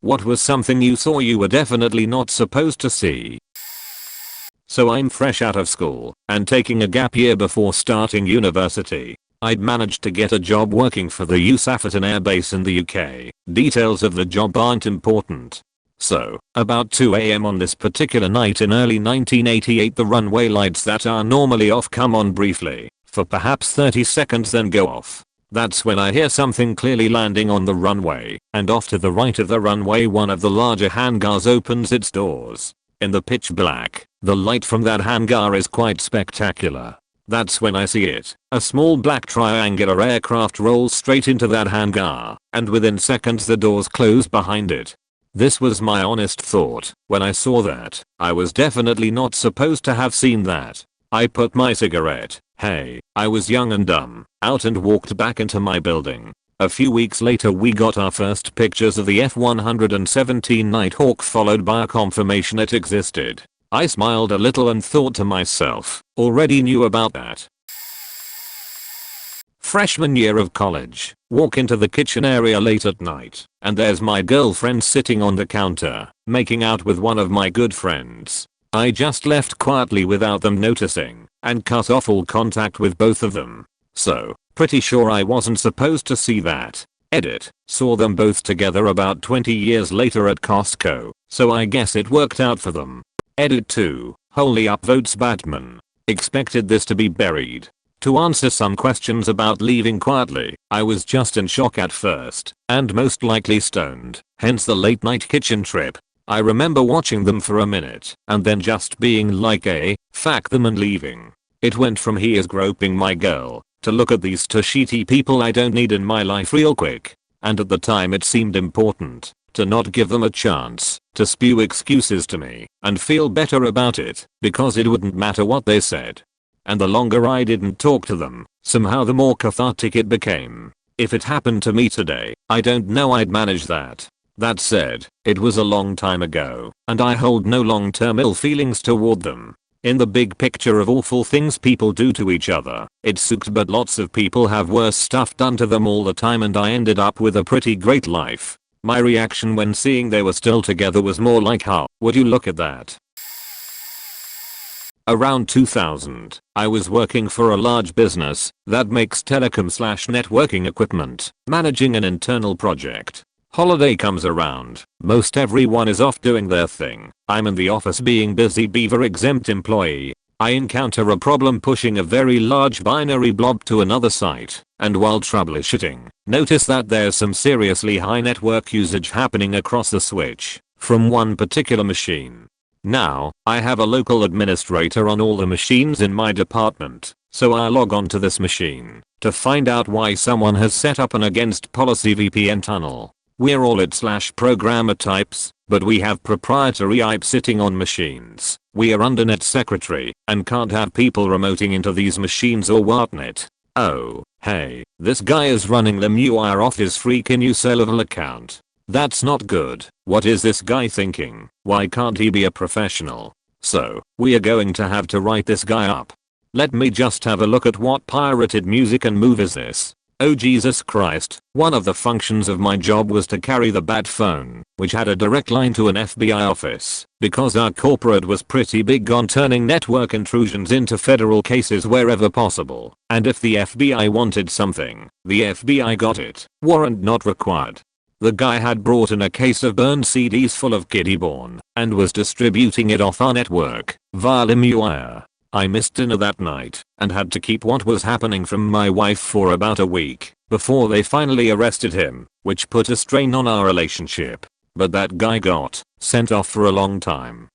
What was something you saw you were definitely not supposed to see? So I'm fresh out of school and taking a gap year before starting university. I'd managed to get a job working for the USAF at an airbase in the UK. Details of the job aren't important. So, about 2 AM on this particular night in early 1988, the runway lights that are normally off come on briefly, for perhaps 30 seconds, then go off. That's when I hear something clearly landing on the runway, and off to the right of the runway one of the larger hangars opens its doors. In the pitch black, the light from that hangar is quite spectacular. That's when I see it. A small black triangular aircraft rolls straight into that hangar, and within seconds the doors close behind it. This was my honest thought when I saw that. I was definitely not supposed to have seen that. I put my cigarette, hey, I was young and dumb, out and walked back into my building. A few weeks later we got our first pictures of the F-117 Nighthawk, followed by a confirmation it existed. I smiled a little and thought to myself, already knew about that. Freshman year of college, walk into the kitchen area late at night, and there's my girlfriend sitting on the counter, making out with one of my good friends. I just left quietly without them noticing, and cut off all contact with both of them. So, pretty sure I wasn't supposed to see that. Edit, saw them both together about 20 years later at Costco, so I guess it worked out for them. Edit 2, wholly upvotes Batman. Expected this to be buried. To answer some questions about leaving quietly, I was just in shock at first, and most likely stoned, hence the late night kitchen trip. I remember watching them for a minute, and then just being like fuck them and leaving. It went from he is groping my girl, to look at these two shitty people I don't need in my life real quick. And at the time it seemed important to not give them a chance to spew excuses to me and feel better about it, because it wouldn't matter what they said. And the longer I didn't talk to them, somehow the more cathartic it became. If it happened to me today, I don't know I'd manage that. That said, it was a long time ago, and I hold no long-term ill feelings toward them. In the big picture of awful things people do to each other, it sucks, but lots of people have worse stuff done to them all the time, and I ended up with a pretty great life. My reaction when seeing they were still together was more like, how would you look at that? Around 2000, I was working for a large business that makes telecom/networking equipment, managing an internal project. Holiday comes around, most everyone is off doing their thing. I'm in the office being busy beaver exempt employee. I encounter a problem pushing a very large binary blob to another site, and while troubleshooting, notice that there's some seriously high network usage happening across the switch from one particular machine. Now, I have a local administrator on all the machines in my department, so I log on to this machine to find out why someone has set up an against policy VPN tunnel. We're all /programmer types, but we have proprietary IP sitting on machines. We are undernet secretary and can't have people remoting into these machines or whatnot. Oh, hey, this guy is running them UR off his freaking USelval account. That's not good. What is this guy thinking? Why can't he be a professional? So, we are going to have to write this guy up. Let me just have a look at what pirated music and move is this. Oh Jesus Christ, one of the functions of my job was to carry the bat phone, which had a direct line to an FBI office, because our corporate was pretty big on turning network intrusions into federal cases wherever possible, and if the FBI wanted something, the FBI got it, warrant not required. The guy had brought in a case of burned CDs full of kiddie porn, and was distributing it off our network, via LimeWire. I missed dinner that night, and had to keep what was happening from my wife for about a week, before they finally arrested him, which put a strain on our relationship. But that guy got sent off for a long time.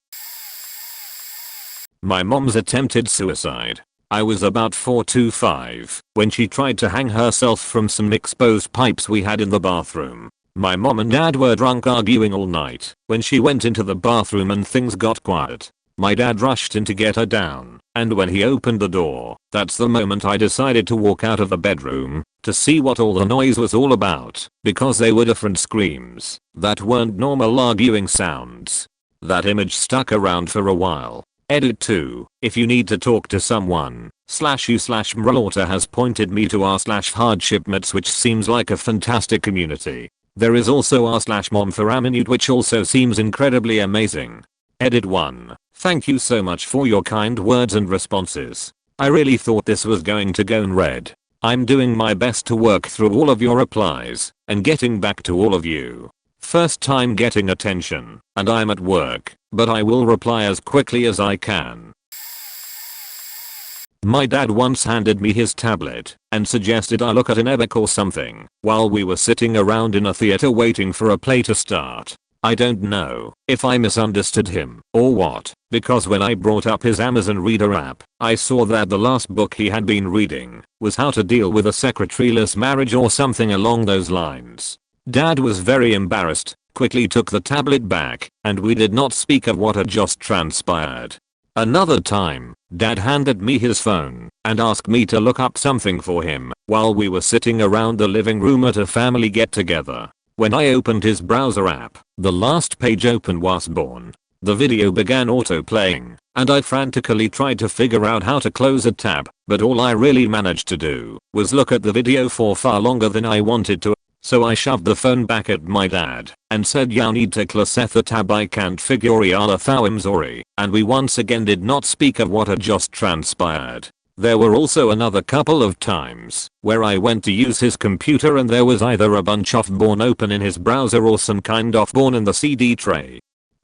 My mom's attempted suicide. I was about 4 to 5 when she tried to hang herself from some exposed pipes we had in the bathroom. My mom and dad were drunk arguing all night when she went into the bathroom and things got quiet. My dad rushed in to get her down, and when he opened the door, that's the moment I decided to walk out of the bedroom to see what all the noise was all about, because they were different screams that weren't normal arguing sounds. That image stuck around for a while. Edit 2, if you need to talk to someone, /u/mralauta has pointed me to r/hardshipmates, which seems like a fantastic community. There is also r/mom for Aminute, which also seems incredibly amazing. Edit 1. Thank you so much for your kind words and responses. I really thought this was going to go red. I'm doing my best to work through all of your replies and getting back to all of you. First time getting attention, and I'm at work, but I will reply as quickly as I can. My dad once handed me his tablet and suggested I look at an ebook or something while we were sitting around in a theater waiting for a play to start. I don't know if I misunderstood him or what, because when I brought up his Amazon Reader app, I saw that the last book he had been reading was How to Deal with a Secretaryless Marriage or something along those lines. Dad was very embarrassed, quickly took the tablet back, and we did not speak of what had just transpired. Another time, Dad handed me his phone and asked me to look up something for him while we were sitting around the living room at a family get-together. When I opened his browser app, the last page open was born. The video began auto-playing, and I frantically tried to figure out how to close a tab, but all I really managed to do was look at the video for far longer than I wanted to. So I shoved the phone back at my dad and said, "Ya need to close the tab, I can't figure it out, I'm sorry," and we once again did not speak of what had just transpired. There were also another couple of times where I went to use his computer and there was either a bunch of porn open in his browser or some kind of porn in the CD tray.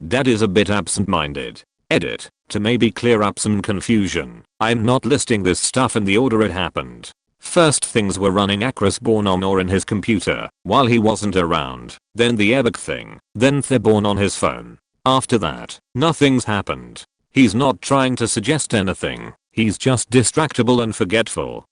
Dad is a bit absent-minded. Edit. To maybe clear up some confusion, I'm not listing this stuff in the order it happened. First things were running Acris Born on or in his computer while he wasn't around, then the ebook thing, then Thborn on his phone. After that, nothing's happened. He's not trying to suggest anything, he's just distractible and forgetful.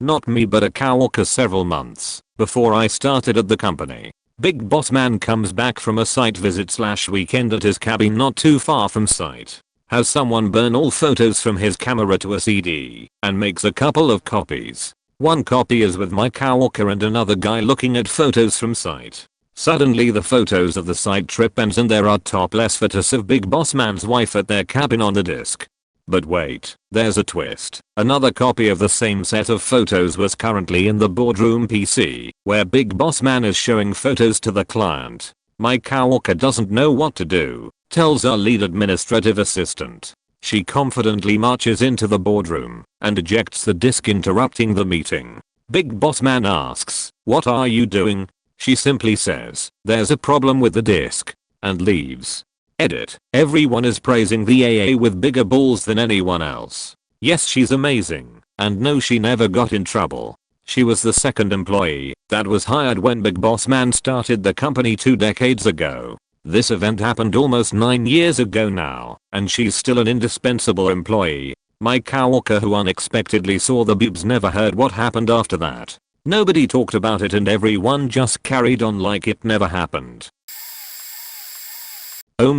Not me, but a coworker several months before I started at the company. Big boss man comes back from a site visit / weekend at his cabin not too far from site. Has someone burn all photos from his camera to a CD and makes a couple of copies. One copy is with my coworker and another guy looking at photos from site. Suddenly the photos of the site trip ends and there are topless photos of Big Boss Man's wife at their cabin on the disk. But wait, there's a twist. Another copy of the same set of photos was currently in the boardroom PC, where Big Boss Man is showing photos to the client. My coworker doesn't know what to do, tells our lead administrative assistant. She confidently marches into the boardroom and ejects the disk, interrupting the meeting. Big Boss Man asks, "What are you doing?" She simply says, "There's a problem with the disk," and leaves. Edit. Everyone is praising the AA with bigger balls than anyone else. Yes, she's amazing, and no, she never got in trouble. She was the second employee that was hired when Big Boss Man started the company 2 decades ago. This event happened almost 9 years ago now, and she's still an indispensable employee. My coworker who unexpectedly saw the boobs never heard what happened after that. Nobody talked about it and everyone just carried on like it never happened.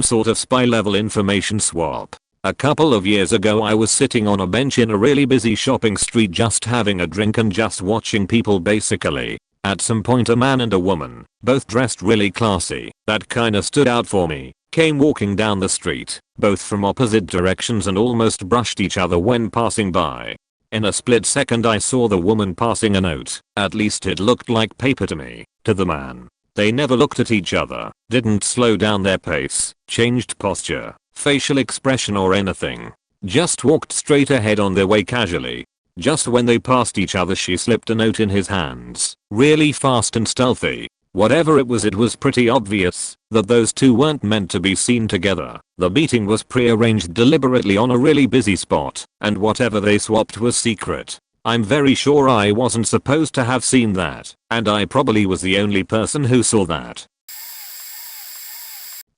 Sort of spy level information swap. A couple of years ago I was sitting on a bench in a really busy shopping street just having a drink and just watching people basically. At some point a man and a woman, both dressed really classy, that kinda stood out for me, came walking down the street, both from opposite directions and almost brushed each other when passing by. In a split second I saw the woman passing a note, at least it looked like paper to me, to the man. They never looked at each other, didn't slow down their pace, changed posture, facial expression or anything. Just walked straight ahead on their way casually. Just when they passed each other she slipped a note in his hands, really fast and stealthy. Whatever it was pretty obvious that those two weren't meant to be seen together. The meeting was pre-arranged deliberately on a really busy spot, and whatever they swapped was secret. I'm very sure I wasn't supposed to have seen that, and I probably was the only person who saw that.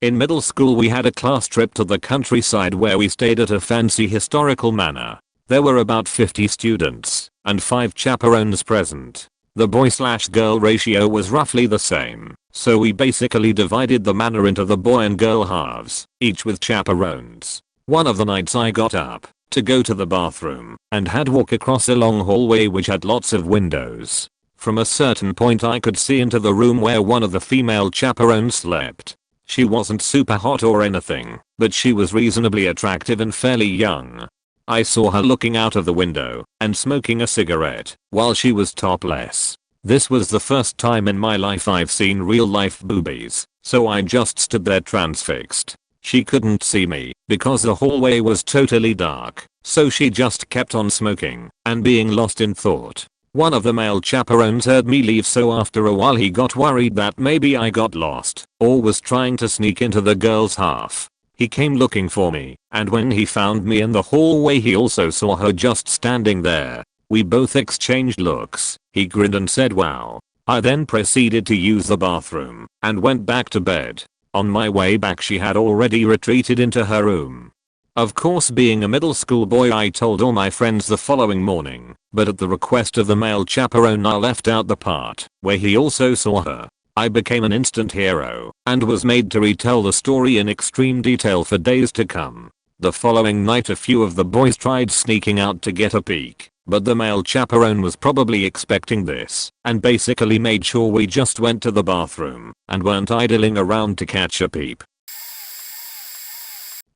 In middle school we had a class trip to the countryside where we stayed at a fancy historical manor. There were about 50 students and 5 chaperones present. The boy/girl ratio was roughly the same, so we basically divided the manor into the boy and girl halves, each with chaperones. One of the nights I got up to go to the bathroom and had walk across a long hallway which had lots of windows. From a certain point I could see into the room where one of the female chaperones slept. She wasn't super hot or anything, but she was reasonably attractive and fairly young. I saw her looking out of the window and smoking a cigarette while she was topless. This was the first time in my life I've seen real life boobies, so I just stood there transfixed. She couldn't see me because the hallway was totally dark, so she just kept on smoking and being lost in thought. One of the male chaperones heard me leave, so after a while he got worried that maybe I got lost or was trying to sneak into the girl's half. He came looking for me, and when he found me in the hallway he also saw her just standing there. We both exchanged looks. He grinned and said wow. I then proceeded to use the bathroom and went back to bed. On my way back she had already retreated into her room. Of course, being a middle school boy, I told all my friends the following morning, but at the request of the male chaperone I left out the part where he also saw her. I became an instant hero and was made to retell the story in extreme detail for days to come. The following night a few of the boys tried sneaking out to get a peek, but the male chaperone was probably expecting this and basically made sure we just went to the bathroom and weren't idling around to catch a peep.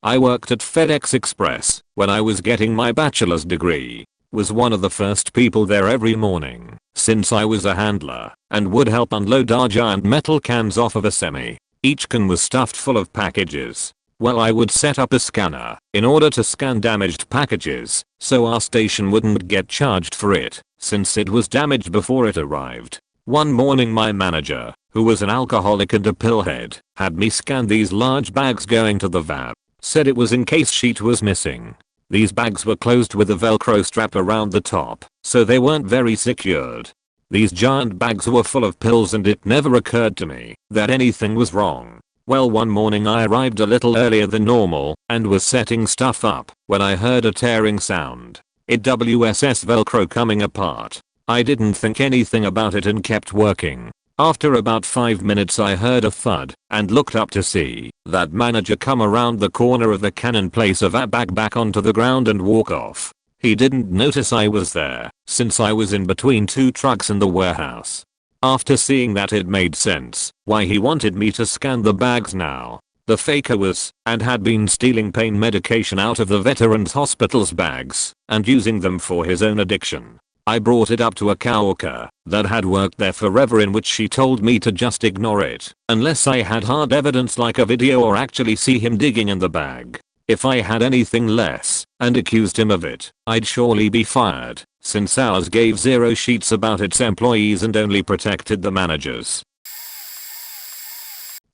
I worked at FedEx Express when I was getting my bachelor's degree. Was one of the first people there every morning, since I was a handler and would help unload our giant metal cans off of a semi. Each can was stuffed full of packages. Well, I would set up a scanner in order to scan damaged packages so our station wouldn't get charged for it since it was damaged before it arrived. One morning my manager, who was an alcoholic and a pillhead, had me scan these large bags going to the VAP. Said it was in case sheet was missing. These bags were closed with a velcro strap around the top, so they weren't very secured. These giant bags were full of pills and it never occurred to me that anything was wrong. Well, one morning I arrived a little earlier than normal and was setting stuff up when I heard a tearing sound. It WSS velcro coming apart. I didn't think anything about it and kept working. After about 5 minutes I heard a thud and looked up to see that manager come around the corner of the can and place a VAP bag back onto the ground and walk off. He didn't notice I was there since I was in between two trucks in the warehouse. After seeing that, it made sense why he wanted me to scan the bags now. The faker was and had been stealing pain medication out of the veterans hospital's bags and using them for his own addiction. I brought it up to a coworker that had worked there forever, in which she told me to just ignore it unless I had hard evidence like a video or actually see him digging in the bag. If I had anything less and accused him of it, I'd surely be fired, since ours gave zero sheets about its employees and only protected the managers.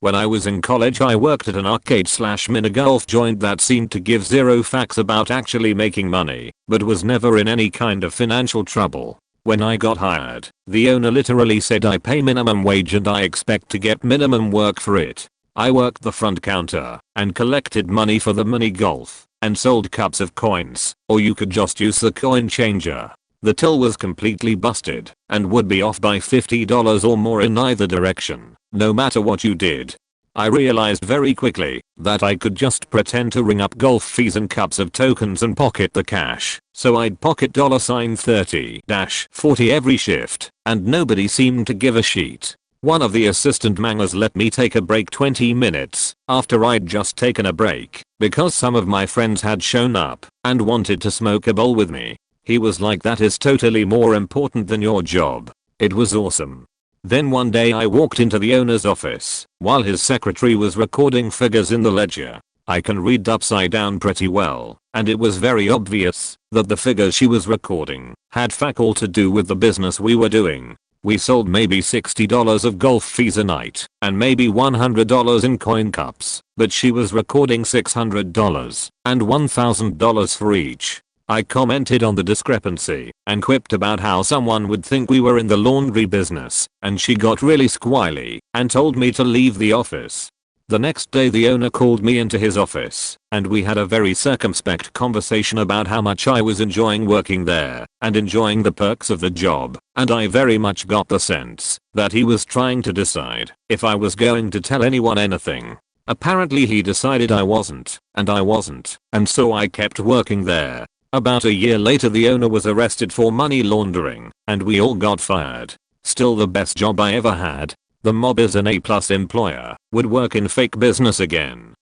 When I was in college I worked at an arcade/mini golf joint that seemed to give zero facts about actually making money, but was never in any kind of financial trouble. When I got hired, the owner literally said I pay minimum wage and I expect to get minimum work for it. I worked the front counter and collected money for the mini golf and sold cups of coins, or you could just use the coin changer. The till was completely busted and would be off by $50 or more in either direction, no matter what you did. I realized very quickly that I could just pretend to ring up golf fees and cups of tokens and pocket the cash, so I'd pocket $30-40 every shift, and nobody seemed to give a shit. One of the assistant mangers let me take a break 20 minutes after I'd just taken a break because some of my friends had shown up and wanted to smoke a bowl with me. He was like, that is totally more important than your job. It was awesome. Then one day I walked into the owner's office while his secretary was recording figures in the ledger. I can read upside down pretty well, and it was very obvious that the figures she was recording had fuck all to do with the business we were doing. We sold maybe $60 of golf fees a night and maybe $100 in coin cups, but she was recording $600 and $1,000 for each. I commented on the discrepancy and quipped about how someone would think we were in the laundry business, and she got really squirrely and told me to leave the office. The next day the owner called me into his office and we had a very circumspect conversation about how much I was enjoying working there and enjoying the perks of the job, and I very much got the sense that he was trying to decide if I was going to tell anyone anything. Apparently he decided I wasn't, and I wasn't, and so I kept working there. About a year later the owner was arrested for money laundering and we all got fired. Still the best job I ever had. The mob is an A+ employer, would work in fake business again.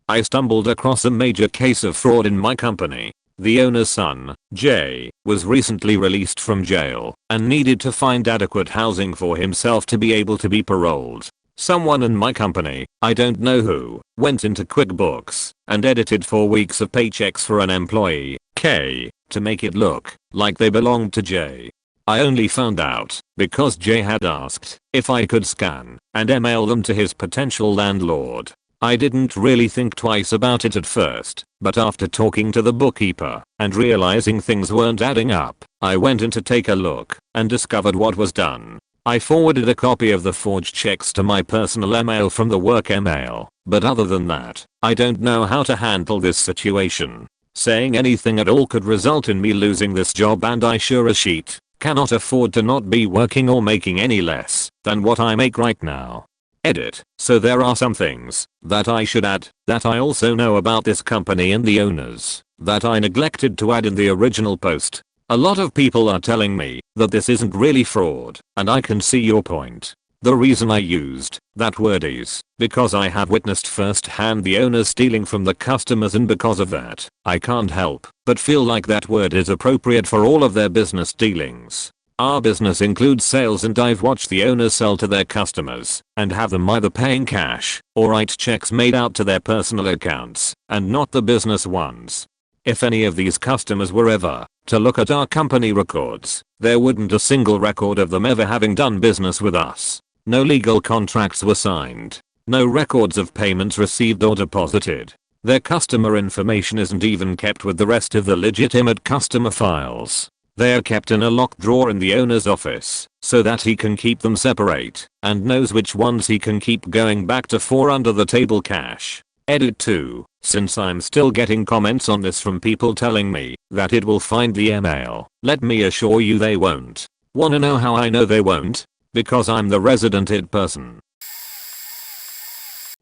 I stumbled across a major case of fraud in my company. The owner's son, Jay, was recently released from jail and needed to find adequate housing for himself to be able to be paroled. Someone in my company, I don't know who, went into QuickBooks and edited 4 weeks of paychecks for an employee, K, to make it look like they belonged to Jay. I only found out because Jay had asked if I could scan and email them to his potential landlord. I didn't really think twice about it at first, but after talking to the bookkeeper and realizing things weren't adding up, I went in to take a look and discovered what was done. I forwarded a copy of the forged checks to my personal email from the work email, but other than that, I don't know how to handle this situation. Saying anything at all could result in me losing this job, and I sure as shit cannot afford to not be working or making any less than what I make right now. Edit. So there are some things that I should add that I also know about this company and the owners that I neglected to add in the original post. A lot of people are telling me that this isn't really fraud, and I can see your point. The reason I used that word is because I have witnessed firsthand the owners stealing from the customers, and because of that, I can't help but feel like that word is appropriate for all of their business dealings. Our business includes sales, and I've watched the owners sell to their customers and have them either paying cash or write checks made out to their personal accounts and not the business ones. If any of these customers were ever to look at our company records, there wouldn't a single record of them ever having done business with us. No legal contracts were signed. No records of payments received or deposited. Their customer information isn't even kept with the rest of the legitimate customer files. They are kept in a locked drawer in the owner's office so that he can keep them separate and knows which ones he can keep going back to for under the table cash. Edit 2. Since I'm still getting comments on this from people telling me that it will find the email, let me assure you they won't. Wanna know how I know they won't? Because I'm the resident id person.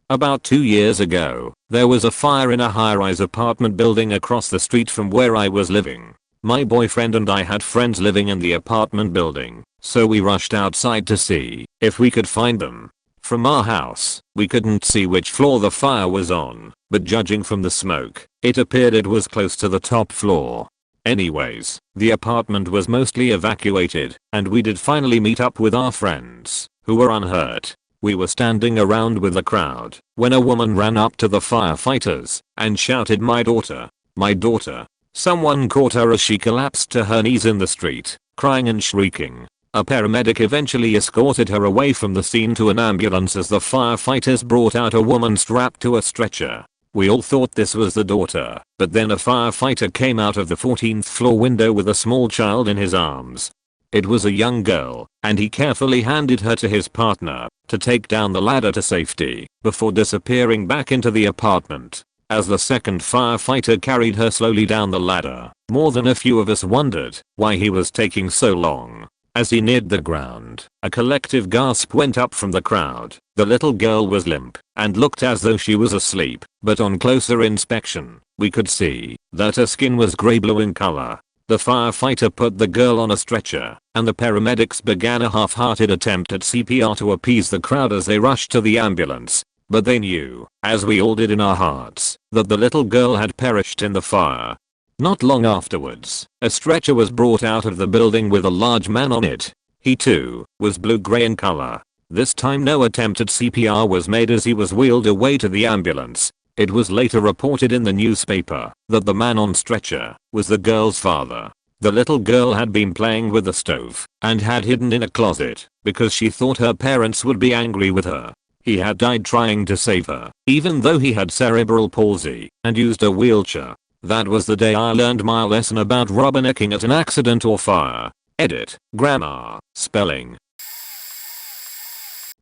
About 2 years ago, there was a fire in a high-rise apartment building across the street from where I was living. My boyfriend and I had friends living in the apartment building, so we rushed outside to see if we could find them. From our house, we couldn't see which floor the fire was on, but judging from the smoke, it appeared it was close to the top floor. Anyways, the apartment was mostly evacuated, and we did finally meet up with our friends, who were unhurt. We were standing around with the crowd when a woman ran up to the firefighters and shouted, "My daughter! My daughter!" Someone caught her as she collapsed to her knees in the street, crying and shrieking. A paramedic eventually escorted her away from the scene to an ambulance as the firefighters brought out a woman strapped to a stretcher. We all thought this was the daughter, but then a firefighter came out of the 14th floor window with a small child in his arms. It was a young girl, and he carefully handed her to his partner to take down the ladder to safety before disappearing back into the apartment. As the second firefighter carried her slowly down the ladder, more than a few of us wondered why he was taking so long. As he neared the ground, a collective gasp went up from the crowd. The little girl was limp and looked as though she was asleep, but on closer inspection, we could see that her skin was grey-blue in color. The firefighter put the girl on a stretcher, and the paramedics began a half-hearted attempt at CPR to appease the crowd as they rushed to the ambulance. But they knew, as we all did in our hearts, that the little girl had perished in the fire. Not long afterwards, a stretcher was brought out of the building with a large man on it. He too was blue-gray in color. This time no attempt at CPR was made as he was wheeled away to the ambulance. It was later reported in the newspaper that the man on stretcher was the girl's father. The little girl had been playing with the stove and had hidden in a closet because she thought her parents would be angry with her. He had died trying to save her, even though he had cerebral palsy and used a wheelchair. That was the day I learned my lesson about rubbernecking at an accident or fire. Edit. Grammar. Spelling.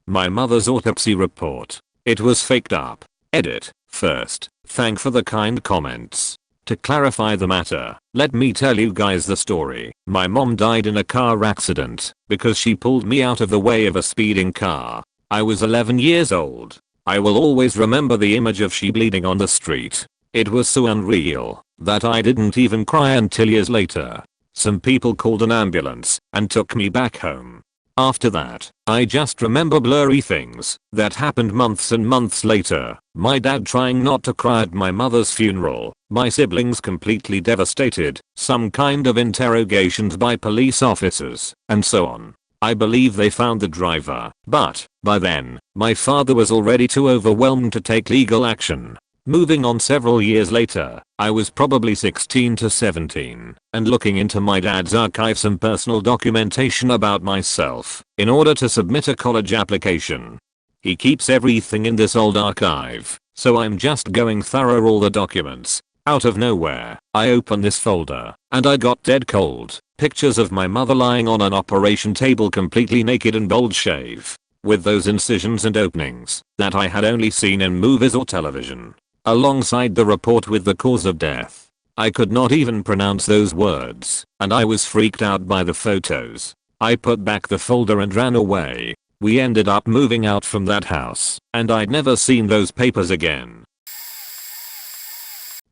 My mother's autopsy report. It was faked up. Edit. First, thank for the kind comments. To clarify the matter, let me tell you guys the story. My mom died in a car accident because she pulled me out of the way of a speeding car. I was 11 years old. I will always remember the image of she bleeding on the street. It was so unreal that I didn't even cry until years later. Some people called an ambulance and took me back home. After that, I just remember blurry things that happened months and months later. My dad trying not to cry at my mother's funeral my siblings completely devastated, some kind of interrogations by police officers, and so on. I believe they found the driver, but by then, my father was already too overwhelmed to take legal action. Moving on several years later, I was probably 16 to 17, and looking into my dad's archive some personal documentation about myself, in order to submit a college application. He keeps everything in this old archive, so I'm just going through all the documents. Out of nowhere, I open this folder, and I got dead cold. Pictures of my mother lying on an operation table completely naked and bald shave, with those incisions and openings that I had only seen in movies or television. Alongside the report with the cause of death. I could not even pronounce those words, and I was freaked out by the photos. I put back the folder and ran away. We ended up moving out from that house, and I'd never seen those papers again.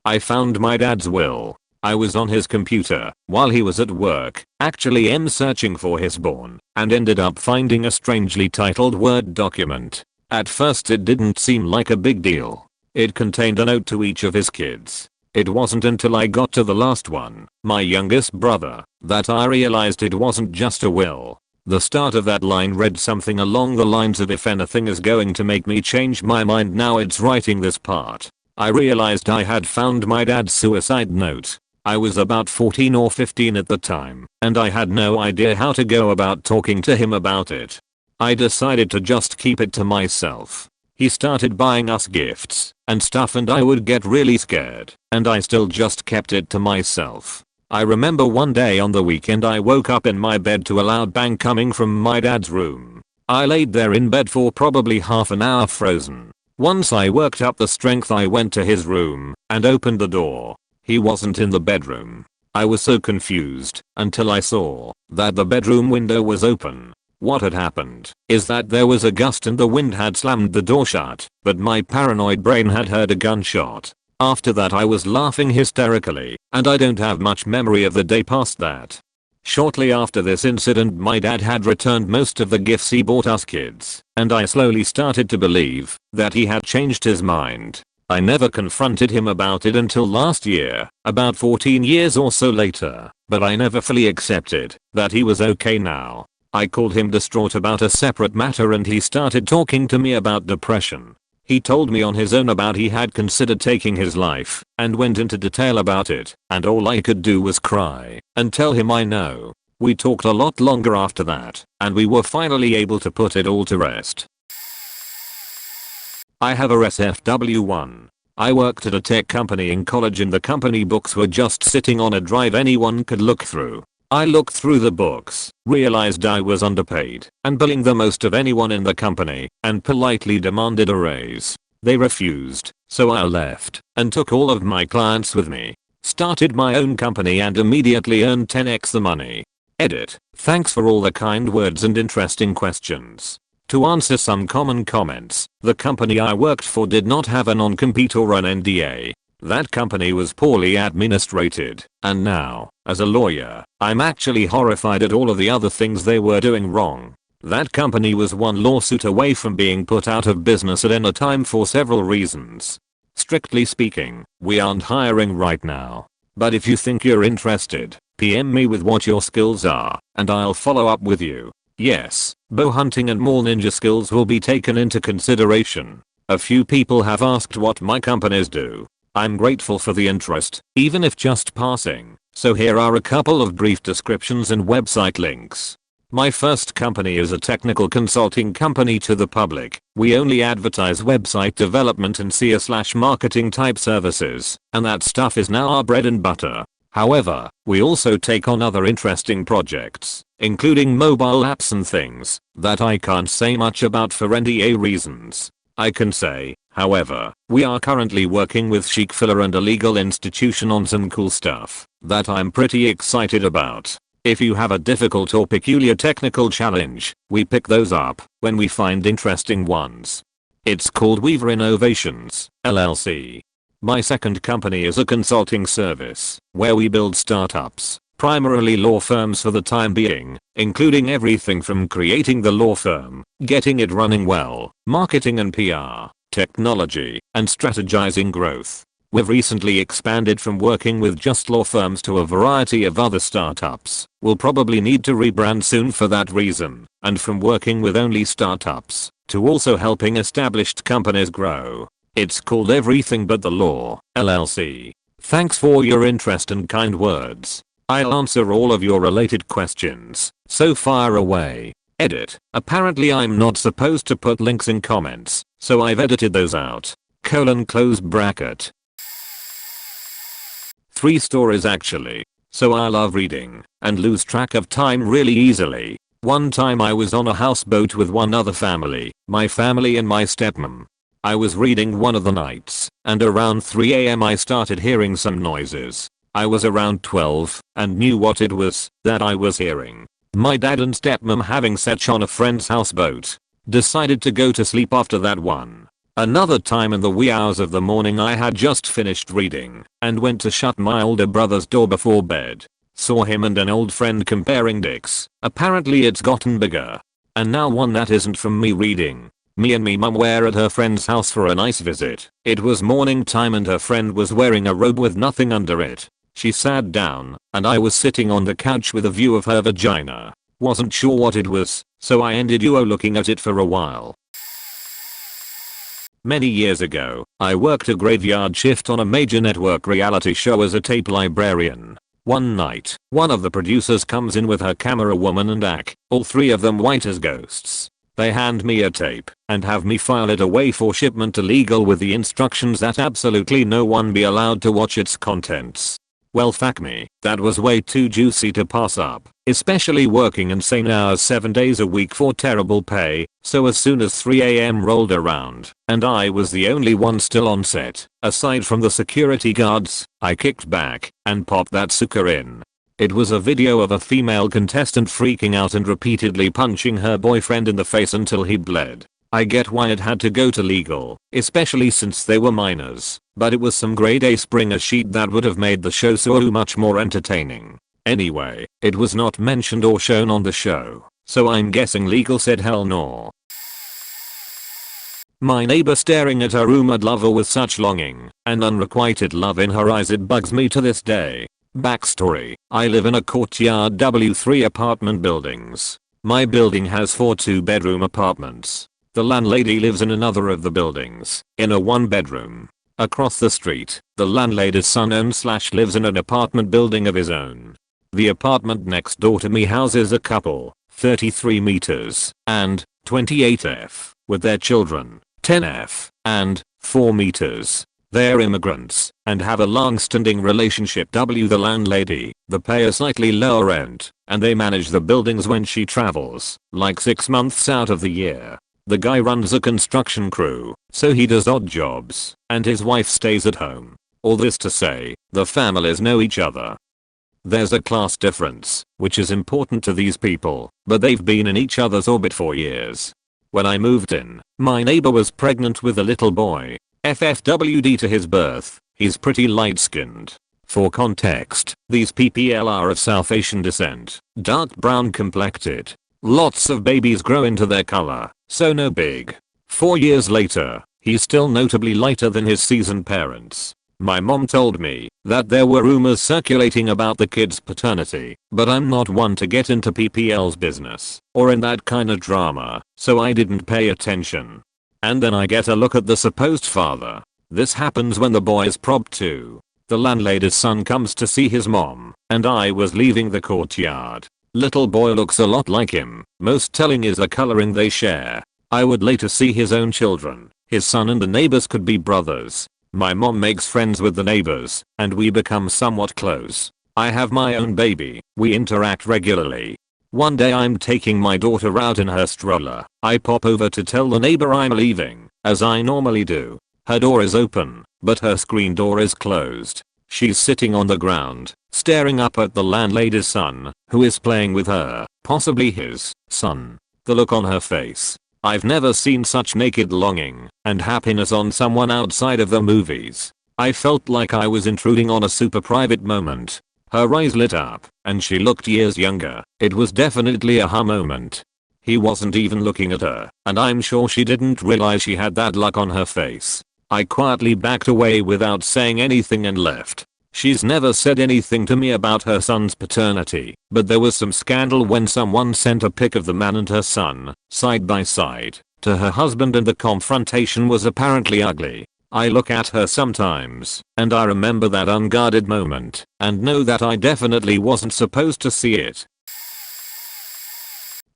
I found my dad's will. I was on his computer while he was at work, actually searching for his born, and ended up finding a strangely titled Word document. At first it didn't seem like a big deal. It contained a note to each of his kids. It wasn't until I got to the last one, my youngest brother, that I realized it wasn't just a will. The start of that line read something along the lines of, if anything is going to make me change my mind now it's writing this part. I realized I had found my dad's suicide note. I was about 14 or 15 at the time, and I had no idea how to go about talking to him about it. I decided to just keep it to myself. He started buying us gifts and stuff and I would get really scared, and I still just kept it to myself. I remember one day on the weekend I woke up in my bed to a loud bang coming from my dad's room. I laid there in bed for probably half an hour frozen. Once I worked up the strength I went to his room and opened the door. He wasn't in the bedroom. I was so confused until I saw that the bedroom window was open. What had happened is that there was a gust and the wind had slammed the door shut, but my paranoid brain had heard a gunshot. After that I was laughing hysterically, and I don't have much memory of the day past that. Shortly after this incident my dad had returned most of the gifts he bought us kids, and I slowly started to believe that he had changed his mind. I never confronted him about it until last year, about 14 years or so later, but I never fully accepted that he was okay now. I called him distraught about a separate matter and he started talking to me about depression. He told me on his own about he had considered taking his life and went into detail about it, and all I could do was cry and tell him I know. We talked a lot longer after that, and we were finally able to put it all to rest. I have a SFW1. I worked at a tech company in college and the company books were just sitting on a drive anyone could look through. I looked through the books, realized I was underpaid and billing the most of anyone in the company, and politely demanded a raise. They refused, so I left and took all of my clients with me. Started my own company and immediately earned 10x the money. Edit. Thanks for all the kind words and interesting questions. To answer some common comments, the company I worked for did not have a non-compete or an NDA. That company was poorly administrated, and now, as a lawyer, I'm actually horrified at all of the other things they were doing wrong. That company was one lawsuit away from being put out of business at any time for several reasons. Strictly speaking, we aren't hiring right now. But if you think you're interested, PM me with what your skills are, and I'll follow up with you. Yes, bow hunting and more ninja skills will be taken into consideration. A few people have asked what my companies do. I'm grateful for the interest, even if just passing, so here are a couple of brief descriptions and website links. My first company is a technical consulting company to the public. We only advertise website development and SEO/marketing type services, and that stuff is now our bread and butter. However, we also take on other interesting projects, including mobile apps and things that I can't say much about for NDA reasons. I can say, however, we are currently working with Chick-fil-A and a legal institution on some cool stuff that I'm pretty excited about. If you have a difficult or peculiar technical challenge, we pick those up when we find interesting ones. It's called Weaver Innovations, LLC. My second company is a consulting service where we build startups, primarily law firms for the time being, including everything from creating the law firm, getting it running well, marketing and PR, technology, and strategizing growth. We've recently expanded from working with just law firms to a variety of other startups. We'll probably need to rebrand soon for that reason. And from working with only startups to also helping established companies grow. It's called Everything But the Law, LLC. Thanks for your interest and kind words. I'll answer all of your related questions, so fire away. Edit. Apparently I'm not supposed to put links in comments, so I've edited those out. Close bracket. 3 stories actually. So I love reading and lose track of time really easily. One time I was on a houseboat with one other family, my family and my stepmom. I was reading one of the nights, and around 3 AM I started hearing some noises. I was around 12 and knew what it was that I was hearing. My dad and stepmom having search on a friend's houseboat. Decided to go to sleep after that one. Another time in the wee hours of the morning I had just finished reading and went to shut my older brother's door before bed. Saw him and an old friend comparing dicks. Apparently it's gotten bigger. And now one that isn't from me reading. Me and me mum were at her friend's house for a nice visit. It was morning time and her friend was wearing a robe with nothing under it. She sat down and I was sitting on the couch with a view of her vagina. Wasn't sure what it was, so I ended up looking at it for a while. Many years ago, I worked a graveyard shift on a major network reality show as a tape librarian. One night, one of the producers comes in with her camera woman and Ak, all 3 of them white as ghosts. They hand me a tape and have me file it away for shipment to legal with the instructions that absolutely no one be allowed to watch its contents. Well fuck me, that was way too juicy to pass up, especially working insane hours 7 days a week for terrible pay, so as soon as 3 AM rolled around, and I was the only one still on set, aside from the security guards, I kicked back and popped that sucker in. It was a video of a female contestant freaking out and repeatedly punching her boyfriend in the face until he bled. I get why it had to go to legal, especially since they were minors, but it was some grade A Springer sheet that would have made the show so much more entertaining. Anyway, it was not mentioned or shown on the show, so I'm guessing legal said hell no. My neighbor staring at her rumored lover with such longing and unrequited love in her eyes, it bugs me to this day. Backstory, I live in a courtyard W3 apartment buildings. My building has 4 2-bedroom apartments. The landlady lives in another of the buildings, in a 1-bedroom. Across the street, the landlady's son owns/lives in an apartment building of his own. The apartment next door to me houses a couple, 33 meters and 28F, with their children, 10F and 4 meters. They're immigrants and have a long-standing relationship. The landlady, they pay a slightly lower rent, and they manage the buildings when she travels, like 6 months out of the year. The guy runs a construction crew, so he does odd jobs, and his wife stays at home. All this to say, the families know each other. There's a class difference, which is important to these people, but they've been in each other's orbit for years. When I moved in, my neighbor was pregnant with a little boy. FFWD to his birth, he's pretty light-skinned. For context, these PPL are of South Asian descent, dark brown complected. Lots of babies grow into their color, so no big. 4 years later, he's still notably lighter than his seasoned parents. My mom told me that there were rumors circulating about the kid's paternity, but I'm not one to get into PPL's business or in that kind of drama, so I didn't pay attention. And then I get a look at the supposed father. This happens when the boy is prob 2. The landlady's son comes to see his mom, and I was leaving the courtyard. Little boy looks a lot like him. Most telling is the coloring they share. I would later see his own children. His son and the neighbors could be brothers. My mom makes friends with the neighbors, and we become somewhat close. I have my own baby. We interact regularly. One day I'm taking my daughter out in her stroller. I pop over to tell the neighbor I'm leaving, as I normally do. Her door is open, but her screen door is closed. She's sitting on the ground, staring up at the landlady's son, who is playing with her, possibly his son. The look on her face. I've never seen such naked longing and happiness on someone outside of the movies. I felt like I was intruding on a super private moment. Her eyes lit up, and she looked years younger. It was definitely a aha moment. He wasn't even looking at her, and I'm sure she didn't realize she had that look on her face. I quietly backed away without saying anything and left. She's never said anything to me about her son's paternity, but there was some scandal when someone sent a pic of the man and her son, side by side, to her husband, and the confrontation was apparently ugly. I look at her sometimes, and I remember that unguarded moment, and know that I definitely wasn't supposed to see it.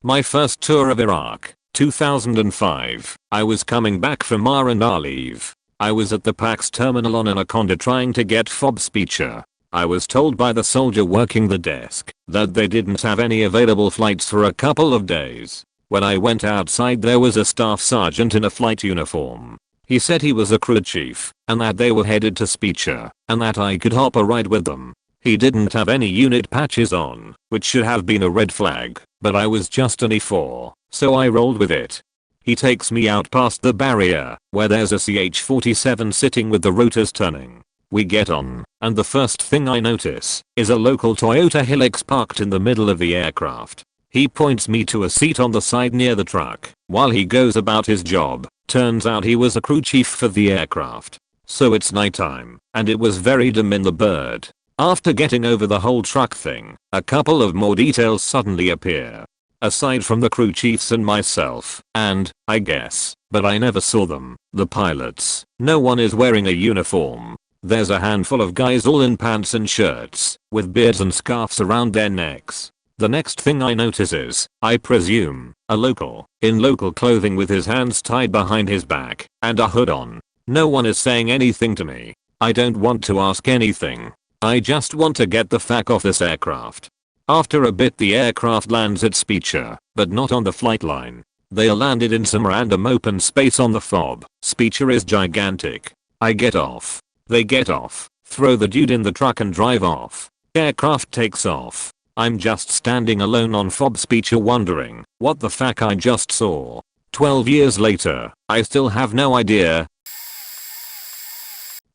My first tour of Iraq, 2005. I was coming back from R&R leave. I was at the PAX terminal on Anaconda trying to get fob speecher. I was told by the soldier working the desk that they didn't have any available flights for a couple of days. When I went outside, there was a staff sergeant in a flight uniform. He said he was a crew chief and that they were headed to Speecher and that I could hop a ride with them. He didn't have any unit patches on, which should have been a red flag, but I was just an E4, so I rolled with it. He takes me out past the barrier, where there's a CH-47 sitting with the rotors turning. We get on, and the first thing I notice is a local Toyota Hilux parked in the middle of the aircraft. He points me to a seat on the side near the truck, while he goes about his job. Turns out he was a crew chief for the aircraft. So it's nighttime, and it was very dim in the bird. After getting over the whole truck thing, a couple of more details suddenly appear. Aside from the crew chiefs and myself, and, I guess, but I never saw them, the pilots, no one is wearing a uniform. There's a handful of guys all in pants and shirts, with beards and scarves around their necks. The next thing I notice is, I presume, a local, in local clothing with his hands tied behind his back, and a hood on. No one is saying anything to me. I don't want to ask anything. I just want to get the fuck off this aircraft. After a bit the aircraft lands at Speecher, but not on the flight line. They landed in some random open space on the FOB. Speecher is gigantic. I get off. They get off, throw the dude in the truck and drive off. Aircraft takes off. I'm just standing alone on FOB Speecher wondering what the fuck I just saw. 12 years later, I still have no idea.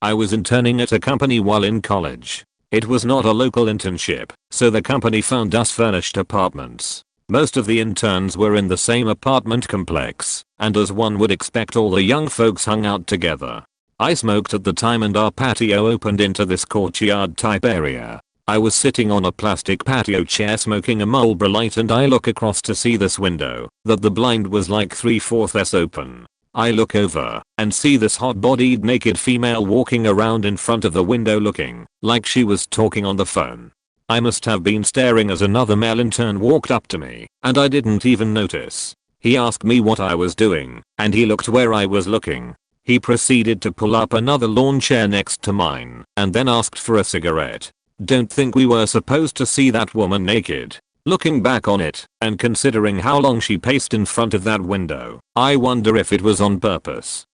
I was interning at a company while in college. It was not a local internship, so the company found us furnished apartments. Most of the interns were in the same apartment complex, and as one would expect, all the young folks hung out together. I smoked at the time and our patio opened into this courtyard type area. I was sitting on a plastic patio chair smoking a Marlboro Light and I look across to see this window, that the blind was like 3/4 open. I look over and see this hot-bodied naked female walking around in front of the window looking like she was talking on the phone. I must have been staring as another male intern walked up to me, and I didn't even notice. He asked me what I was doing, and he looked where I was looking. He proceeded to pull up another lawn chair next to mine, and then asked for a cigarette. Don't think we were supposed to see that woman naked. Looking back on it, and considering how long she paced in front of that window, I wonder if it was on purpose.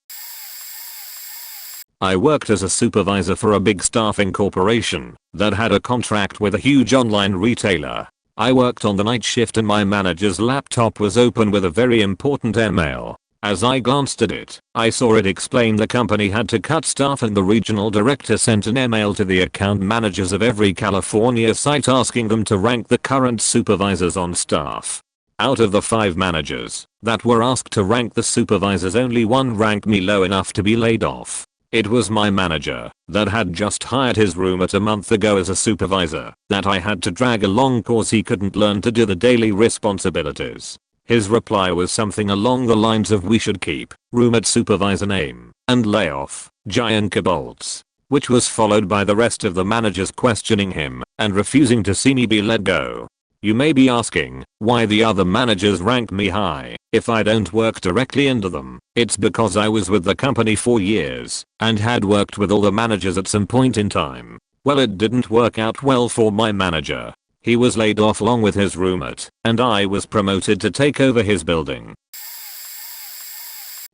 I worked as a supervisor for a big staffing corporation that had a contract with a huge online retailer. I worked on the night shift and my manager's laptop was open with a very important email. As I glanced at it, I saw it explain the company had to cut staff and the regional director sent an email to the account managers of every California site asking them to rank the current supervisors on staff. Out of the 5 managers that were asked to rank the supervisors, only one ranked me low enough to be laid off. It was my manager that had just hired his roommate a month ago as a supervisor that I had to drag along cause he couldn't learn to do the daily responsibilities. His reply was something along the lines of "we should keep roommate supervisor name and lay off giant bolts," which was followed by the rest of the managers questioning him and refusing to see me be let go. You may be asking why the other managers rank me high if I don't work directly under them. It's because I was with the company for years and had worked with all the managers at some point in time. Well, it didn't work out well for my manager. He was laid off along with his roommate, and I was promoted to take over his building.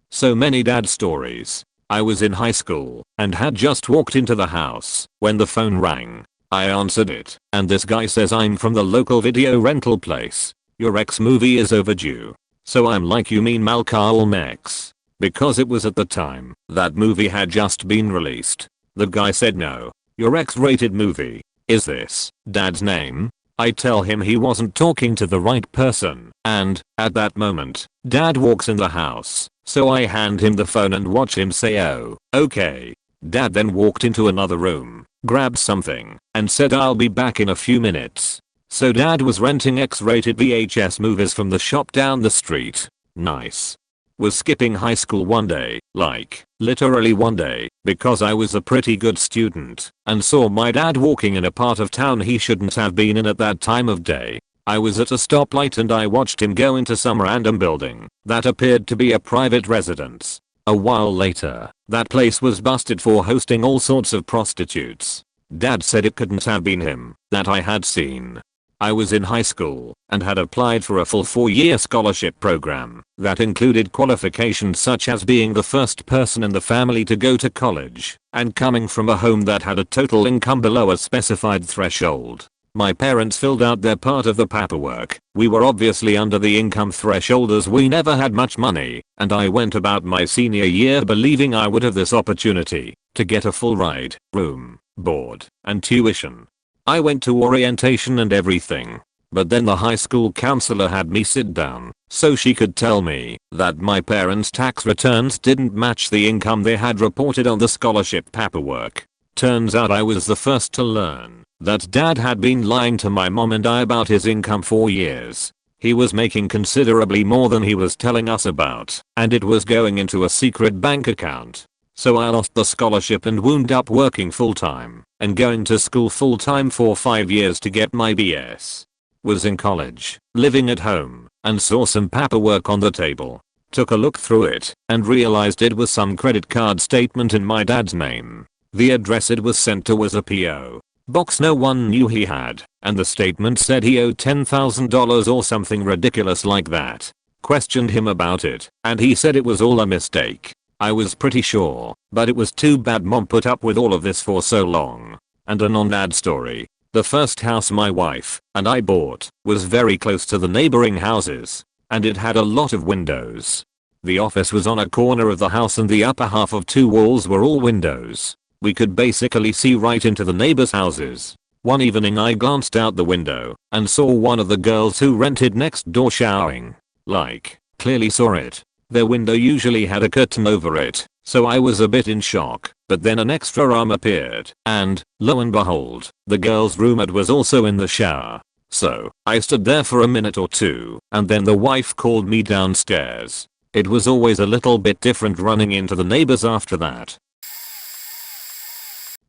So many dad stories. I was in high school and had just walked into the house when the phone rang. I answered it, and this guy says, "I'm from the local video rental place. Your ex movie is overdue." So I'm like, "You mean Malcolm X?" Because it was at the time that movie had just been released. The guy said, "No, your X-rated movie. Is this dad's name?" I tell him he wasn't talking to the right person, and, at that moment, dad walks in the house, So I hand him the phone and watch him say oh, okay. Dad then walked into another room, grabbed something, and said I'll be back in a few minutes. So dad was renting X-rated VHS movies from the shop down the street. Nice. Was skipping high school one day, like, literally one day, because I was a pretty good student, and saw my dad walking in a part of town he shouldn't have been in at that time of day. I was at a stoplight and I watched him go into some random building that appeared to be a private residence. A while later, that place was busted for hosting all sorts of prostitutes. Dad said it couldn't have been him that I had seen. I was in high school and had applied for a full 4-year scholarship program that included qualifications such as being the first person in the family to go to college and coming from a home that had a total income below a specified threshold. My parents filled out their part of the paperwork. We were obviously under the income threshold as we never had much money, and I went about my senior year believing I would have this opportunity to get a full ride, room, board, and tuition. I went to orientation and everything. But then the high school counselor had me sit down so she could tell me that my parents' tax returns didn't match the income they had reported on the scholarship paperwork. Turns out I was the first to learn that dad had been lying to my mom and I about his income for years. He was making considerably more than he was telling us about, and it was going into a secret bank account. So I lost the scholarship and wound up working full time and going to school full time for 5 years to get my BS. Was in college, living at home, and saw some paperwork on the table. Took a look through it and realized it was some credit card statement in my dad's name. The address it was sent to was a P.O. box no one knew he had, and the statement said he owed $10,000 or something ridiculous like that. Questioned him about it, and he said it was all a mistake. I was pretty sure, but it was too bad mom put up with all of this for so long. And a non-dad story. The first house my wife and I bought was very close to the neighboring houses, and it had a lot of windows. The office was on a corner of the house and the upper half of 2 walls were all windows. We could basically see right into the neighbors' houses. One evening I glanced out the window and saw one of the girls who rented next door showering. Like, clearly saw it. Their window usually had a curtain over it, so I was a bit in shock, but then an extra arm appeared, and, lo and behold, the girl's roommate was also in the shower. So, I stood there for a minute or two, and then the wife called me downstairs. It was always a little bit different running into the neighbors after that.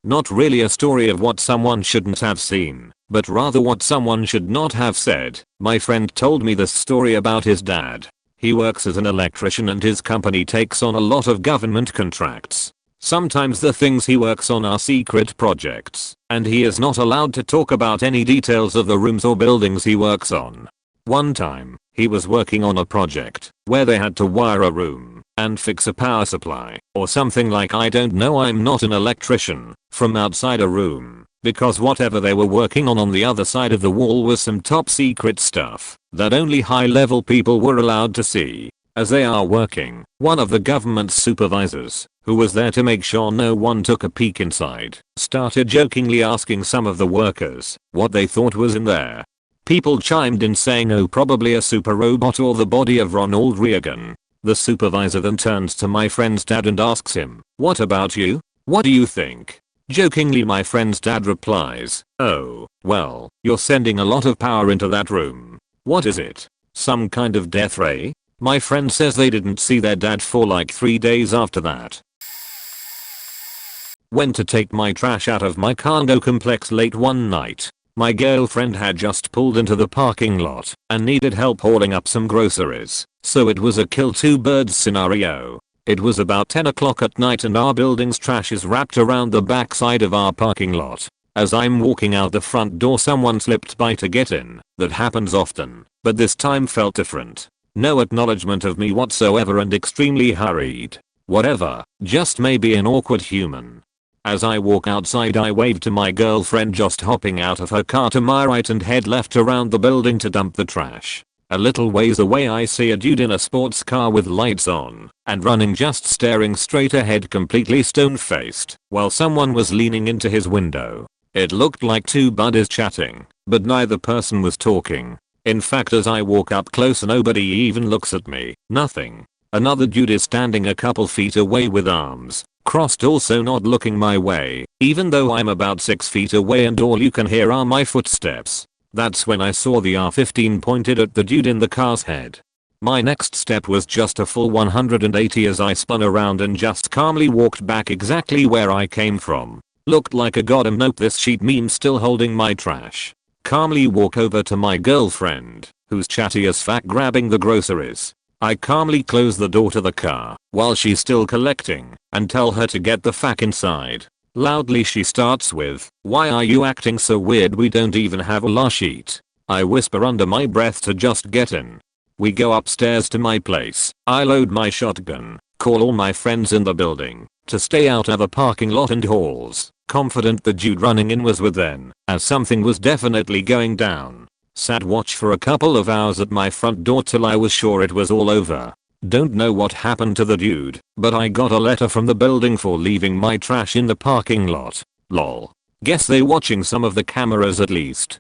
Not really a story of what someone shouldn't have seen, but rather what someone should not have said. My friend told me this story about his dad. He works as an electrician and his company takes on a lot of government contracts. Sometimes the things he works on are secret projects, and he is not allowed to talk about any details of the rooms or buildings he works on. One time, he was working on a project where they had to wire a room and fix a power supply or something like I don't know, I'm not an electrician, from outside a room, because whatever they were working on the other side of the wall was some top secret stuff that only high level people were allowed to see. As they are working, one of the government's supervisors, who was there to make sure no one took a peek inside, started jokingly asking some of the workers what they thought was in there. People chimed in saying oh, probably a super robot or the body of Ronald Reagan. The supervisor then turns to my friend's dad and asks him, what about you? What do you think? Jokingly my friend's dad replies, oh, well, you're sending a lot of power into that room. What is it? Some kind of death ray? My friend says they didn't see their dad for like 3 days after that. Went to take my trash out of my condo complex late one night. My girlfriend had just pulled into the parking lot and needed help hauling up some groceries, so it was a kill 2 birds scenario. It was about 10 o'clock at night and our building's trash is wrapped around the backside of our parking lot. As I'm walking out the front door someone slipped by to get in. That happens often, but this time felt different. No acknowledgement of me whatsoever and extremely hurried. Whatever, just maybe an awkward human. As I walk outside I wave to my girlfriend just hopping out of her car to my right and head left around the building to dump the trash. A little ways away I see a dude in a sports car with lights on and running, just staring straight ahead completely stone-faced while someone was leaning into his window. It looked like 2 buddies chatting, but neither person was talking. In fact as I walk up close nobody even looks at me. Nothing. Another dude is standing a couple feet away with arms crossed, also not looking my way, even though I'm about 6 feet away and all you can hear are my footsteps. That's when I saw the R15 pointed at the dude in the car's head. My next step was just a full 180 as I spun around and just calmly walked back exactly where I came from. Looked like a goddamn nope this sheet meme still holding my trash. Calmly walk over to my girlfriend, who's chatty as fuck grabbing the groceries. I calmly close the door to the car while she's still collecting and tell her to get the fuck inside. Loudly she starts with, "Why are you acting so weird? We don't even have a la sheet." I whisper under my breath to just get in. We go upstairs to my place. I load my shotgun, call all my friends in the building to stay out of the parking lot and halls, confident the dude running in was within, as something was definitely going down. Sat watch for a couple of hours at my front door till I was sure it was all over. Don't know what happened to the dude, but I got a letter from the building for leaving my trash in the parking lot. Lol. Guess they watching some of the cameras at least.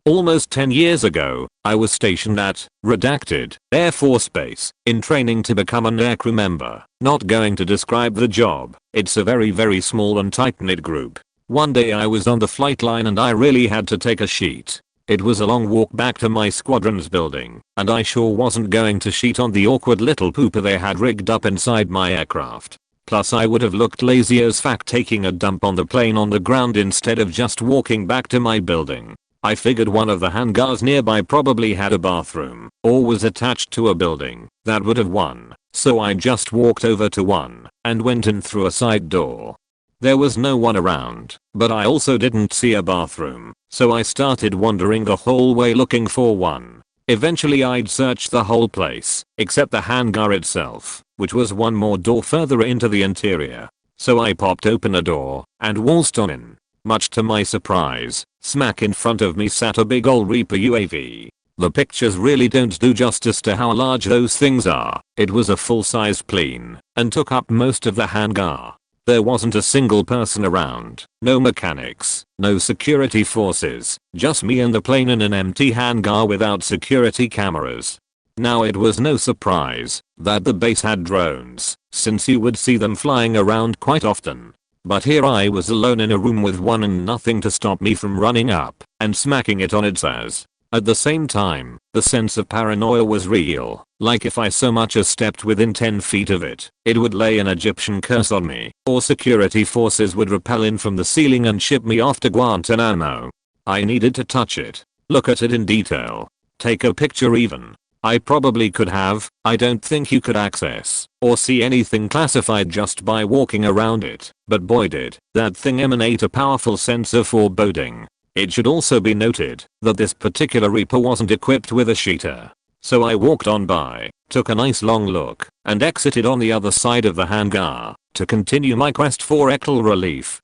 Almost 10 years ago, I was stationed at redacted Air Force Base in training to become an aircrew member. Not going to describe the job. It's a very small and tight-knit group. One day I was on the flight line and I really had to take a sheet. It was a long walk back to my squadron's building, and I sure wasn't going to sheet on the awkward little pooper they had rigged up inside my aircraft. Plus I would have looked lazy as fuck taking a dump on the plane on the ground instead of just walking back to my building. I figured one of the hangars nearby probably had a bathroom, or was attached to a building that would have one, so I just walked over to one and went in through a side door. There was no one around, but I also didn't see a bathroom, so I started wandering the whole way looking for one. Eventually I'd searched the whole place, except the hangar itself, which was one more door further into the interior. So I popped open a door and waltzed on in. Much to my surprise, smack in front of me sat a big ol' Reaper UAV. The pictures really don't do justice to how large those things are. It was a full-sized plane and took up most of the hangar. There wasn't a single person around, no mechanics, no security forces, just me and the plane in an empty hangar without security cameras. Now it was no surprise that the base had drones, since you would see them flying around quite often. But here I was alone in a room with one and nothing to stop me from running up and smacking it on its ass. At the same time, the sense of paranoia was real, like if I so much as stepped within 10 feet of it, it would lay an Egyptian curse on me, or security forces would rappel in from the ceiling and ship me off to Guantanamo. I needed to touch it, look at it in detail, take a picture even. I probably could have. I don't think you could access or see anything classified just by walking around it, but boy did that thing emanate a powerful sense of foreboding. It should also be noted that this particular Reaper wasn't equipped with a sheeter. So I walked on by, took a nice long look, and exited on the other side of the hangar to continue my quest for ectal relief.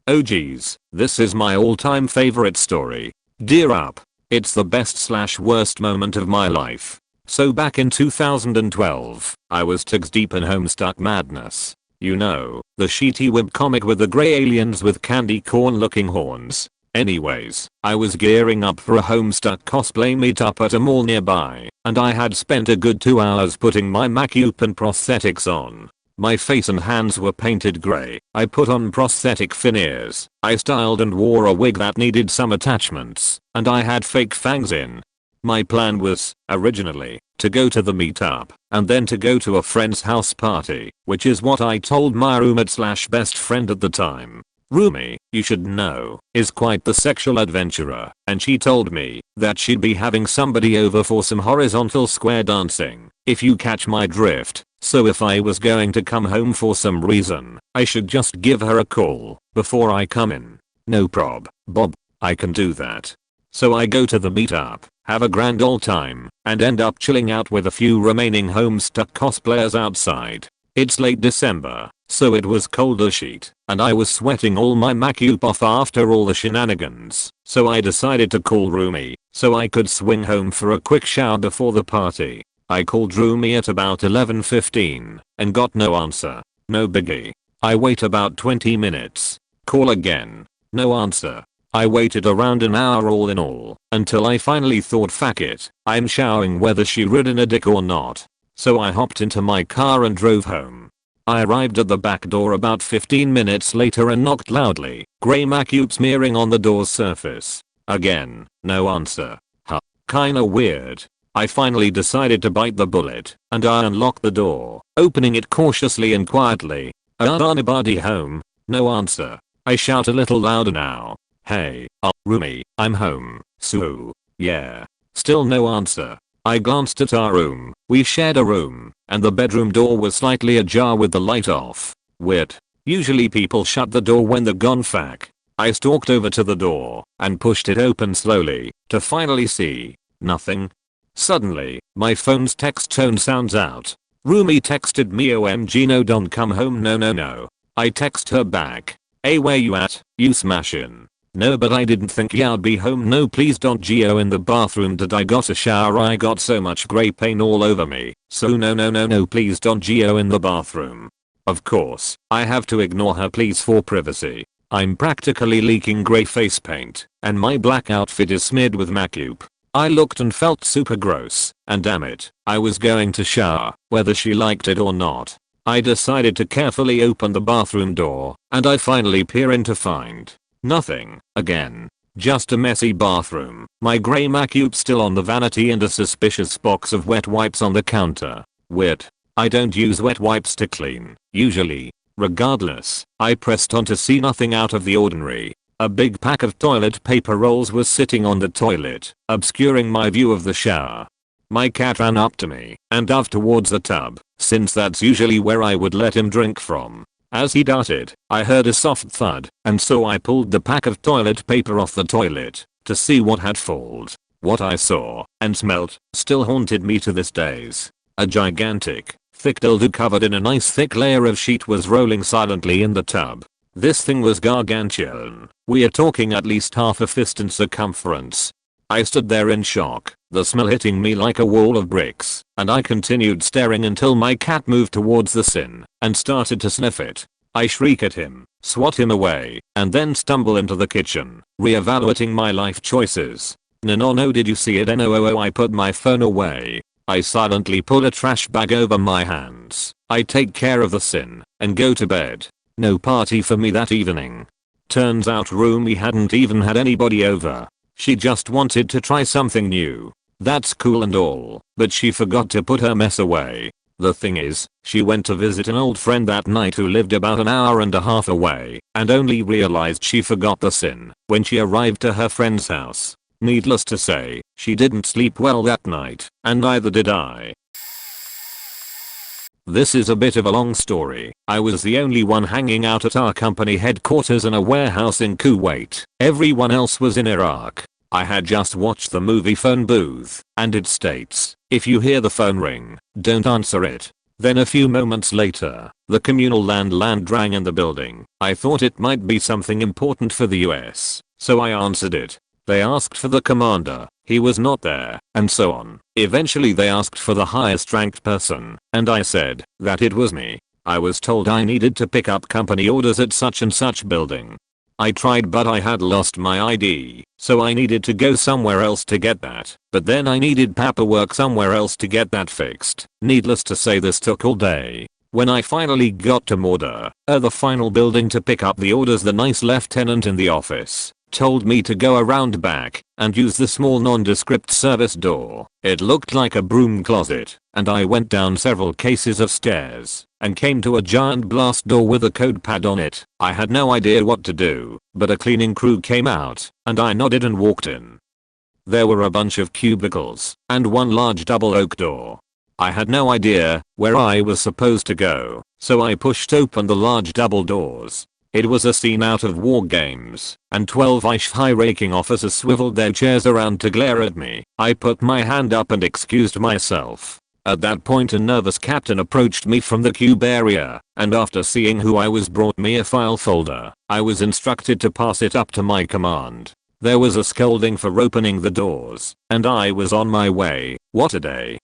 Oh geez, this is my all-time favorite story. Dear up. It's the best/worst moment of my life. So back in 2012, I was tigs deep in Homestuck madness. You know, the sheety wimp comic with the grey aliens with candy corn looking horns. Anyways, I was gearing up for a Homestuck cosplay meetup at a mall nearby, and I had spent a good 2 hours putting my makeup and prosthetics on. My face and hands were painted grey. I put on prosthetic veneers. I styled and wore a wig that needed some attachments, and I had fake fangs in. My plan was, originally, to go to the meetup, and then to go to a friend's house party, which is what I told my roommate/best friend at the time. Roomie, you should know, is quite the sexual adventurer, and she told me that she'd be having somebody over for some horizontal square dancing, if you catch my drift. So if I was going to come home for some reason, I should just give her a call before I come in. No prob, Bob, I can do that. So I go to the meetup, have a grand old time, and end up chilling out with a few remaining Homestuck cosplayers outside. It's late December, so it was cold as shit, and I was sweating all my makeup off after all the shenanigans, so I decided to call Roomie, so I could swing home for a quick shower before the party. I called Roomie at about 11:15 and got no answer. No biggie. I wait about 20 minutes. Call again. No answer. I waited around an hour all in all, until I finally thought fuck it, I'm showering whether she ridden a dick or not. So I hopped into my car and drove home. I arrived at the back door about 15 minutes later and knocked loudly, grey macupe smearing on the door's surface. Again, no answer. Huh. Kinda weird. I finally decided to bite the bullet, and I unlocked the door, opening it cautiously and quietly. Anybody home? No answer. I shout a little louder now. Hey, roomie, I'm home. So, yeah. Still no answer. I glanced at our room. We shared a room, and the bedroom door was slightly ajar with the light off. Weird. Usually people shut the door when they're gone fuck. I stalked over to the door and pushed it open slowly to finally see nothing. Suddenly, my phone's text tone sounds out. Roomie texted me OMG no don't come home no. I text her back. Hey where you at, you smashin'? No but I didn't think y'all be home no please don't go in the bathroom did I got a shower I got so much grey paint all over me. So no please don't go in the bathroom. Of course, I have to ignore her pleas for privacy. I'm practically leaking grey face paint, and my black outfit is smeared with macupe. I looked and felt super gross, and damn it, I was going to shower, whether she liked it or not. I decided to carefully open the bathroom door, and I finally peer in to find nothing, again. Just a messy bathroom, my grey macupe still on the vanity and a suspicious box of wet wipes on the counter. Weird. I don't use wet wipes to clean, usually. Regardless, I pressed on to see nothing out of the ordinary. A big pack of toilet paper rolls was sitting on the toilet, obscuring my view of the shower. My cat ran up to me and dove towards the tub, since that's usually where I would let him drink from. As he darted, I heard a soft thud, and so I pulled the pack of toilet paper off the toilet to see what had fallen. What I saw and smelt still haunted me to this days. A gigantic, thick dildo covered in a nice thick layer of sheet was rolling silently in the tub. This thing was gargantuan. We are talking at least half a fist in circumference. I stood there in shock, the smell hitting me like a wall of bricks, and I continued staring until my cat moved towards the sin and started to sniff it. I shriek at him, swat him away, and then stumble into the kitchen, reevaluating my life choices. No did you see it? No I put my phone away. I silently pull a trash bag over my hands. I take care of the sin and go to bed. No party for me that evening. Turns out roomie hadn't even had anybody over. She just wanted to try something new. That's cool and all, but she forgot to put her mess away. The thing is, she went to visit an old friend that night who lived about an hour and a half away, and only realized she forgot the sin when she arrived to her friend's house. Needless to say, she didn't sleep well that night, and neither did I. This is a bit of a long story. I was the only one hanging out at our company headquarters in a warehouse in Kuwait. Everyone else was in Iraq. I had just watched the movie Phone Booth, and it states, if you hear the phone ring, don't answer it. Then a few moments later, the communal landline rang in the building. I thought it might be something important for the US, so I answered it. They asked for the commander, he was not there, and so on. Eventually they asked for the highest ranked person, and I said that it was me. I was told I needed to pick up company orders at such and such building. I tried but I had lost my ID, so I needed to go somewhere else to get that, but then I needed paperwork somewhere else to get that fixed. Needless to say this took all day. When I finally got to Mortar, the final building to pick up the orders, the nice lieutenant in the office told me to go around back and use the small nondescript service door. It looked like a broom closet, and I went down several cases of stairs and came to a giant blast door with a code pad on it. I had no idea what to do, but a cleaning crew came out and I nodded and walked in. There were a bunch of cubicles and one large double oak door. I had no idea where I was supposed to go, so I pushed open the large double doors. It was a scene out of War Games, and 12 high-ranking officers swiveled their chairs around to glare at me. I put my hand up and excused myself. At that point a nervous captain approached me from the cube area, and after seeing who I was brought me a file folder. I was instructed to pass it up to my command. There was a scolding for opening the doors, and I was on my way. What a day.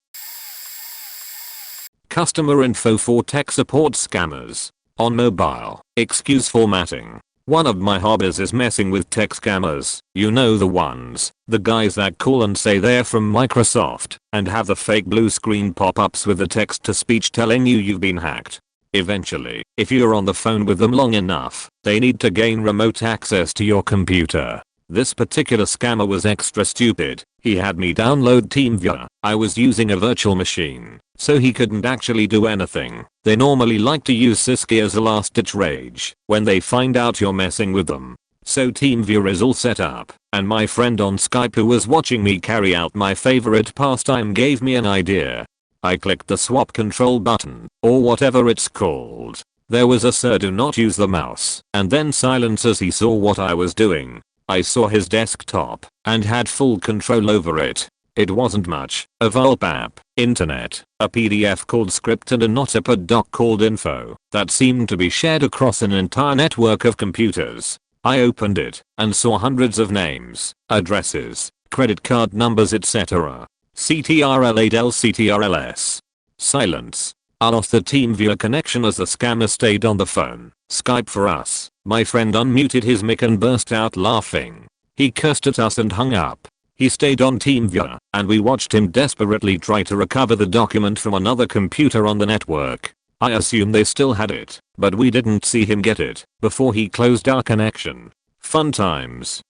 Customer info for tech support scammers. On mobile, excuse formatting. One of my hobbies is messing with tech scammers. You know the ones. The guys that call and say they're from Microsoft and have the fake blue screen pop-ups with the text-to-speech telling you you've been hacked. Eventually, if you're on the phone with them long enough, they need to gain remote access to your computer. This particular scammer was extra stupid. He had me download TeamViewer. I was using a virtual machine, so he couldn't actually do anything. They normally like to use Sysky as a last-ditch rage when they find out you're messing with them. So TeamViewer is all set up, and my friend on Skype who was watching me carry out my favorite pastime gave me an idea. I clicked the swap control button, or whatever it's called. There was a "Sir, do not use the mouse," and then silence as he saw what I was doing. I saw his desktop and had full control over it. It wasn't much. A Vulp app, internet, a PDF called script and a Notepad doc called info that seemed to be shared across an entire network of computers. I opened it and saw hundreds of names, addresses, credit card numbers, etc. CTRL8L CTRLS. Silence. I lost the TeamViewer connection as the scammer stayed on the phone. Skype for us. My friend unmuted his mic and burst out laughing. He cursed at us and hung up. He stayed on TeamViewer, and we watched him desperately try to recover the document from another computer on the network. I assume they still had it, but we didn't see him get it before he closed our connection. Fun times.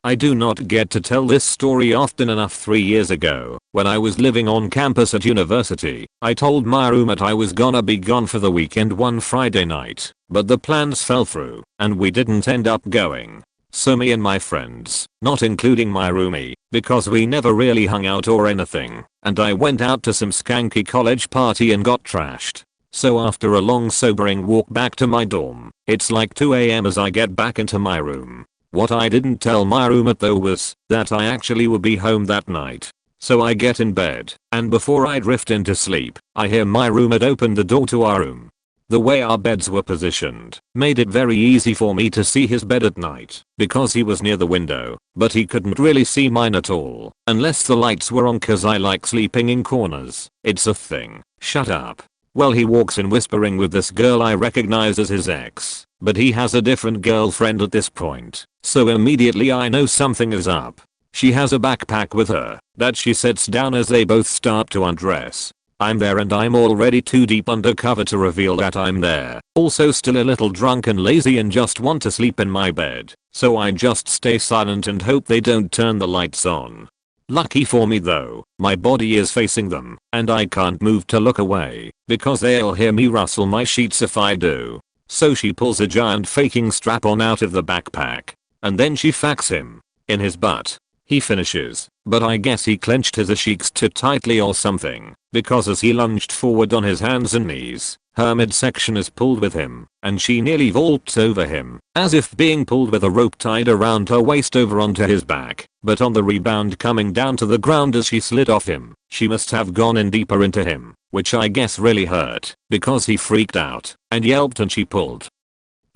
I do not get to tell this story often enough. 3 years ago, when I was living on campus at university, I told my roommate I was gonna be gone for the weekend one Friday night, but the plans fell through, and we didn't end up going. So me and my friends, not including my roomie, because we never really hung out or anything, and I went out to some skanky college party and got trashed. So after a long sobering walk back to my dorm, it's like 2 AM as I get back into my room. What I didn't tell my roommate though was that I actually would be home that night. So I get in bed, and before I drift into sleep, I hear my roommate open the door to our room. The way our beds were positioned made it very easy for me to see his bed at night because he was near the window, but he couldn't really see mine at all unless the lights were on, cause I like sleeping in corners. It's a thing. Shut up. Well, he walks in whispering with this girl I recognize as his ex, but he has a different girlfriend at this point, so immediately I know something is up. She has a backpack with her that she sets down as they both start to undress. I'm there and I'm already too deep undercover to reveal that I'm there. Also still a little drunk and lazy and just want to sleep in my bed, so I just stay silent and hope they don't turn the lights on. Lucky for me though, my body is facing them, and I can't move to look away, because they'll hear me rustle my sheets if I do. So she pulls a giant faking strap-on out of the backpack, and then she facks him in his butt. He finishes, but I guess he clenched his cheeks too tightly or something, because as he lunged forward on his hands and knees, her midsection is pulled with him, and she nearly vaults over him, as if being pulled with a rope tied around her waist over onto his back, but on the rebound coming down to the ground as she slid off him, she must have gone in deeper into him, which I guess really hurt, because he freaked out, and yelped, and she pulled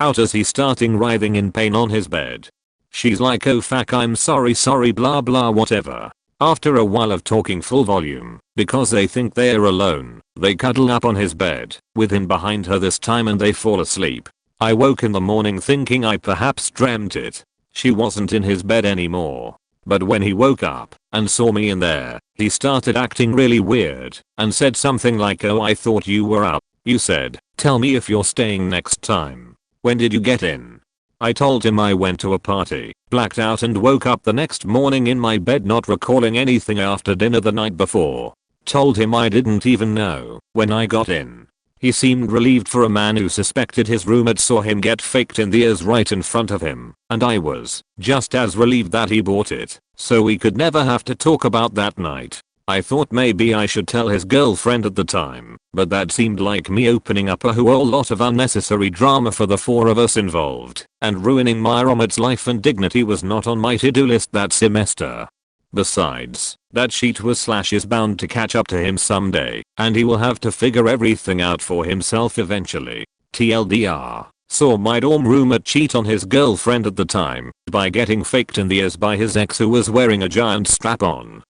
out as he starting writhing in pain on his bed. She's like, "Oh fuck, I'm sorry blah blah whatever." After a while of talking full volume, because they think they're alone, they cuddle up on his bed, with him behind her this time, and they fall asleep. I woke in the morning thinking I perhaps dreamt it. She wasn't in his bed anymore. But when he woke up and saw me in there, he started acting really weird and said something like, "Oh, I thought you were up. You said, tell me if you're staying next time. When did you get in?" I told him I went to a party, blacked out, and woke up the next morning in my bed not recalling anything after dinner the night before. Told him I didn't even know when I got in. He seemed relieved for a man who suspected his roommate saw him get faked in the ears right in front of him, and I was just as relieved that he bought it, so we could never have to talk about that night. I thought maybe I should tell his girlfriend at the time, but that seemed like me opening up a whole lot of unnecessary drama for the four of us involved, and ruining my roommate's life and dignity was not on my to-do list that semester. Besides, that sheet was / is bound to catch up to him someday, and he will have to figure everything out for himself eventually. TLDR, saw my dorm roommate cheat on his girlfriend at the time by getting faked in the ears by his ex who was wearing a giant strap-on.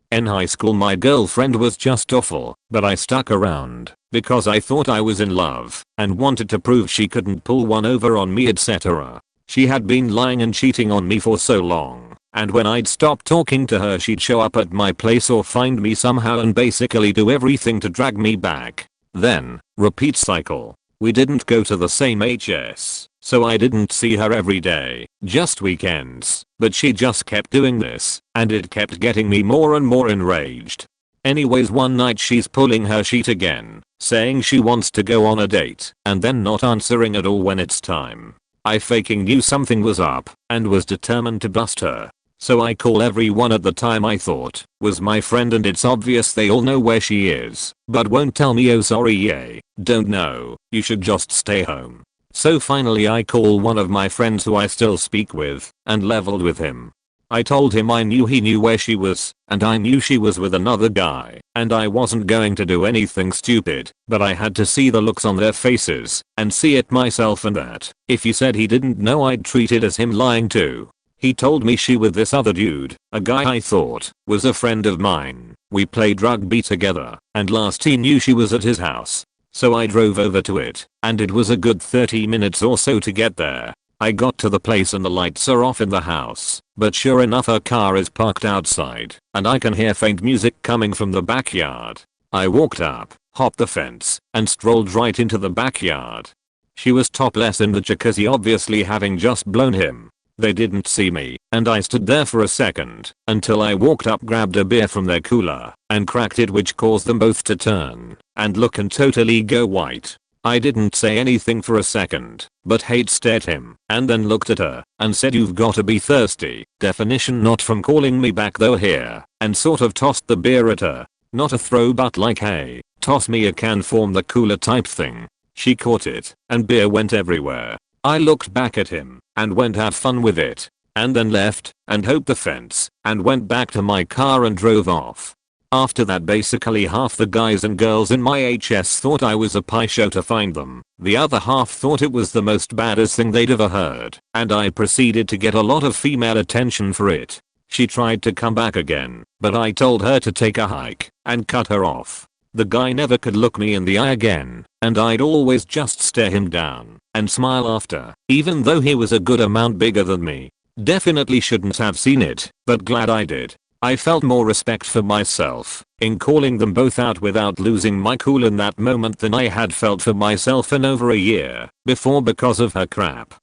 In high school my girlfriend was just awful, but I stuck around because I thought I was in love and wanted to prove she couldn't pull one over on me, etc. She had been lying and cheating on me for so long, and when I'd stop talking to her she'd show up at my place or find me somehow and basically do everything to drag me back. Then, repeat cycle. We didn't go to the same HS, so I didn't see her every day, just weekends, but she just kept doing this, and it kept getting me more and more enraged. Anyways, one night she's pulling her shit again, saying she wants to go on a date, and then not answering at all when it's time. I faking knew something was up, and was determined to bust her. So I call everyone at the time I thought was my friend, and it's obvious they all know where she is, but won't tell me. Oh sorry, yay, don't know, you should just stay home. So finally I call one of my friends who I still speak with, and leveled with him. I told him I knew he knew where she was, and I knew she was with another guy, and I wasn't going to do anything stupid, but I had to see the looks on their faces, and see it myself, and that, if he said he didn't know, I'd treat it as him lying too. He told me she with this other dude, a guy I thought was a friend of mine. We played rugby together, and last he knew she was at his house. So I drove over to it, and it was a good 30 minutes or so to get there. I got to the place and the lights are off in the house, but sure enough her car is parked outside, and I can hear faint music coming from the backyard. I walked up, hopped the fence, and strolled right into the backyard. She was topless in the jacuzzi, obviously having just blown him. They didn't see me, and I stood there for a second, until I walked up, grabbed a beer from their cooler, and cracked it, which caused them both to turn and look and totally go white. I didn't say anything for a second, but hate stared him, and then looked at her, and said, "You've gotta be thirsty." Definition not from calling me back though here, and sort of tossed the beer at her. Not a throw, but like, hey, toss me a can form the cooler type thing. She caught it, and beer went everywhere. I looked back at him, and went have fun with it, and then left, and hoped the fence, and went back to my car and drove off. After that basically half the guys and girls in my HS thought I was a pie show to find them, the other half thought it was the most baddest thing they'd ever heard, and I proceeded to get a lot of female attention for it. She tried to come back again, but I told her to take a hike, and cut her off. The guy never could look me in the eye again, and I'd always just stare him down and smile after, even though he was a good amount bigger than me. Definitely shouldn't have seen it, but glad I did. I felt more respect for myself in calling them both out without losing my cool in that moment than I had felt for myself in over a year before because of her crap.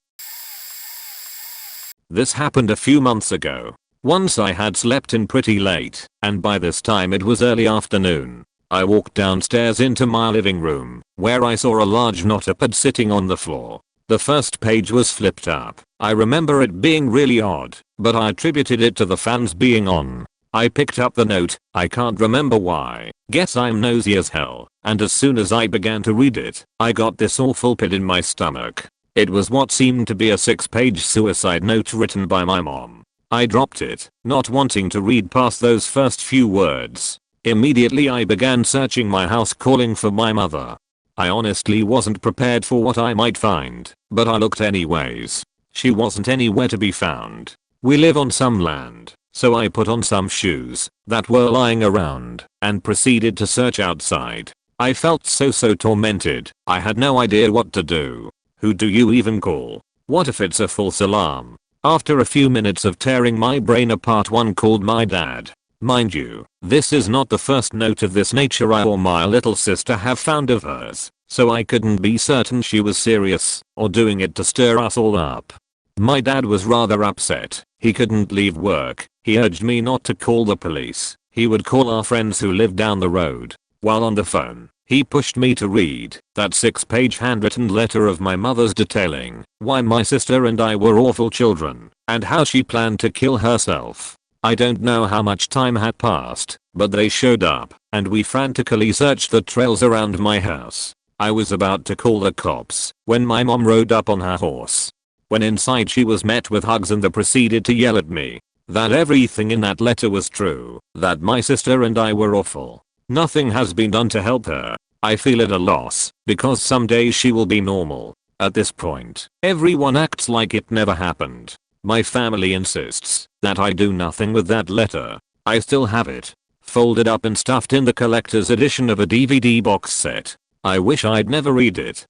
This happened a few months ago. Once I had slept in pretty late, and by this time it was early afternoon. I walked downstairs into my living room, where I saw a large notepad sitting on the floor. The first page was flipped up. I remember it being really odd, but I attributed it to the fans being on. I picked up the note, I can't remember why, guess I'm nosy as hell, and as soon as I began to read it, I got this awful pit in my stomach. It was what seemed to be a 6-page suicide note written by my mom. I dropped it, not wanting to read past those first few words. Immediately I began searching my house, calling for my mother. I honestly wasn't prepared for what I might find, but I looked anyways. She wasn't anywhere to be found. We live on some land, so I put on some shoes that were lying around and proceeded to search outside. I felt so tormented. I had no idea what to do. Who do you even call? What if it's a false alarm? After a few minutes of tearing my brain apart, one called my dad. Mind you, this is not the first note of this nature I or my little sister have found of hers, so I couldn't be certain she was serious or doing it to stir us all up. My dad was rather upset. He couldn't leave work. He urged me not to call the police. He would call our friends who lived down the road. While on the phone, he pushed me to read that 6-page handwritten letter of my mother's detailing why my sister and I were awful children and how she planned to kill herself. I don't know how much time had passed, but they showed up, and we frantically searched the trails around my house. I was about to call the cops when my mom rode up on her horse. When inside, she was met with hugs and proceeded to yell at me that everything in that letter was true, that my sister and I were awful. Nothing has been done to help her. I feel at a loss, because some days she will be normal. At this point, everyone acts like it never happened. My family insists that I do nothing with that letter. I still have it, folded up and stuffed in the collector's edition of a DVD box set. I wish I'd never read it.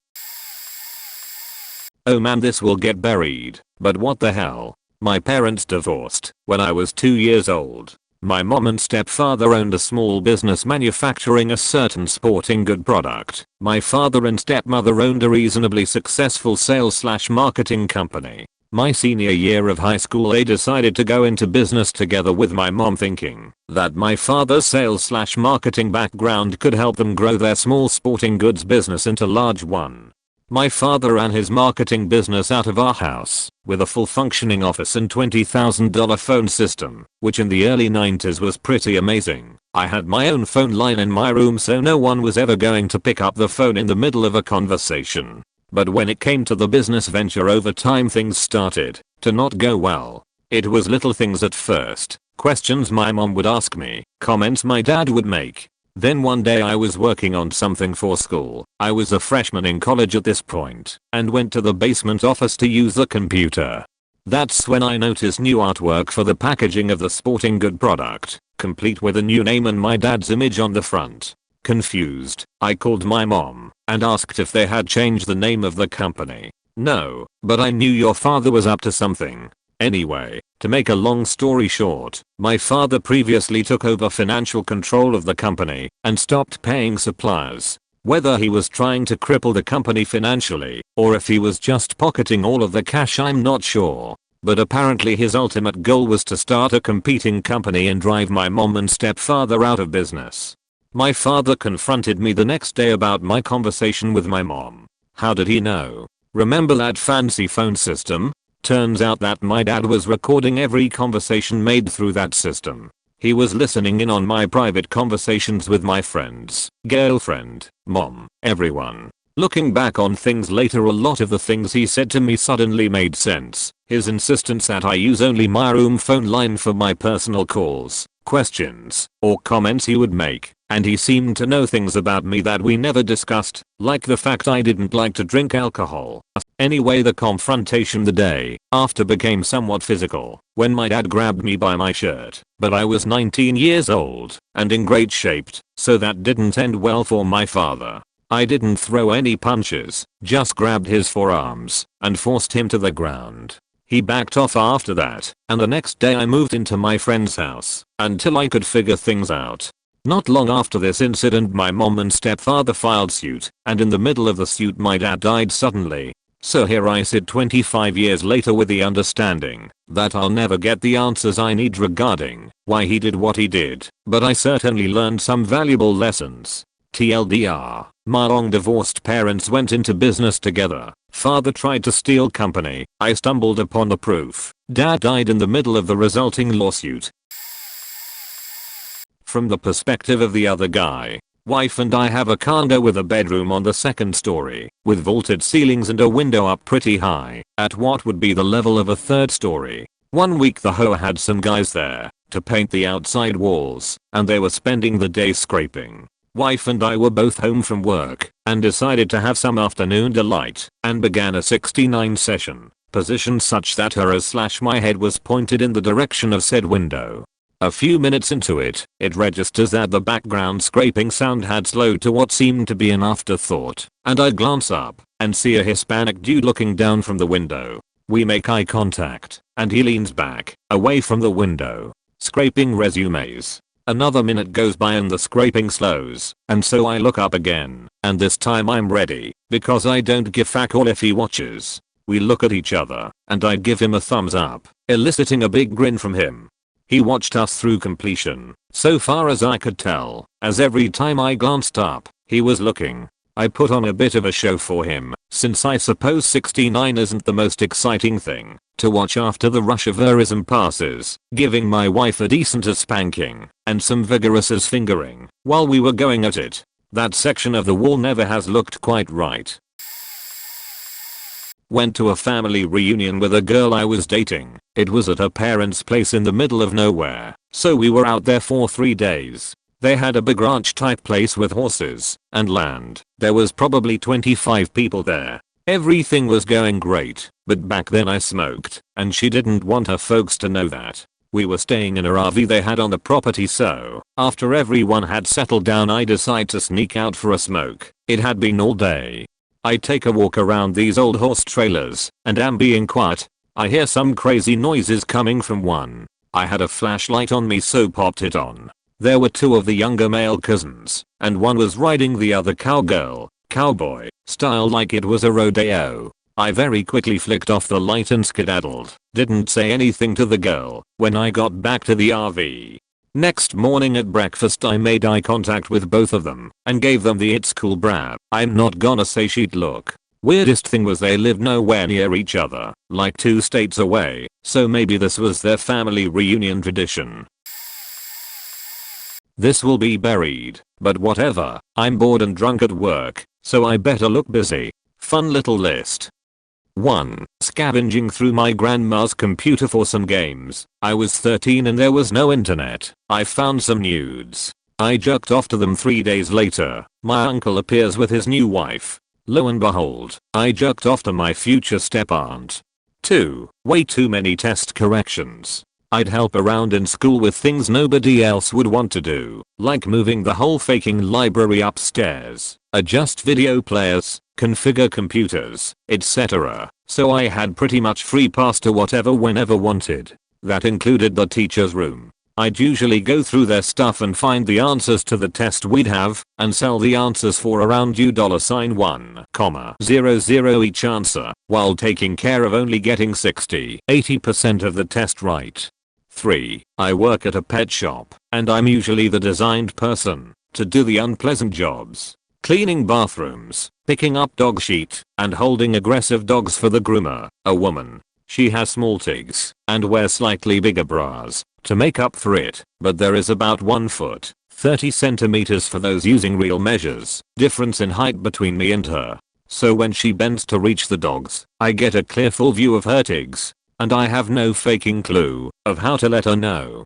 Oh man, this will get buried, but what the hell? My parents divorced when I was 2 years old. My mom and stepfather owned a small business manufacturing a certain sporting good product. My father and stepmother owned a reasonably successful sales/marketing company. My senior year of high school they decided to go into business together with my mom, thinking that my father's sales/marketing background could help them grow their small sporting goods business into large one. My father ran his marketing business out of our house, with a full functioning office and $20,000 phone system, which in the early 90s was pretty amazing. I had my own phone line in my room, so no one was ever going to pick up the phone in the middle of a conversation. But when it came to the business venture, over time things started to not go well. It was little things at first, questions my mom would ask me, comments my dad would make. Then one day I was working on something for school. I was a freshman in college at this point, and went to the basement office to use the computer. That's when I noticed new artwork for the packaging of the sporting good product, complete with a new name and my dad's image on the front. Confused, I called my mom and asked if they had changed the name of the company. No, but I knew your father was up to something. Anyway, to make a long story short, my father previously took over financial control of the company and stopped paying suppliers. Whether he was trying to cripple the company financially or if he was just pocketing all of the cash, I'm not sure. But apparently his ultimate goal was to start a competing company and drive my mom and stepfather out of business. My father confronted me the next day about my conversation with my mom. How did he know? Remember that fancy phone system? Turns out that my dad was recording every conversation made through that system. He was listening in on my private conversations with my friends, girlfriend, mom, everyone. Looking back on things later, a lot of the things he said to me suddenly made sense. His insistence that I use only my room phone line for my personal calls, questions, or comments he would make. And he seemed to know things about me that we never discussed, like the fact I didn't like to drink alcohol. Anyway, the confrontation the day after became somewhat physical when my dad grabbed me by my shirt, but I was 19 years old and in great shape, so that didn't end well for my father. I didn't throw any punches, just grabbed his forearms and forced him to the ground. He backed off after that, and the next day I moved into my friend's house until I could figure things out. Not long after this incident, my mom and stepfather filed suit, and in the middle of the suit my dad died suddenly. So here I sit 25 years later with the understanding that I'll never get the answers I need regarding why he did what he did, but I certainly learned some valuable lessons. TLDR, my long-divorced parents went into business together. Father tried to steal company. I stumbled upon the proof. Dad died in the middle of the resulting lawsuit. From the perspective of the other guy, wife and I have a condo with a bedroom on the second story, with vaulted ceilings and a window up pretty high, at what would be the level of a third story. One week the hoe had some guys there to paint the outside walls, and they were spending the day scraping. Wife and I were both home from work and decided to have some afternoon delight and began a 69 session, positioned such that my head was pointed in the direction of said window. A few minutes into it, it registers that the background scraping sound had slowed to what seemed to be an afterthought, and I glance up and see a Hispanic dude looking down from the window. We make eye contact, and he leans back, away from the window, scraping resumes. Another minute goes by and the scraping slows, and so I look up again, and this time I'm ready, because I don't give fuck all if he watches. We look at each other, and I give him a thumbs up, eliciting a big grin from him. He watched us through completion, so far as I could tell, as every time I glanced up, he was looking. I put on a bit of a show for him, since I suppose 69 isn't the most exciting thing to watch after the rush of verism passes, giving my wife a decent spanking and some vigorous fingering while we were going at it. That section of the wall never has looked quite right. Went to a family reunion with a girl I was dating. It was at her parents' place in the middle of nowhere, so we were out there for 3 days. They had a big ranch type place with horses and land. There was probably 25 people there. Everything was going great, but back then I smoked, and she didn't want her folks to know that. We were staying in a RV they had on the property, so after everyone had settled down I decided to sneak out for a smoke. It had been all day. I take a walk around these old horse trailers and am being quiet. I hear some crazy noises coming from one. I had a flashlight on me, so popped it on. There were two of the younger male cousins, and one was riding the other cowboy style like it was a rodeo. I very quickly flicked off the light and skedaddled. Didn't say anything to the girl when I got back to the RV. Next morning at breakfast I made eye contact with both of them and gave them the "it's cool brah." I'm not gonna say she'd look. Weirdest thing was they lived nowhere near each other, like 2 states away, so maybe this was their family reunion tradition. This will be buried, but whatever. I'm bored and drunk at work, so I better look busy. Fun little list. 1. Scavenging through my grandma's computer for some games. I was 13 and there was no internet. I found some nudes. I jerked off to them 3 days later. My uncle appears with his new wife. Lo and behold, I jerked off to my future step-aunt. 2. Way too many test corrections. I'd help around in school with things nobody else would want to do, like moving the whole faking library upstairs, adjust video players, configure computers, etc. So I had pretty much free pass to whatever whenever wanted. That included the teacher's room. I'd usually go through their stuff and find the answers to the test we'd have, and sell the answers for around $1,000 each answer, while taking care of only getting 60-80% of the test right. 3. I work at a pet shop, and I'm usually the designed person to do the unpleasant jobs. Cleaning bathrooms, picking up dog shit, and holding aggressive dogs for the groomer, a woman. She has small tigs, and wears slightly bigger bras to make up for it, but there is about 1 foot, 30 centimeters for those using real measures, difference in height between me and her. So when she bends to reach the dogs, I get a clear full view of her tigs, and I have no faking clue of how to let her know.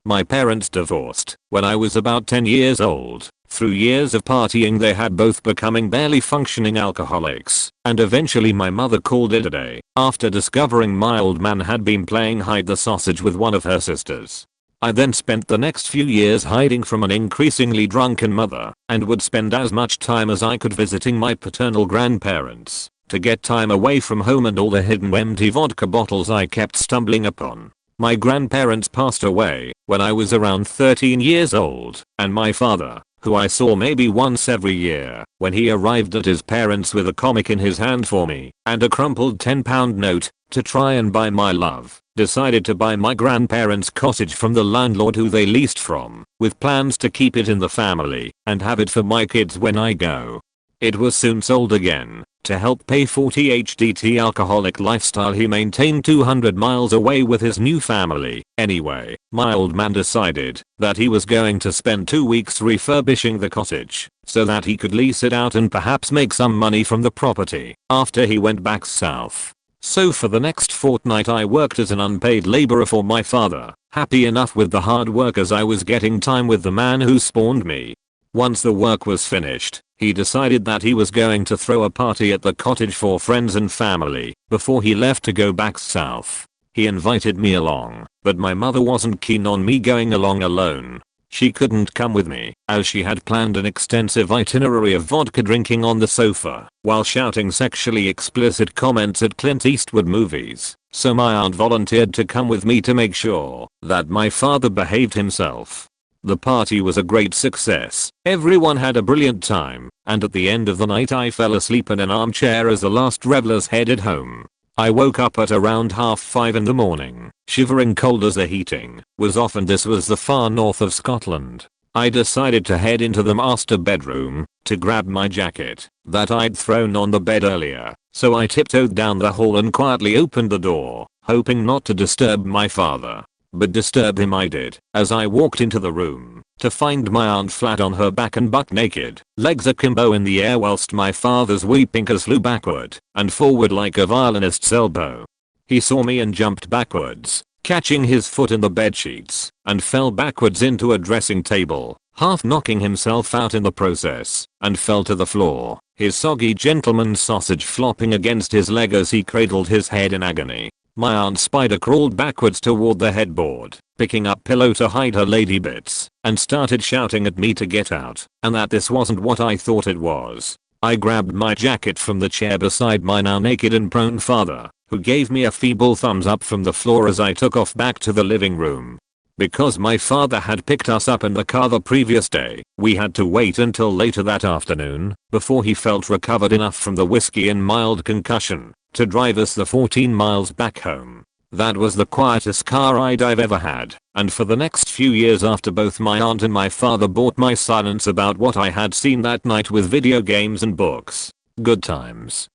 My parents divorced when I was about 10 years old. Through years of partying they had both becoming barely functioning alcoholics, and eventually my mother called it a day after discovering my old man had been playing hide the sausage with one of her sisters. I then spent the next few years hiding from an increasingly drunken mother, and would spend as much time as I could visiting my paternal grandparents to get time away from home and all the hidden empty vodka bottles I kept stumbling upon. My grandparents passed away when I was around 13 years old, and my father, who I saw maybe once every year, when he arrived at his parents' with a comic in his hand for me and a crumpled £10 note to try and buy my love, decided to buy my grandparents' cottage from the landlord who they leased from, with plans to keep it in the family and have it for my kids when I go. It was soon sold again to help pay for the HDT alcoholic lifestyle he maintained 200 miles away with his new family. Anyway, my old man decided that he was going to spend 2 weeks refurbishing the cottage so that he could lease it out and perhaps make some money from the property after he went back south. So for the next fortnight I worked as an unpaid laborer for my father, happy enough with the hard work as I was getting time with the man who spawned me. Once the work was finished, he decided that he was going to throw a party at the cottage for friends and family before he left to go back south. He invited me along, but my mother wasn't keen on me going along alone. She couldn't come with me, as she had planned an extensive itinerary of vodka drinking on the sofa, while shouting sexually explicit comments at Clint Eastwood movies, so my aunt volunteered to come with me to make sure that my father behaved himself. The party was a great success, everyone had a brilliant time, and at the end of the night I fell asleep in an armchair as the last revelers headed home. I woke up at around 5:30 in the morning, shivering cold as the heating was off, and this was the far north of Scotland. I decided to head into the master bedroom to grab my jacket that I'd thrown on the bed earlier, so I tiptoed down the hall and quietly opened the door, hoping not to disturb my father. But disturb him I did, as I walked into the room to find my aunt flat on her back and buck naked, legs akimbo in the air, whilst my father's weeping as flew backward and forward like a violinist's elbow. He saw me and jumped backwards, catching his foot in the bedsheets, and fell backwards into a dressing table, half knocking himself out in the process, and fell to the floor, his soggy gentleman's sausage flopping against his leg as he cradled his head in agony. My aunt Spider crawled backwards toward the headboard, picking up pillow to hide her lady bits, and started shouting at me to get out, and that this wasn't what I thought it was. I grabbed my jacket from the chair beside my now naked and prone father, who gave me a feeble thumbs up from the floor as I took off back to the living room. Because my father had picked us up in the car the previous day, we had to wait until later that afternoon, before he felt recovered enough from the whiskey and mild concussion, to drive us the 14 miles back home. That was the quietest car ride I've ever had, and for the next few years after both my aunt and my father bought my silence about what I had seen that night with video games and books. Good times.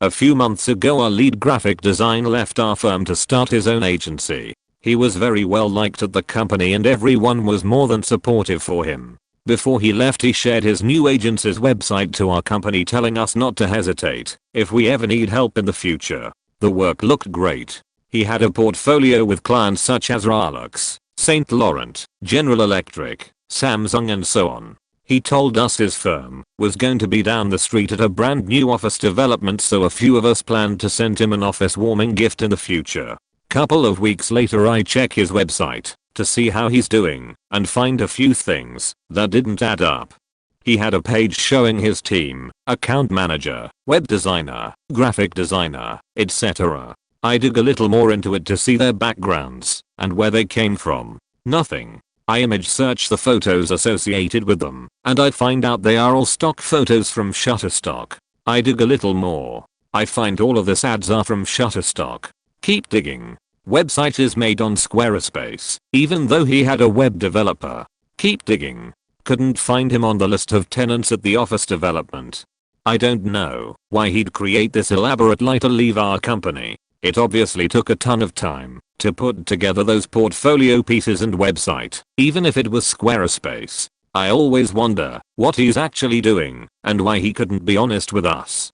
A few months ago our lead graphic designer left our firm to start his own agency. He was very well liked at the company and everyone was more than supportive for him. Before he left he shared his new agency's website to our company telling us not to hesitate if we ever need help in the future. The work looked great. He had a portfolio with clients such as Rolex, St. Laurent, General Electric, Samsung and so on. He told us his firm was going to be down the street at a brand new office development, so a few of us planned to send him an office warming gift in the future. Couple of weeks later I check his website to see how he's doing and find a few things that didn't add up. He had a page showing his team, account manager, web designer, graphic designer, etc. I dug a little more into it to see their backgrounds and where they came from. Nothing. I image search the photos associated with them and I find out they are all stock photos from Shutterstock. I dig a little more. I find all of this ads are from Shutterstock. Keep digging. Website is made on Squarespace, even though he had a web developer. Keep digging. Couldn't find him on the list of tenants at the office development. I don't know why he'd create this elaborate lie to leave our company. It obviously took a ton of time to put together those portfolio pieces and website, even if it was Squarespace. I always wonder what he's actually doing and why he couldn't be honest with us.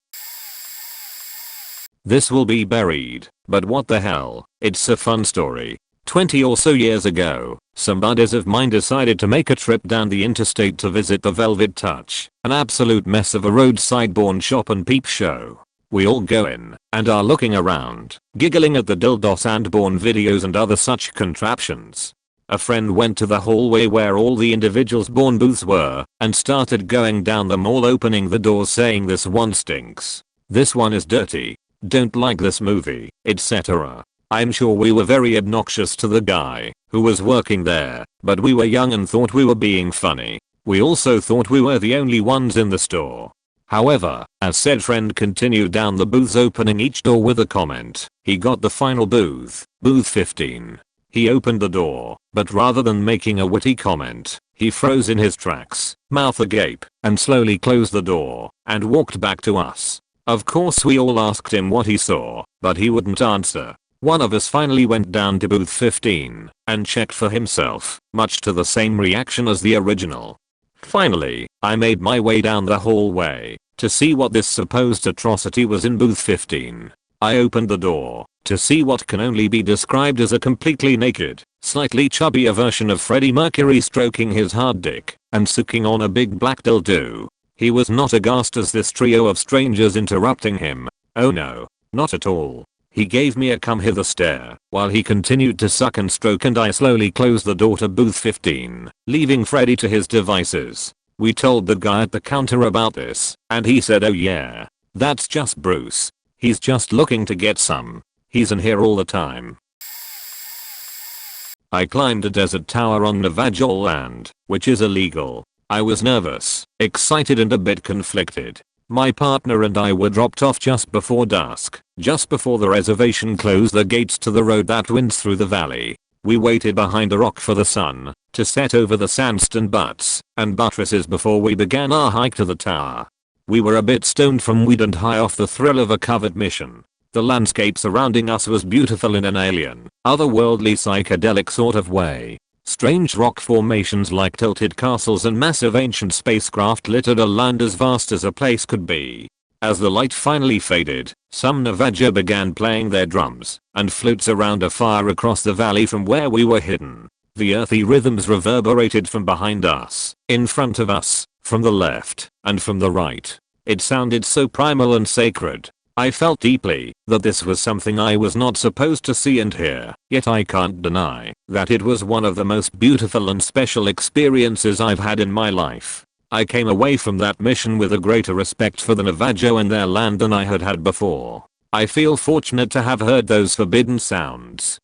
This will be buried, but what the hell, it's a fun story. 20 or so years ago, some buddies of mine decided to make a trip down the interstate to visit the Velvet Touch, an absolute mess of a roadside pawn shop and peep show. We all go in and are looking around, giggling at the dildos and porn videos and other such contraptions. A friend went to the hallway where all the individuals' porn booths were and started going down them all, opening the doors saying this one stinks. This one is dirty. Don't like this movie, etc. I'm sure we were very obnoxious to the guy who was working there, but we were young and thought we were being funny. We also thought we were the only ones in the store. However, as said friend continued down the booths, opening each door with a comment, he got the final booth, booth 15. He opened the door, but rather than making a witty comment, he froze in his tracks, mouth agape, and slowly closed the door and walked back to us. Of course we all asked him what he saw, but he wouldn't answer. One of us finally went down to booth 15 and checked for himself, much to the same reaction as the original. Finally, I made my way down the hallway to see what this supposed atrocity was in booth 15. I opened the door to see what can only be described as a completely naked, slightly chubbier version of Freddie Mercury stroking his hard dick and sucking on a big black dildo. He was not aghast as this trio of strangers interrupting him. Oh no, not at all. He gave me a come hither stare while he continued to suck and stroke, and I slowly closed the door to booth 15, leaving Freddy to his devices. We told the guy at the counter about this, and he said, oh yeah, that's just Bruce. He's just looking to get some. He's in here all the time. I climbed a desert tower on Navajo land, which is illegal. I was nervous, excited and a bit conflicted. My partner and I were dropped off just before dusk, just before the reservation closed the gates to the road that winds through the valley. We waited behind a rock for the sun to set over the sandstone butts and buttresses before we began our hike to the tower. We were a bit stoned from weed and high off the thrill of a covered mission. The landscape surrounding us was beautiful in an alien, otherworldly psychedelic sort of way. Strange rock formations like tilted castles and massive ancient spacecraft littered a land as vast as a place could be. As the light finally faded, some Navajo began playing their drums and flutes around a fire across the valley from where we were hidden. The earthy rhythms reverberated from behind us, in front of us, from the left, and from the right. It sounded so primal and sacred. I felt deeply that this was something I was not supposed to see and hear, yet I can't deny that it was one of the most beautiful and special experiences I've had in my life. I came away from that mission with a greater respect for the Navajo and their land than I had had before. I feel fortunate to have heard those forbidden sounds.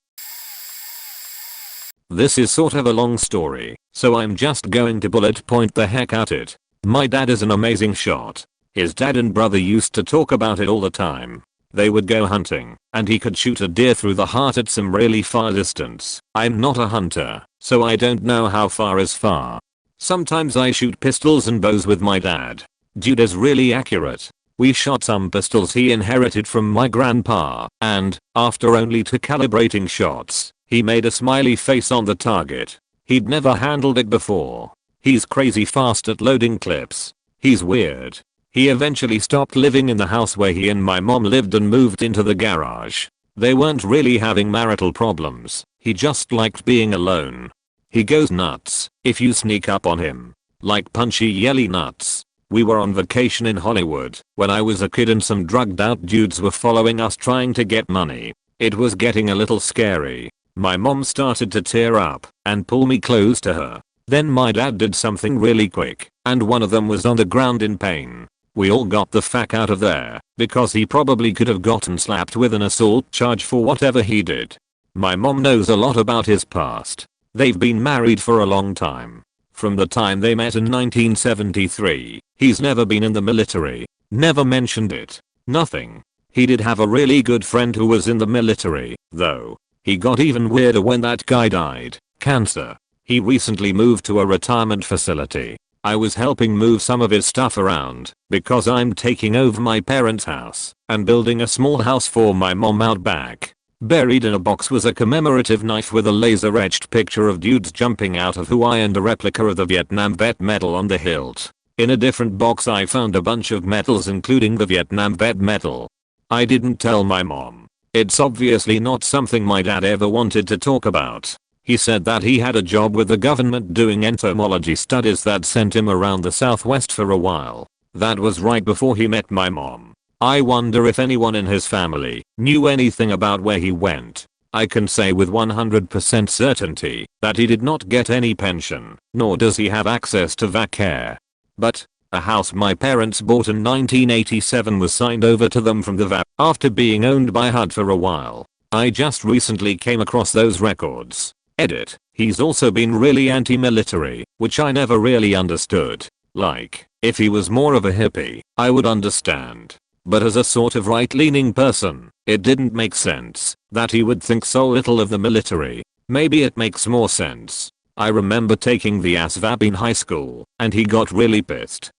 This is sort of a long story, so I'm just going to bullet point the heck out it. My dad is an amazing shot. His dad and brother used to talk about it all the time. They would go hunting, and he could shoot a deer through the heart at some really far distance. I'm not a hunter, so I don't know how far is far. Sometimes I shoot pistols and bows with my dad. Dude is really accurate. We shot some pistols he inherited from my grandpa, and, after only 2 calibrating shots, he made a smiley face on the target. He'd never handled it before. He's crazy fast at loading clips. He's weird. He eventually stopped living in the house where he and my mom lived and moved into the garage. They weren't really having marital problems. He just liked being alone. He goes nuts if you sneak up on him. Like punchy yelly nuts. We were on vacation in Hollywood when I was a kid and some drugged out dudes were following us trying to get money. It was getting a little scary. My mom started to tear up and pull me close to her. Then my dad did something really quick and one of them was on the ground in pain. We all got the fuck out of there because he probably could have gotten slapped with an assault charge for whatever he did. My mom knows a lot about his past. They've been married for a long time. From the time they met in 1973, he's never been in the military. Never mentioned it. Nothing. He did have a really good friend who was in the military, though. He got even weirder when that guy died. Cancer. He recently moved to a retirement facility. I was helping move some of his stuff around because I'm taking over my parents' house and building a small house for my mom out back. Buried in a box was a commemorative knife with a laser etched picture of dudes jumping out of Hawaii and a replica of the Vietnam vet medal on the hilt. In a different box I found a bunch of medals including the Vietnam vet medal. I didn't tell my mom. It's obviously not something my dad ever wanted to talk about. He said that he had a job with the government doing entomology studies that sent him around the Southwest for a while. That was right before he met my mom. I wonder if anyone in his family knew anything about where he went. I can say with 100% certainty that he did not get any pension, nor does he have access to VAC. But a house my parents bought in 1987 was signed over to them from the VAC after being owned by HUD for a while. I just recently came across those records. Edit. He's also been really anti-military, which I never really understood. Like, if he was more of a hippie, I would understand. But as a sort of right-leaning person, it didn't make sense that he would think so little of the military. Maybe it makes more sense. I remember taking the ASVAB in high school, and he got really pissed.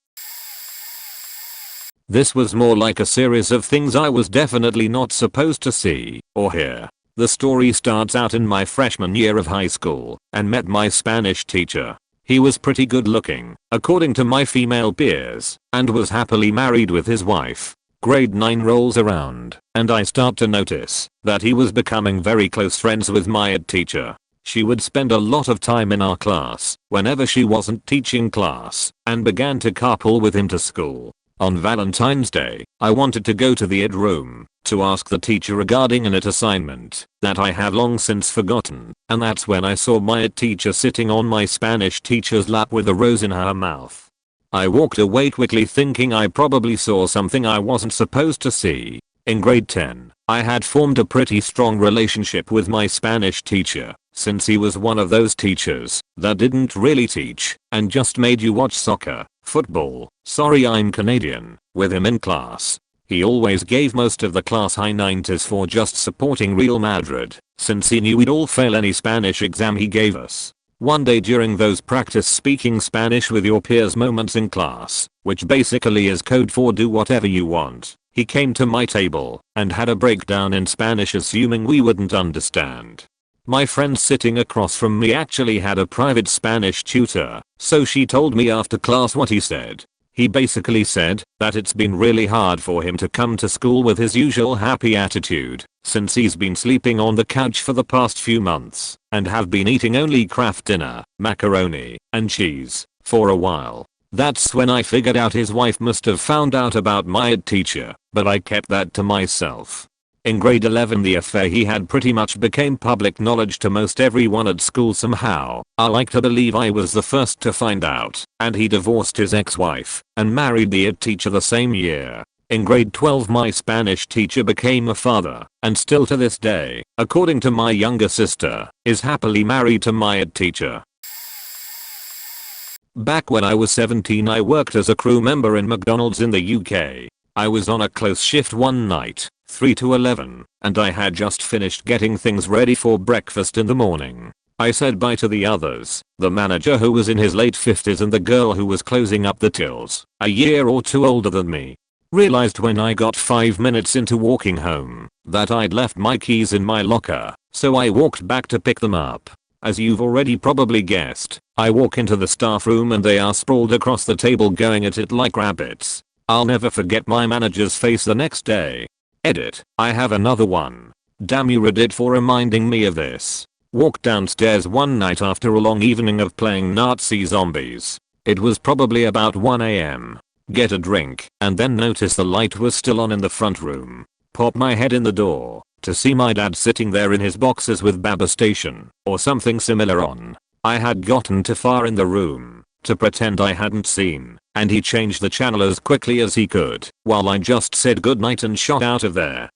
This was more like a series of things I was definitely not supposed to see or hear. The story starts out in my freshman year of high school and met my Spanish teacher. He was pretty good looking, according to my female peers, and was happily married with his wife. Grade 9 rolls around, and I start to notice that he was becoming very close friends with my ed teacher. She would spend a lot of time in our class whenever she wasn't teaching class, and began to carpool with him to school. On Valentine's Day, I wanted to go to the ed room to ask the teacher regarding an ed assignment that I have long since forgotten, and that's when I saw my ed teacher sitting on my Spanish teacher's lap with a rose in her mouth. I walked away quickly thinking I probably saw something I wasn't supposed to see. In grade 10, I had formed a pretty strong relationship with my Spanish teacher, since he was one of those teachers that didn't really teach and just made you watch soccer, football, sorry I'm Canadian, with him in class. He always gave most of the class high 90s for just supporting Real Madrid, since he knew we'd all fail any Spanish exam he gave us. One day during those practice speaking Spanish with your peers moments in class, which basically is code for do whatever you want, he came to my table and had a breakdown in Spanish assuming we wouldn't understand. My friend sitting across from me actually had a private Spanish tutor, so she told me after class what he said. He basically said that it's been really hard for him to come to school with his usual happy attitude, since he's been sleeping on the couch for the past few months and have been eating only Kraft dinner, macaroni, and cheese for a while. That's when I figured out his wife must have found out about my ed teacher, but I kept that to myself. In grade 11 the affair he had pretty much became public knowledge to most everyone at school somehow. I like to believe I was the first to find out, and he divorced his ex-wife and married the ed teacher the same year. In grade 12 my Spanish teacher became a father, and still to this day, according to my younger sister, is happily married to my ed teacher. Back when I was 17 I worked as a crew member in McDonald's in the UK. I was on a close shift one night, 3 to 11, and I had just finished getting things ready for breakfast in the morning. I said bye to the others, the manager who was in his late 50s and the girl who was closing up the tills, a year or two older than me. Realized when I got 5 minutes into walking home that I'd left my keys in my locker, so I walked back to pick them up. As you've already probably guessed, I walk into the staff room and they are sprawled across the table going at it like rabbits. I'll never forget my manager's face the next day. Edit, I have another one. Damn you Reddit for reminding me of this. Walked downstairs one night after a long evening of playing Nazi zombies. It was probably about 1 AM. Get a drink, and then notice the light was still on in the front room. Pop my head in the door, to see my dad sitting there in his boxers with Baba Station, or something similar on. I had gotten too far in the room to pretend I hadn't seen, and he changed the channel as quickly as he could, while I just said goodnight and shot out of there.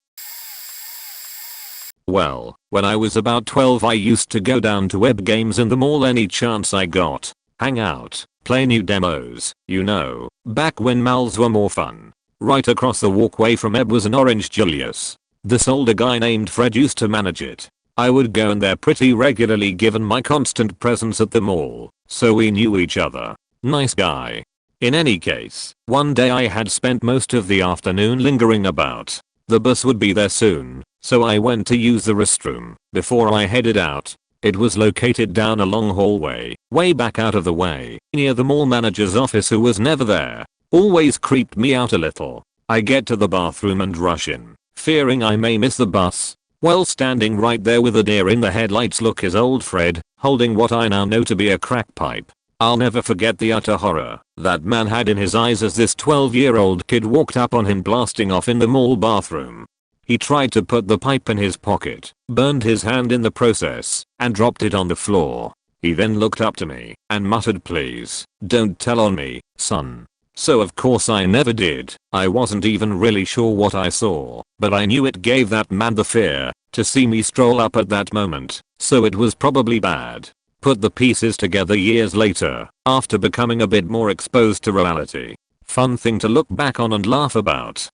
Well, when I was about 12 I used to go down to web games in the mall any chance I got. Hang out, play new demos, you know, back when malls were more fun. Right across the walkway from Eb was an Orange Julius. This older guy named Fred used to manage it. I would go in there pretty regularly given my constant presence at the mall, so we knew each other. Nice guy. In any case, one day I had spent most of the afternoon lingering about. The bus would be there soon, so I went to use the restroom before I headed out. It was located down a long hallway, way back out of the way, near the mall manager's office who was never there. Always creeped me out a little. I get to the bathroom and rush in, fearing I may miss the bus. Well, standing right there with a deer in the headlights look is old Fred, holding what I now know to be a crack pipe. I'll never forget the utter horror that man had in his eyes as this 12-year-old kid walked up on him blasting off in the mall bathroom. He tried to put the pipe in his pocket, burned his hand in the process, and dropped it on the floor. He then looked up to me and muttered, "Please, don't tell on me, son." So of course I never did. I wasn't even really sure what I saw, but I knew it gave that man the fear to see me stroll up at that moment, so it was probably bad. Put the pieces together years later, after becoming a bit more exposed to reality. Fun thing to look back on and laugh about.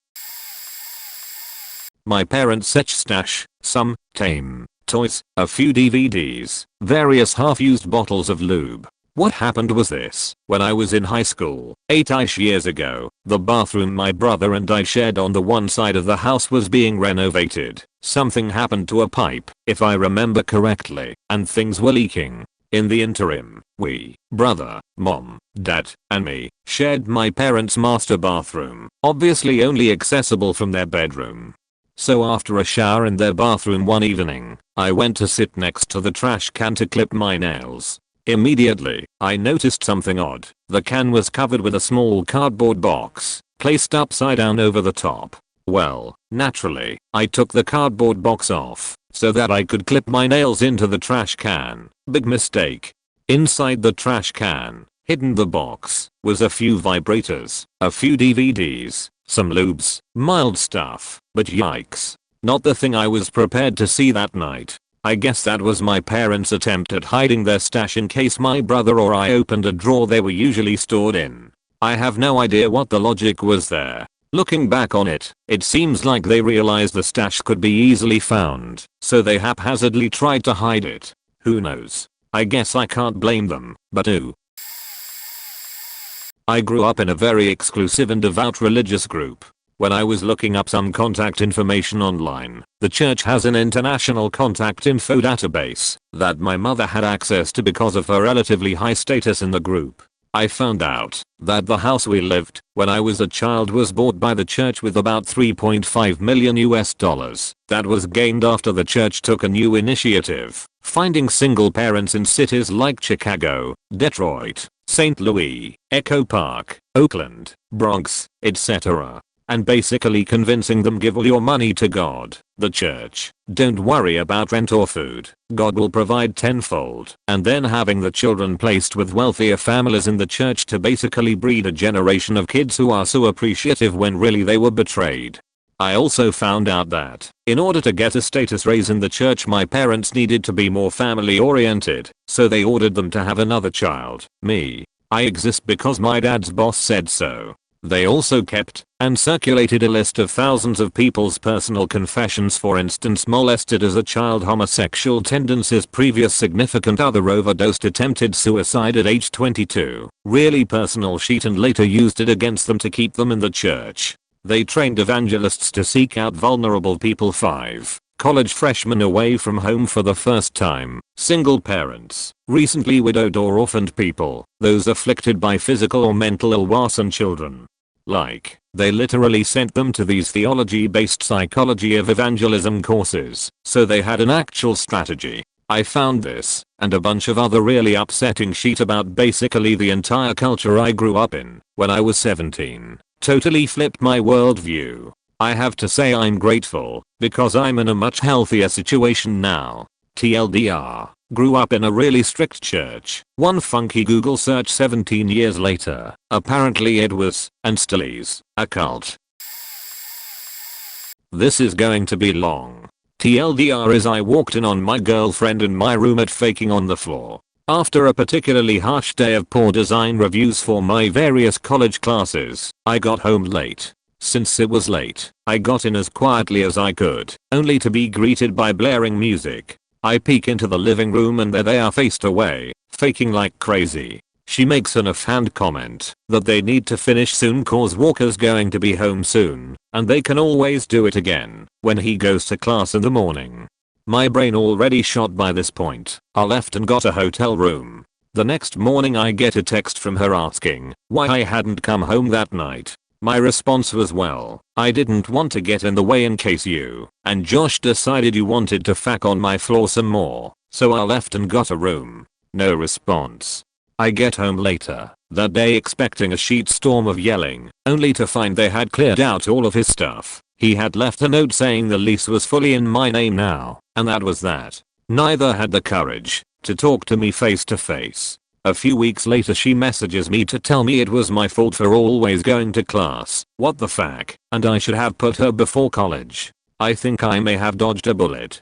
My parents' such stash, some tame toys, a few DVDs, various half-used bottles of lube. What happened was this: when I was in high school, 8-ish years ago, the bathroom my brother and I shared on the one side of the house was being renovated. Something happened to a pipe, if I remember correctly, and things were leaking. In the interim, we, brother, mom, dad, and me, shared my parents' master bathroom, obviously only accessible from their bedroom. So after a shower in their bathroom one evening, I went to sit next to the trash can to clip my nails. Immediately, I noticed something odd. The can was covered with a small cardboard box, placed upside down over the top. Well, naturally, I took the cardboard box off, so that I could clip my nails into the trash can. Big mistake. Inside the trash can, hidden in the box, was a few vibrators, a few DVDs, some lubes, mild stuff, but yikes. Not the thing I was prepared to see that night. I guess that was my parents' attempt at hiding their stash in case my brother or I opened a drawer they were usually stored in. I have no idea what the logic was there. Looking back on it, it seems like they realized the stash could be easily found, so they haphazardly tried to hide it. Who knows? I guess I can't blame them, but ooh. I grew up in a very exclusive and devout religious group. When I was looking up some contact information online, the church has an international contact info database that my mother had access to because of her relatively high status in the group. I found out that the house we lived when I was a child was bought by the church with about $3.5 million that was gained after the church took a new initiative, finding single parents in cities like Chicago, Detroit, St. Louis, Echo Park, Oakland, Bronx, etc. And basically convincing them give all your money to God, the church, don't worry about rent or food, God will provide tenfold, and then having the children placed with wealthier families in the church to basically breed a generation of kids who are so appreciative when really they were betrayed. I also found out that, in order to get a status raise in the church, my parents needed to be more family oriented, so they ordered them to have another child, me. I exist because my dad's boss said so. They also kept and circulated a list of thousands of people's personal confessions, for instance molested as a child, homosexual tendencies, previous significant other, overdosed, attempted suicide at age 22, really personal sheet, and later used it against them to keep them in the church. They trained evangelists to seek out vulnerable people. 5. College freshmen away from home for the first time, single parents, recently widowed or orphaned people, those afflicted by physical or mental illness, and children. Like, they literally sent them to these theology-based psychology of evangelism courses, so they had an actual strategy. I found this, and a bunch of other really upsetting shit about basically the entire culture I grew up in, when I was 17. Totally flipped my worldview. I have to say I'm grateful, because I'm in a much healthier situation now. TLDR, grew up in a really strict church. One funky Google search 17 years later, apparently it was, and still is, a cult. This is going to be long. TLDR is I walked in on my girlfriend and my roommate faking on the floor. After a particularly harsh day of poor design reviews for my various college classes, I got home late. Since it was late, I got in as quietly as I could, only to be greeted by blaring music. I peek into the living room and there they are, faced away, faking like crazy. She makes an offhand comment that they need to finish soon cause Walker's going to be home soon, and they can always do it again when he goes to class in the morning. My brain already shot by this point. I left and got a hotel room. The next morning I get a text from her asking why I hadn't come home that night. My response was, well, I didn't want to get in the way in case you and Josh decided you wanted to fuck on my floor some more, so I left and got a room. No response. I get home later that day expecting a shitstorm of yelling, only to find they had cleared out all of his stuff. He had left a note saying the lease was fully in my name now, and that was that. Neither had the courage to talk to me face to face. A few weeks later she messages me to tell me it was my fault for always going to class, what the fuck, and I should have put her before college. I think I may have dodged a bullet.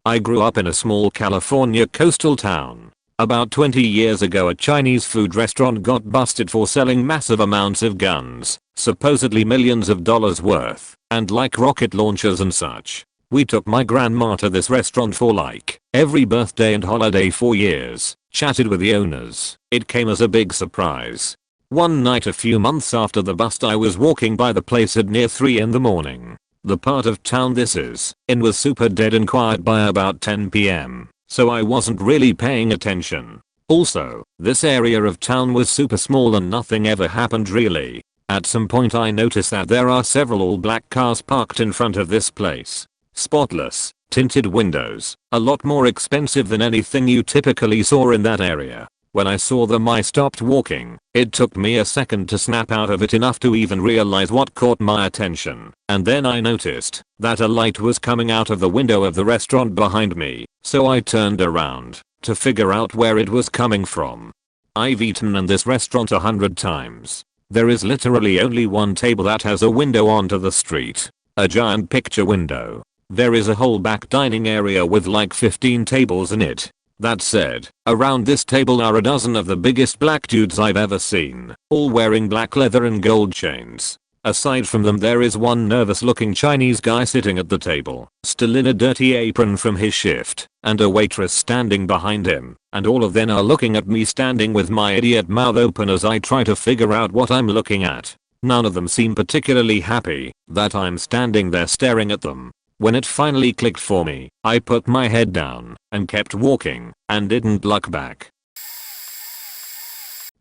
I grew up in a small California coastal town. About 20 years ago a Chinese food restaurant got busted for selling massive amounts of guns, supposedly millions of dollars worth, and like rocket launchers and such. We took my grandma to this restaurant for like every birthday and holiday for years, chatted with the owners. It came as a big surprise. One night a few months after the bust I was walking by the place at near 3 in the morning. The part of town this is in was super dead and quiet by about 10 PM, so I wasn't really paying attention. Also, this area of town was super small and nothing ever happened really. At some point I noticed that there are several all black cars parked in front of this place. Spotless, tinted windows, a lot more expensive than anything you typically saw in that area. When I saw them I stopped walking. It took me a second to snap out of it, enough to even realize what caught my attention, and then I noticed that a light was coming out of the window of the restaurant behind me, so I turned around to figure out where it was coming from. I've eaten in this restaurant 100 times. There is literally only one table that has a window onto the street. A giant picture window. There is a whole back dining area with like 15 tables in it. That said, around this table are a dozen of the biggest black dudes I've ever seen, all wearing black leather and gold chains. Aside from them there is one nervous looking Chinese guy sitting at the table, still in a dirty apron from his shift, and a waitress standing behind him, and all of them are looking at me standing with my idiot mouth open as I try to figure out what I'm looking at. None of them seem particularly happy that I'm standing there staring at them. When it finally clicked for me, I put my head down and kept walking and didn't look back.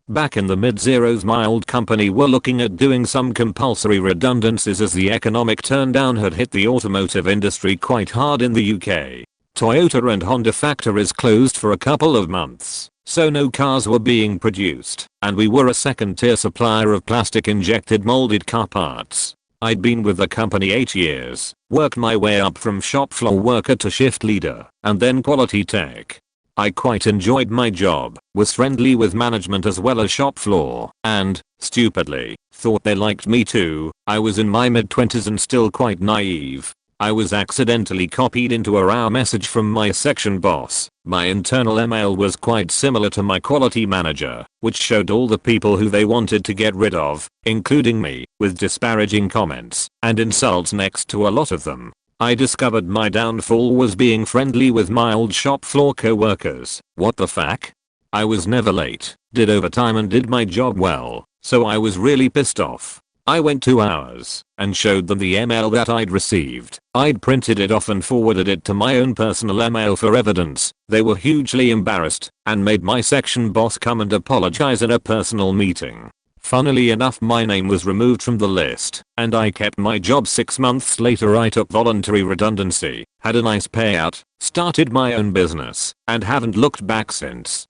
Back in the mid-zeros my old company were looking at doing some compulsory redundancies as the economic turndown had hit the automotive industry quite hard in the UK. Toyota and Honda factories closed for a couple of months, so no cars were being produced, and we were a second-tier supplier of plastic-injected molded car parts. I'd been with the company 8 years, worked my way up from shop floor worker to shift leader, and then quality tech. I quite enjoyed my job, was friendly with management as well as shop floor, and, stupidly, thought they liked me too. I was in my mid-20s and still quite naive. I was accidentally copied into a RAW message from my section boss. My internal email was quite similar to my quality manager, which showed all the people who they wanted to get rid of, including me, with disparaging comments and insults next to a lot of them. I discovered my downfall was being friendly with my old shop floor co-workers. What the fuck? I was never late, did overtime and did my job well, so I was really pissed off. I went 2 hours and showed them the email that I'd received. I'd printed it off and forwarded it to my own personal email for evidence. They were hugely embarrassed and made my section boss come and apologize in a personal meeting. Funnily enough, my name was removed from the list and I kept my job. 6 months later I took voluntary redundancy, had a nice payout, started my own business, and haven't looked back since.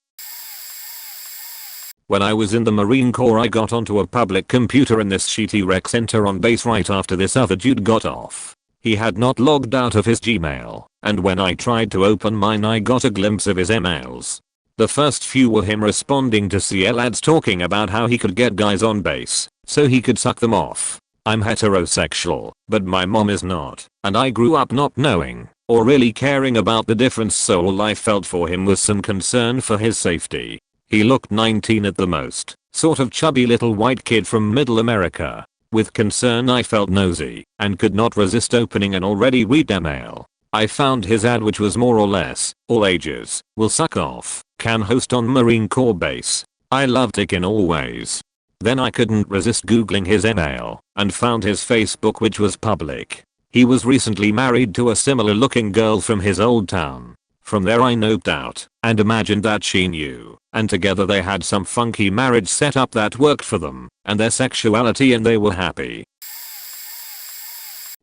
When I was in the Marine Corps I got onto a public computer in this shitty rec center on base right after this other dude got off. He had not logged out of his Gmail, and when I tried to open mine I got a glimpse of his emails. The first few were him responding to CL ads talking about how he could get guys on base, so he could suck them off. I'm heterosexual, but my mom is not, and I grew up not knowing, or really caring about the difference, so all I felt for him was some concern for his safety. He looked 19 at the most, sort of chubby little white kid from middle America. With concern I felt nosy, and could not resist opening an already read email. I found his ad, which was more or less, all ages, will suck off, can host on Marine Corps base. I loved it in all ways. Then I couldn't resist googling his email, and found his Facebook, which was public. He was recently married to a similar looking girl from his old town. From there I noped out, and imagined that she knew, and together they had some funky marriage set up that worked for them, and their sexuality, and they were happy.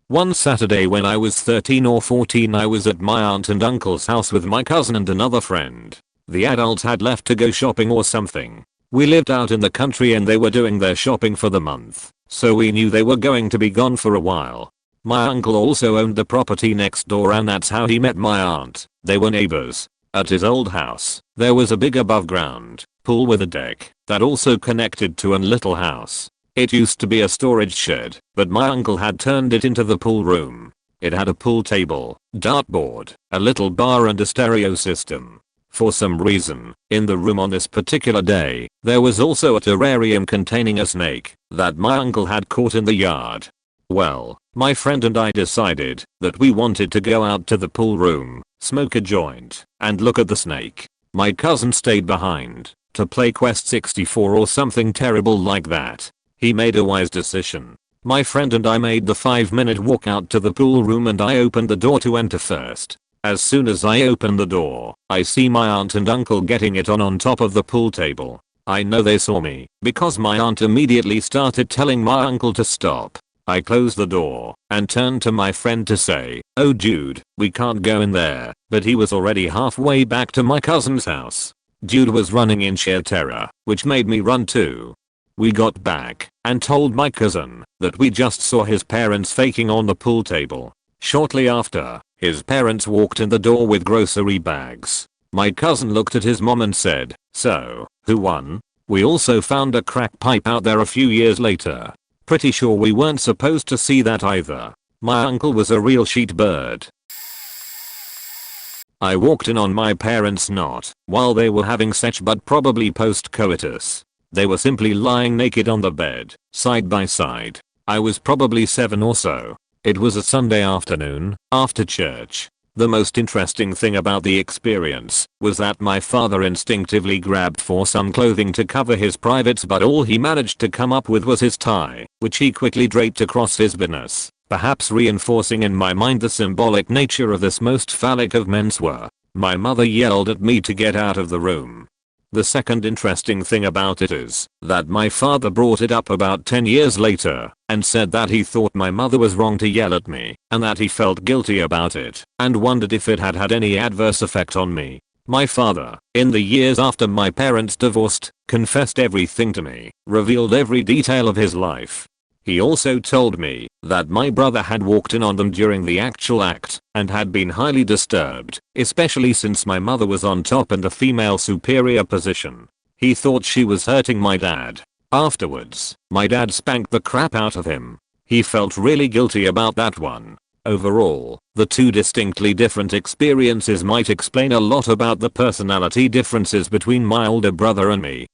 One Saturday when I was 13 or 14 I was at my aunt and uncle's house with my cousin and another friend. The adults had left to go shopping or something. We lived out in the country and they were doing their shopping for the month, so we knew they were going to be gone for a while. My uncle also owned the property next door and that's how he met my aunt. They were neighbors. At his old house, there was a big above ground pool with a deck that also connected to an little house. It used to be a storage shed, but my uncle had turned it into the pool room. It had a pool table, dartboard, a little bar and a stereo system. For some reason, in the room on this particular day, there was also a terrarium containing a snake that my uncle had caught in the yard. Well, my friend and I decided that we wanted to go out to the pool room, smoke a joint, and look at the snake. My cousin stayed behind to play Quest 64 or something terrible like that. He made a wise decision. My friend and I made the 5-minute walk out to the pool room and I opened the door to enter first. As soon as I opened the door, I see my aunt and uncle getting it on top of the pool table. I know they saw me because my aunt immediately started telling my uncle to stop. I closed the door and turned to my friend to say, "Oh dude, we can't go in there," but he was already halfway back to my cousin's house. Dude was running in sheer terror, which made me run too. We got back and told my cousin that we just saw his parents faking on the pool table. Shortly after, his parents walked in the door with grocery bags. My cousin looked at his mom and said, "So, who won?" We also found a crack pipe out there a few years later. Pretty sure we weren't supposed to see that either. My uncle was a real sheet bird. I walked in on my parents not while they were having sex but probably post-coitus. They were simply lying naked on the bed, side by side. I was probably 7 or so. It was a Sunday afternoon, after church. The most interesting thing about the experience was that my father instinctively grabbed for some clothing to cover his privates, but all he managed to come up with was his tie, which he quickly draped across his business, perhaps reinforcing in my mind the symbolic nature of this most phallic of menswear. My mother yelled at me to get out of the room. The second interesting thing about it is that my father brought it up about 10 years later and said that he thought my mother was wrong to yell at me and that he felt guilty about it and wondered if it had had any adverse effect on me. My father, in the years after my parents divorced, confessed everything to me, revealed every detail of his life. He also told me that my brother had walked in on them during the actual act and had been highly disturbed, especially since my mother was on top in the female superior position. He thought she was hurting my dad. Afterwards, my dad spanked the crap out of him. He felt really guilty about that one. Overall, the two distinctly different experiences might explain a lot about the personality differences between my older brother and me.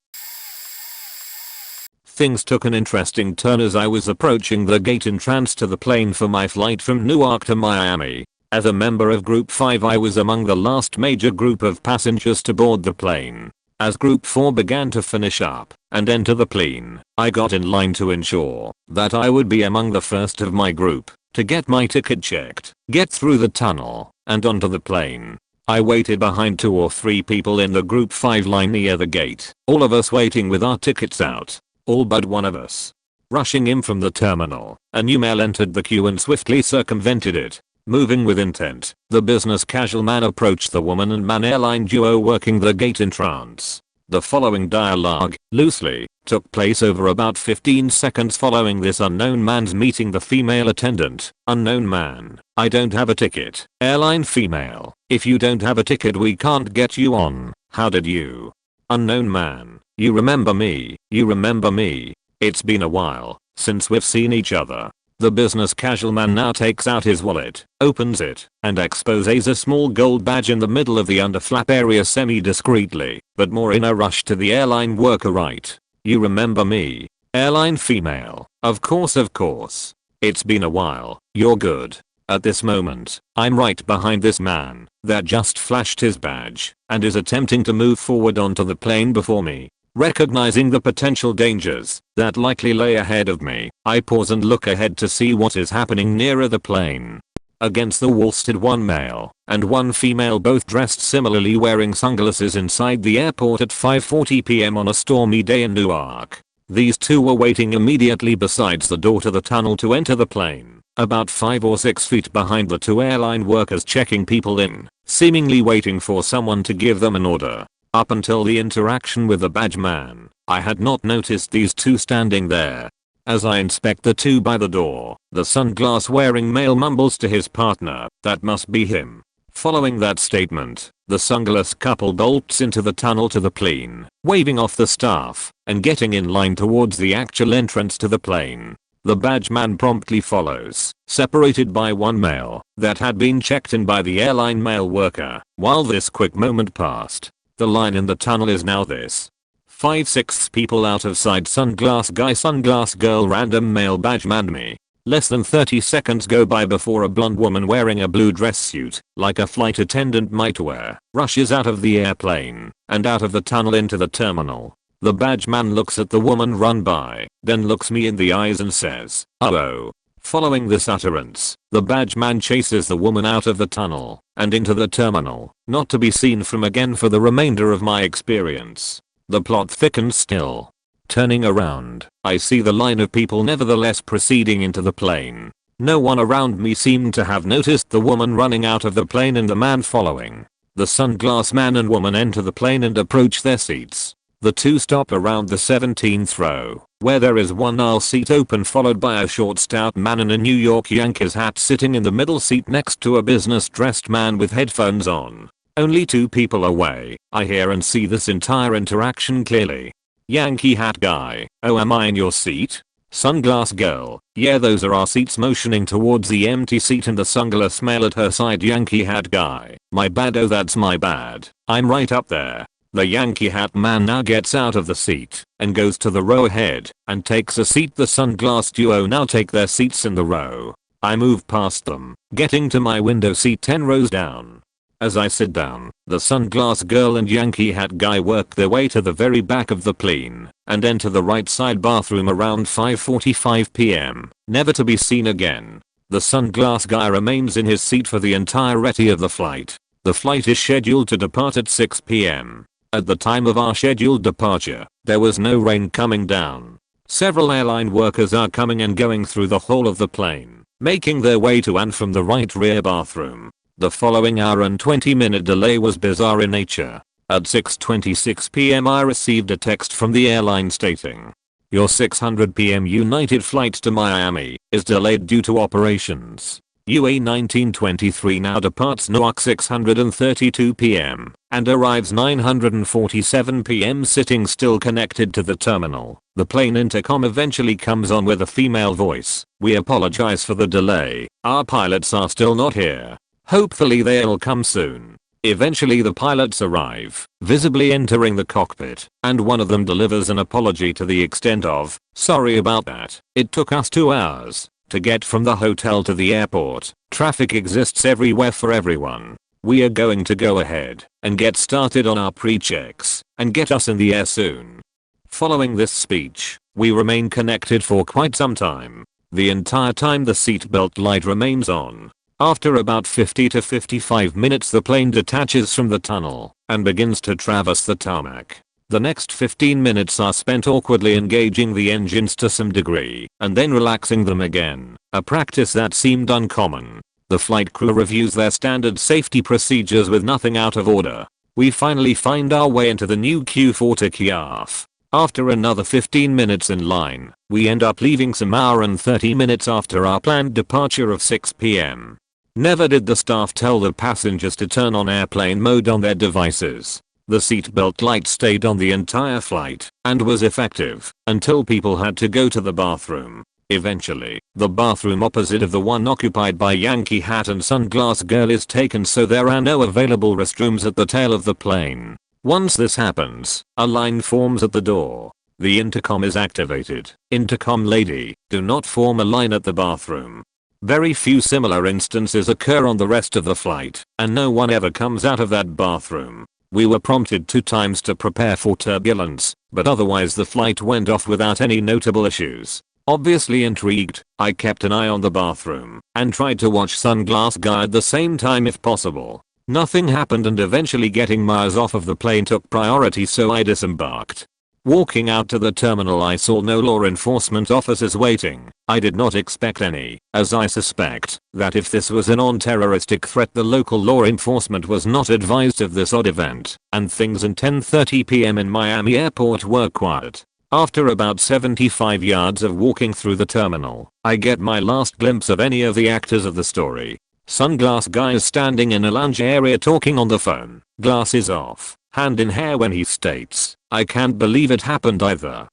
Things took an interesting turn as I was approaching the gate entrance to the plane for my flight from Newark to Miami. As a member of Group 5, I was among the last major group of passengers to board the plane. As Group 4 began to finish up and enter the plane, I got in line to ensure that I would be among the first of my group to get my ticket checked, get through the tunnel, and onto the plane. I waited behind 2 or 3 people in the Group 5 line near the gate, all of us waiting with our tickets out. All but one of us. Rushing in from the terminal, a new male entered the queue and swiftly circumvented it. Moving with intent, the business casual man approached the woman and man airline duo working the gate entrance. The following dialogue, loosely, took place over about 15 seconds following this unknown man's meeting the female attendant. Unknown man: I don't have a ticket. Airline female: if you don't have a ticket we can't get you on. How did you? Unknown man: you remember me? You remember me? It's been a while since we've seen each other. The business casual man now takes out his wallet, opens it, and exposes a small gold badge in the middle of the underflap area semi-discreetly, but more in a rush to the airline worker. Right. You remember me? Airline female: of course, of course. It's been a while. You're good. At this moment, I'm right behind this man that just flashed his badge and is attempting to move forward onto the plane before me. Recognizing the potential dangers that likely lay ahead of me, I pause and look ahead to see what is happening nearer the plane. Against the wall stood one male and one female, both dressed similarly, wearing sunglasses inside the airport at 5:40 p.m. on a stormy day in Newark. These two were waiting immediately besides the door to the tunnel to enter the plane, about 5 or 6 feet behind the 2 airline workers checking people in, seemingly waiting for someone to give them an order. Up until the interaction with the badge man, I had not noticed these two standing there. As I inspect the two by the door, the sunglass wearing male mumbles to his partner, "That must be him." Following that statement, the sunglass couple bolts into the tunnel to the plane, waving off the staff and getting in line towards the actual entrance to the plane. The badge man promptly follows, separated by one male that had been checked in by the airline male worker. While this quick moment passed, the line in the tunnel is now this: 5-6 people out of sight. Sunglass guy, sunglass girl, random male, badge man, me. Less than 30 seconds go by before a blonde woman wearing a blue dress suit, like a flight attendant might wear, rushes out of the airplane and out of the tunnel into the terminal. The badge man looks at the woman run by, then looks me in the eyes and says, "Uh-oh." Following this utterance, the badge man chases the woman out of the tunnel and into the terminal, not to be seen from again for the remainder of my experience. The plot thickens still. Turning around, I see the line of people nevertheless proceeding into the plane. No one around me seemed to have noticed the woman running out of the plane and the man following. The sunglass man and woman enter the plane and approach their seats. The two stop around the 17th row, where there is one aisle seat open, followed by a short stout man in a New York Yankees hat sitting in the middle seat next to a business dressed man with headphones on. Only 2 people away, I hear and see this entire interaction clearly. Yankee hat guy: "Oh, am I in your seat?" Sunglass girl: "Yeah, those are our seats," motioning towards the empty seat and the sunglass male at her side. Yankee hat guy: "My bad, oh that's my bad, I'm right up there." The Yankee hat man now gets out of the seat and goes to the row ahead and takes a seat. The sunglass duo now take their seats in the row. I move past them, getting to my window seat 10 rows down. As I sit down, the sunglass girl and Yankee hat guy work their way to the very back of the plane and enter the right side bathroom around 5:45 p.m., never to be seen again. The sunglass guy remains in his seat for the entirety of the flight. The flight is scheduled to depart at 6 p.m. At the time of our scheduled departure, there was no rain coming down. Several airline workers are coming and going through the whole of the plane, making their way to and from the right rear bathroom. The following hour and 20-minute delay was bizarre in nature. At 6:26 p.m. I received a text from the airline stating, "Your 600 p.m. United flight to Miami is delayed due to operations. UA 1923 now departs Newark 632 p.m. and arrives 947 p.m. sitting still connected to the terminal." The plane intercom eventually comes on with a female voice. "We apologize for the delay. Our pilots are still not here. Hopefully they'll come soon." Eventually the pilots arrive, visibly entering the cockpit, and one of them delivers an apology to the extent of, "Sorry about that. It took us 2 hours to get from the hotel to the airport. Traffic exists everywhere for everyone. We are going to go ahead and get started on our pre-checks and get us in the air soon." Following this speech, we remain connected for quite some time. The entire time the seatbelt light remains on. After about 50 to 55 minutes the plane detaches from the tunnel and begins to traverse the tarmac. The next 15 minutes are spent awkwardly engaging the engines to some degree and then relaxing them again, a practice that seemed uncommon. The flight crew reviews their standard safety procedures with nothing out of order. We finally find our way into the new Q4 to Kiev. After another 15 minutes in line, we end up leaving some hour and 30 minutes after our planned departure of 6 p.m. Never did the staff tell the passengers to turn on airplane mode on their devices. The seatbelt light stayed on the entire flight and was effective until people had to go to the bathroom. Eventually, the bathroom opposite of the one occupied by Yankee Hat and Sunglass Girl is taken, so there are no available restrooms at the tail of the plane. Once this happens, a line forms at the door. The intercom is activated. "Intercom lady, do not form a line at the bathroom." Very few similar instances occur on the rest of the flight, and no one ever comes out of that bathroom. We were prompted 2 times to prepare for turbulence, but otherwise the flight went off without any notable issues. Obviously intrigued, I kept an eye on the bathroom and tried to watch Sunglass Guy at the same time if possible. Nothing happened, and eventually getting miles off of the plane took priority, so I disembarked. Walking out to the terminal I saw no law enforcement officers waiting. I did not expect any, as I suspect that if this was a non-terroristic threat the local law enforcement was not advised of this odd event, and things in 10:30 p.m. in Miami airport were quiet. After about 75 yards of walking through the terminal, I get my last glimpse of any of the actors of the story. Sunglass Guy is standing in a lounge area talking on the phone, glasses off, hand in hair, when he states, "I can't believe it happened either."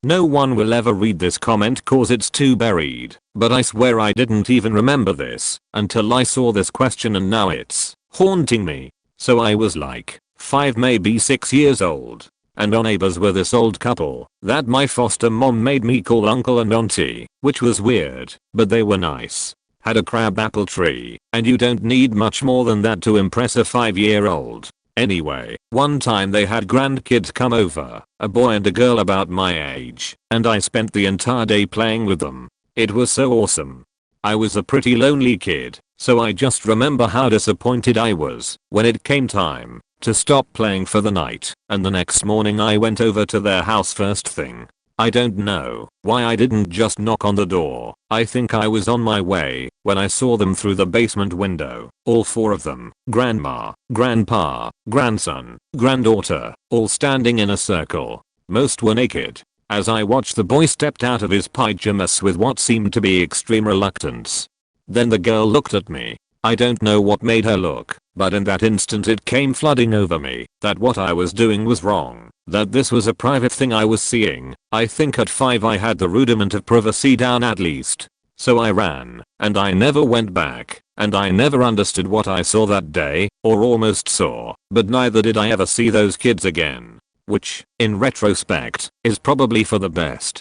No one will ever read this comment cause it's too buried, but I swear I didn't even remember this until I saw this question, and now it's haunting me. So I was like 5, maybe 6 years old, and on neighbors with this old couple that my foster mom made me call uncle and auntie, which was weird, but they were nice. Had a crab apple tree, and you don't need much more than that to impress a 5-year-old. Anyway, one time they had grandkids come over, a boy and a girl about my age, and I spent the entire day playing with them. It was so awesome. I was a pretty lonely kid, so I just remember how disappointed I was when it came time to stop playing for the night, and the next morning I went over to their house first thing. I don't know why I didn't just knock on the door. I think I was on my way when I saw them through the basement window. All 4 of them, grandma, grandpa, grandson, granddaughter, all standing in a circle. Most were naked. As I watched, the boy stepped out of his pajamas with what seemed to be extreme reluctance. Then the girl looked at me. I don't know what made her look, but in that instant it came flooding over me that what I was doing was wrong, that this was a private thing I was seeing. I think at 5 I had the rudiment of privacy down at least. So I ran, and I never went back, and I never understood what I saw that day, or almost saw, but neither did I ever see those kids again. Which, in retrospect, is probably for the best.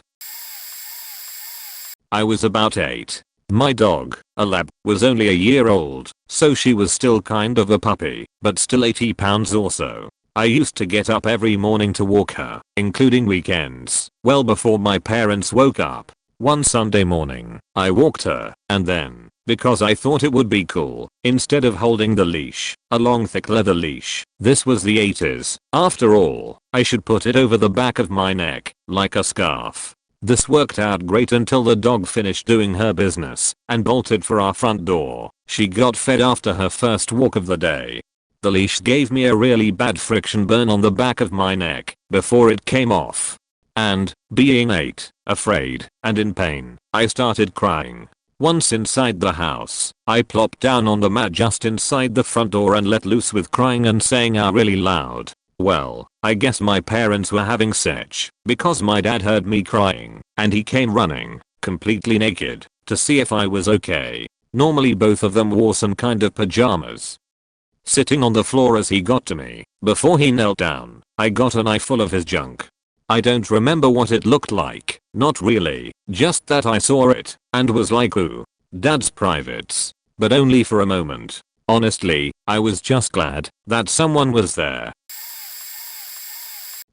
I was about 8. My dog, a lab, was only a year old, so she was still kind of a puppy, but still 80 pounds or so. I used to get up every morning to walk her, including weekends, well before my parents woke up. One Sunday morning, I walked her, and then because I thought it would be cool, instead of holding the leash, a long thick leather leash. This was the 80s. After all, I should put it over the back of my neck, like a scarf. This worked out great until the dog finished doing her business and bolted for our front door. She got fed after her first walk of the day. The leash gave me a really bad friction burn on the back of my neck before it came off. And, being afraid, and in pain, I started crying. Once inside the house, I plopped down on the mat just inside the front door and let loose with crying and saying out really loud. Well, I guess my parents were having sex, because my dad heard me crying, and he came running, completely naked, to see if I was okay. Normally both of them wore some kind of pajamas. Sitting on the floor as he got to me, before he knelt down, I got an eyeful of his junk. I don't remember what it looked like, not really, just that I saw it, and was like ooh, dad's privates. But only for a moment. Honestly, I was just glad that someone was there.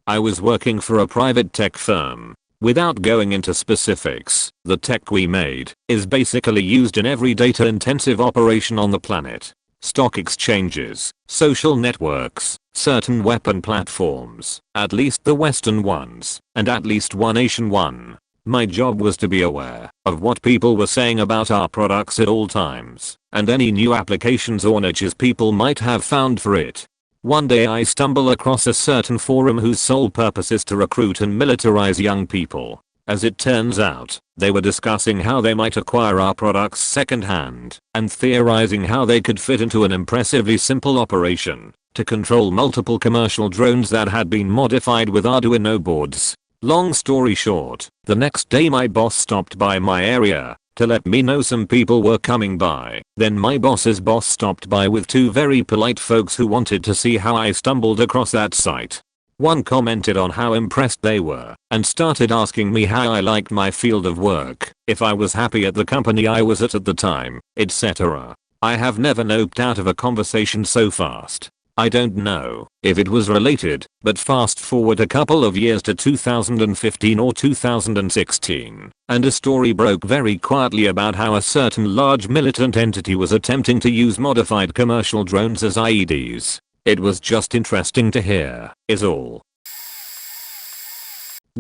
I was working for a private tech firm. Without going into specifics, the tech we made is basically used in every data-intensive operation on the planet. Stock exchanges, social networks, certain weapon platforms, at least the Western ones, and at least one Asian one. My job was to be aware of what people were saying about our products at all times, and any new applications or niches people might have found for it. One day I stumble across a certain forum whose sole purpose is to recruit and militarize young people. As it turns out, they were discussing how they might acquire our products secondhand, and theorizing how they could fit into an impressively simple operation to control multiple commercial drones that had been modified with Arduino boards. Long story short, the next day my boss stopped by my area to let me know some people were coming by. Then my boss's boss stopped by with two very polite folks who wanted to see how I stumbled across that site. One commented on how impressed they were and started asking me how I liked my field of work, if I was happy at the company I was at the time, etc. I have never noped out of a conversation so fast. I don't know if it was related, but fast forward a couple of years to 2015 or 2016, and a story broke very quietly about how a certain large militant entity was attempting to use modified commercial drones as IEDs. It was just interesting to hear, is all.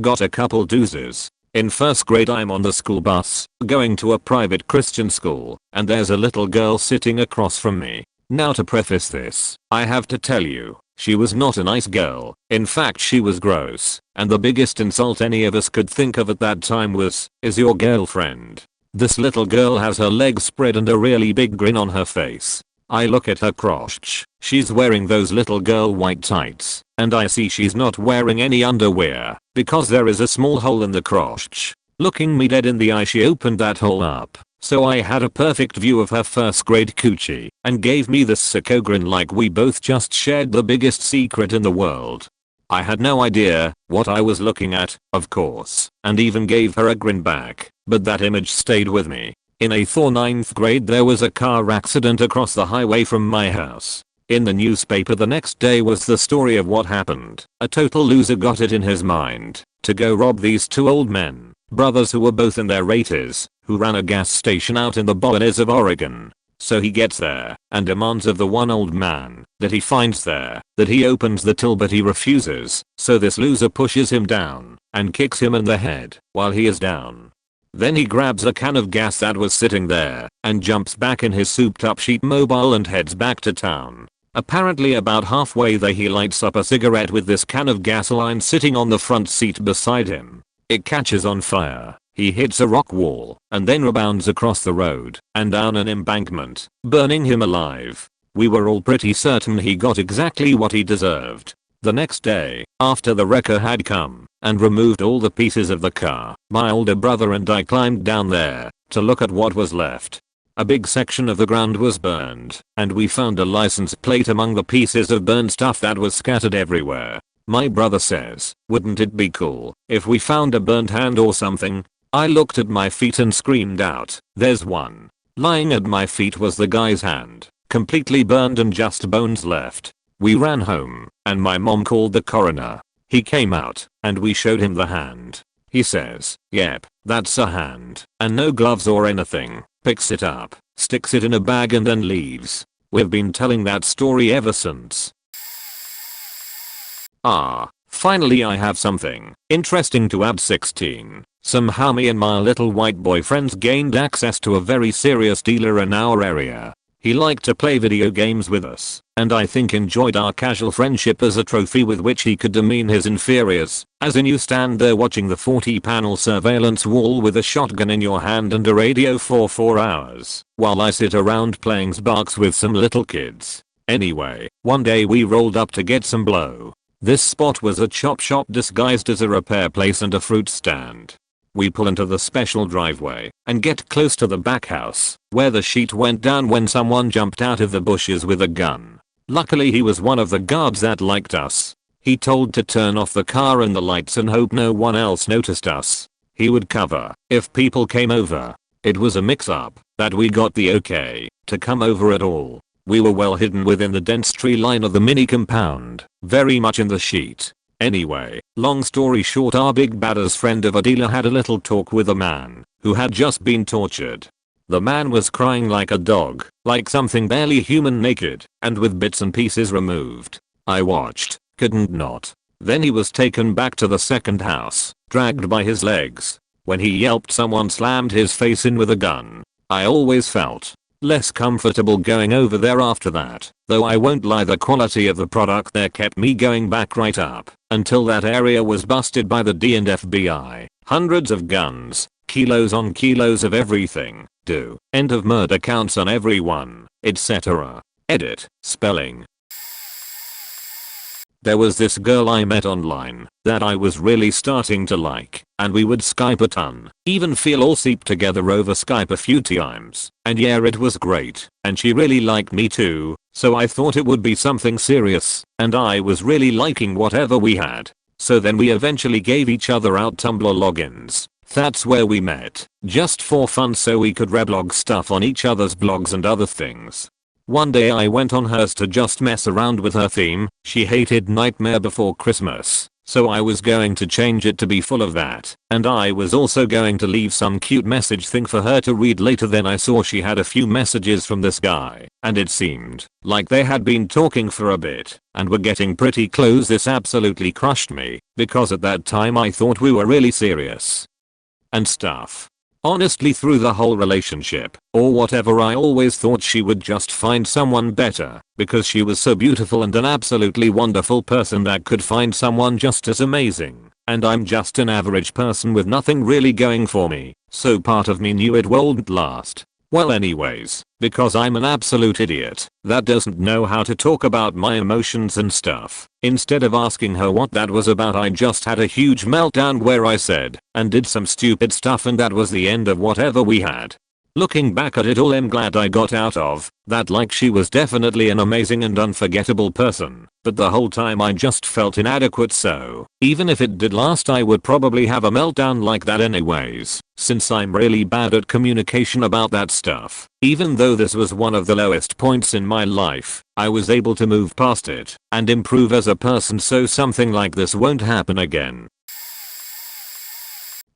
Got a couple doozies. In first grade I'm on the school bus, going to a private Christian school, and there's a little girl sitting across from me. Now to preface this, I have to tell you, she was not a nice girl. In fact she was gross, and the biggest insult any of us could think of at that time was, "Is your girlfriend?" This little girl has her legs spread and a really big grin on her face. I look at her crotch, she's wearing those little girl white tights, and I see she's not wearing any underwear, because there is a small hole in the crotch. Looking me dead in the eye she opened that hole up, so I had a perfect view of her first grade coochie, and gave me this sicko grin like we both just shared the biggest secret in the world. I had no idea what I was looking at, of course, and even gave her a grin back, but that image stayed with me. In 8th or 9th grade there was a car accident across the highway from my house. In the newspaper the next day was the story of what happened. A total loser got it in his mind to go rob these two old men, brothers who were both in their 80s, who ran a gas station out in the Boonies of Oregon. So he gets there and demands of the one old man that he finds there that he opens the till, but he refuses, so this loser pushes him down and kicks him in the head while he is down. Then he grabs a can of gas that was sitting there and jumps back in his souped up sheet mobile and heads back to town. Apparently about halfway there he lights up a cigarette with this can of gasoline sitting on the front seat beside him. It catches on fire. He hits a rock wall and then rebounds across the road and down an embankment, burning him alive. We were all pretty certain he got exactly what he deserved. The next day, after the wrecker had come and removed all the pieces of the car, my older brother and I climbed down there to look at what was left. A big section of the ground was burned, and we found a license plate among the pieces of burned stuff that was scattered everywhere. My brother says, "Wouldn't it be cool if we found a burnt hand or something?" I looked at my feet and screamed out, "There's one." Lying at my feet was the guy's hand, completely burned and just bones left. We ran home, and my mom called the coroner. He came out, and we showed him the hand. He says, "Yep, that's a hand, and no gloves or anything, picks it up, sticks it in a bag and then leaves. We've been telling that story ever since. Finally I have something interesting to add. 16. Somehow me and my little white boy friends gained access to a very serious dealer in our area. He liked to play video games with us, and I think enjoyed our casual friendship as a trophy with which he could demean his inferiors, as in you stand there watching the 40-panel surveillance wall with a shotgun in your hand and a radio for 4 hours, while I sit around playing Xbox with some little kids. Anyway, one day we rolled up to get some blow. This spot was a chop shop disguised as a repair place and a fruit stand. We pull into the special driveway and get close to the back house, where the sheet went down when someone jumped out of the bushes with a gun. Luckily he was one of the guards that liked us. He told to turn off the car and the lights and hope no one else noticed us. He would cover if people came over. It was a mix-up that we got the okay to come over at all. We were well hidden within the dense tree line of the mini compound, very much in the sheet. Anyway, long story short, our big badass friend of a dealer had a little talk with a man who had just been tortured. The man was crying like a dog, like something barely human, naked, and with bits and pieces removed. I watched, couldn't not. Then he was taken back to the second house, dragged by his legs. When he yelped, someone slammed his face in with a gun. I always felt less comfortable going over there after that, though I won't lie, the quality of the product there kept me going back right up until that area was busted by the D and FBI. Hundreds of guns, kilos on kilos of everything, end of murder counts on everyone, etc. Edit, spelling. There was this girl I met online that I was really starting to like, and we would Skype a ton, even feel all seep together over Skype a few times, and yeah, it was great, and she really liked me too, so I thought it would be something serious, and I was really liking whatever we had. So then we eventually gave each other out Tumblr logins. That's where we met, just for fun so we could reblog stuff on each other's blogs and other things. One day I went on hers to just mess around with her theme. She hated Nightmare Before Christmas, so I was going to change it to be full of that, and I was also going to leave some cute message thing for her to read later. Then I saw she had a few messages from this guy, and it seemed like they had been talking for a bit and were getting pretty close. This absolutely crushed me, because at that time I thought we were really serious and stuff. Honestly, through the whole relationship, or whatever, I always thought she would just find someone better, because she was so beautiful and an absolutely wonderful person that could find someone just as amazing, and I'm just an average person with nothing really going for me, so part of me knew it wouldn't last. Well anyways, because I'm an absolute idiot that doesn't know how to talk about my emotions and stuff, instead of asking her what that was about, I just had a huge meltdown where I said and did some stupid stuff, and that was the end of whatever we had. Looking back at it all, I'm glad I got out of that. Like, she was definitely an amazing and unforgettable person, but the whole time I just felt inadequate, so even if it did last I would probably have a meltdown like that anyways, since I'm really bad at communication about that stuff. Even though this was one of the lowest points in my life, I was able to move past it and improve as a person, so something like this won't happen again.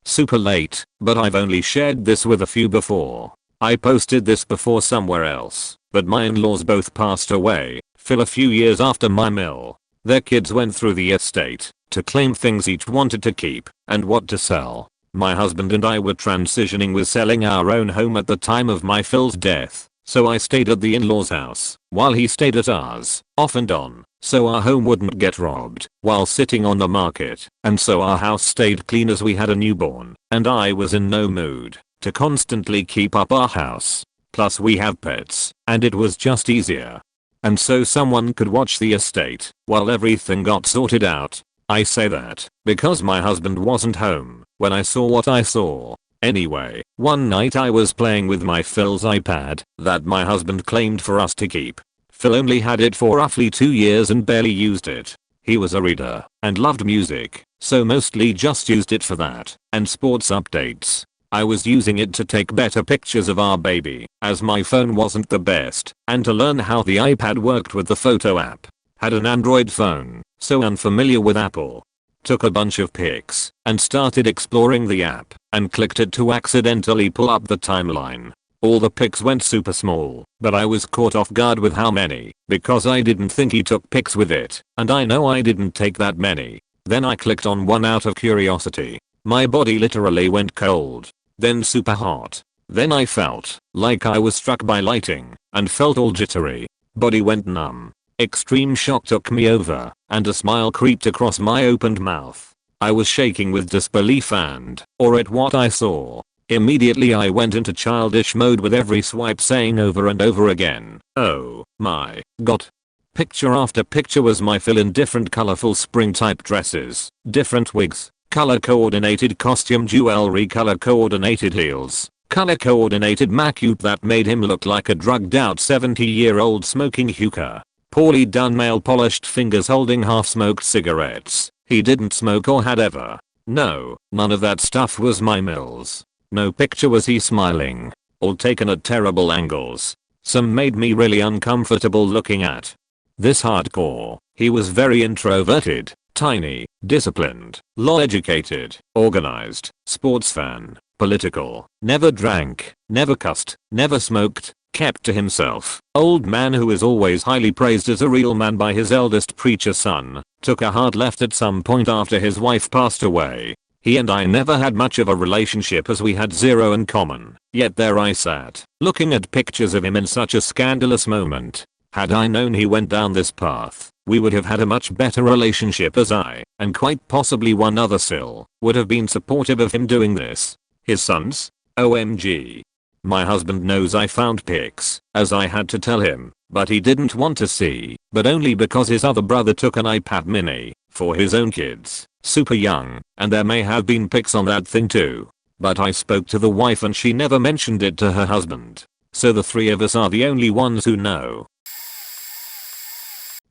Super late, but I've only shared this with a few before. I posted this before somewhere else, but my in-laws both passed away, a few years after my mill. Their kids went through the estate to claim things each wanted to keep and what to sell. My husband and I were transitioning with selling our own home at the time of my Phil's death, so I stayed at the in-laws house while he stayed at ours, off and on, so our home wouldn't get robbed while sitting on the market, and so our house stayed clean as we had a newborn, and I was in no mood to constantly keep up our house. Plus we have pets, and it was just easier. And so someone could watch the estate while everything got sorted out. I say that because my husband wasn't home when I saw what I saw. Anyway, one night I was playing with my Phil's iPad that my husband claimed for us to keep. Phil only had it for roughly 2 years and barely used it. He was a reader and loved music, so mostly just used it for that and sports updates. I was using it to take better pictures of our baby, as my phone wasn't the best, and to learn how the iPad worked with the photo app. Had an Android phone, so unfamiliar with Apple. Took a bunch of pics and started exploring the app and clicked it to accidentally pull up the timeline. All the pics went super small, but I was caught off guard with how many, because I didn't think he took pics with it, and I know I didn't take that many. Then I clicked on one out of curiosity. My body literally went cold, then super hot. Then I felt like I was struck by lightning and felt all jittery. Body went numb. Extreme shock took me over, and a smile creeped across my opened mouth. I was shaking with disbelief and awe at what I saw. Immediately I went into childish mode with every swipe saying over and over again, "Oh my god." Picture after picture was my fill in different colorful spring type dresses, different wigs, color coordinated costume jewelry, color coordinated heels, color coordinated makeup that made him look like a drugged out 70-year-old smoking hookah. Poorly done male polished fingers holding half smoked cigarettes. He didn't smoke or had ever. No, none of that stuff was my Mills. No picture was he smiling. All taken at terrible angles. Some made me really uncomfortable looking at. This hardcore. He was very introverted, tiny, disciplined, law-educated, organized, sports fan, political, never drank, never cussed, never smoked, kept to himself. Old man who is always highly praised as a real man by his eldest preacher son, took a hard left at some point after his wife passed away. He and I never had much of a relationship as we had zero in common, yet there I sat, looking at pictures of him in such a scandalous moment. Had I known he went down this path, we would have had a much better relationship as I, and quite possibly one other still, would have been supportive of him doing this. His sons? OMG. My husband knows I found pics, as I had to tell him, but he didn't want to see, but only because his other brother took an iPad mini, for his own kids, super young, and there may have been pics on that thing too. But I spoke to the wife and she never mentioned it to her husband. So the three of us are the only ones who know.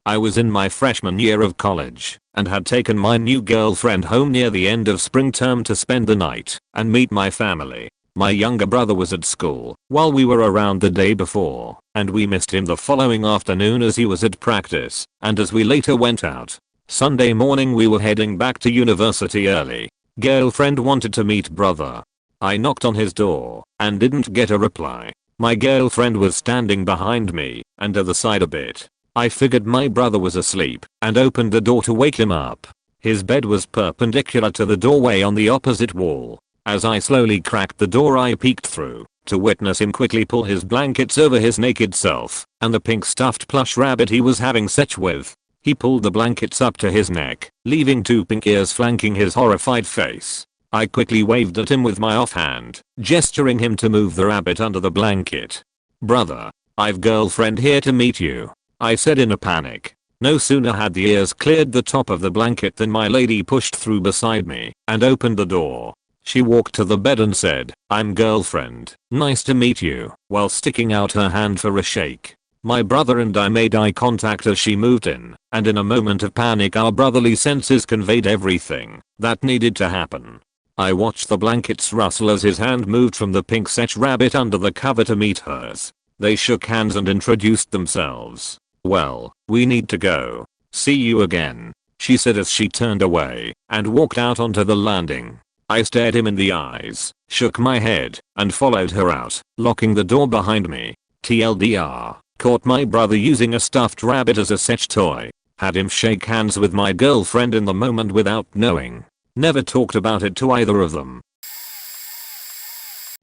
I was in my freshman year of college, and had taken my new girlfriend home near the end of spring term to spend the night, and meet my family. My younger brother was at school while we were around the day before, and we missed him the following afternoon as he was at practice, and as we later went out. Sunday morning we were heading back to university early. Girlfriend wanted to meet brother. I knocked on his door, and didn't get a reply. My girlfriend was standing behind me, and to the side a bit. I figured my brother was asleep, and opened the door to wake him up. His bed was perpendicular to the doorway on the opposite wall. As I slowly cracked the door I peeked through, to witness him quickly pull his blankets over his naked self, and the pink stuffed plush rabbit he was having sex with. He pulled the blankets up to his neck, leaving two pink ears flanking his horrified face. I quickly waved at him with my offhand, gesturing him to move the rabbit under the blanket. "Brother, I've girlfriend here to meet you," I said in a panic. No sooner had the ears cleared the top of the blanket than my lady pushed through beside me and opened the door. She walked to the bed and said, "I'm girlfriend, nice to meet you," while sticking out her hand for a shake. My brother and I made eye contact as she moved in, and in a moment of panic our brotherly senses conveyed everything that needed to happen. I watched the blankets rustle as his hand moved from the pink set rabbit under the cover to meet hers. They shook hands and introduced themselves. "Well, we need to go. See you again," she said as she turned away and walked out onto the landing. I stared him in the eyes, shook my head, and followed her out, locking the door behind me. TLDR, caught my brother using a stuffed rabbit as a sex toy. Had him shake hands with my girlfriend in the moment without knowing. Never talked about it to either of them.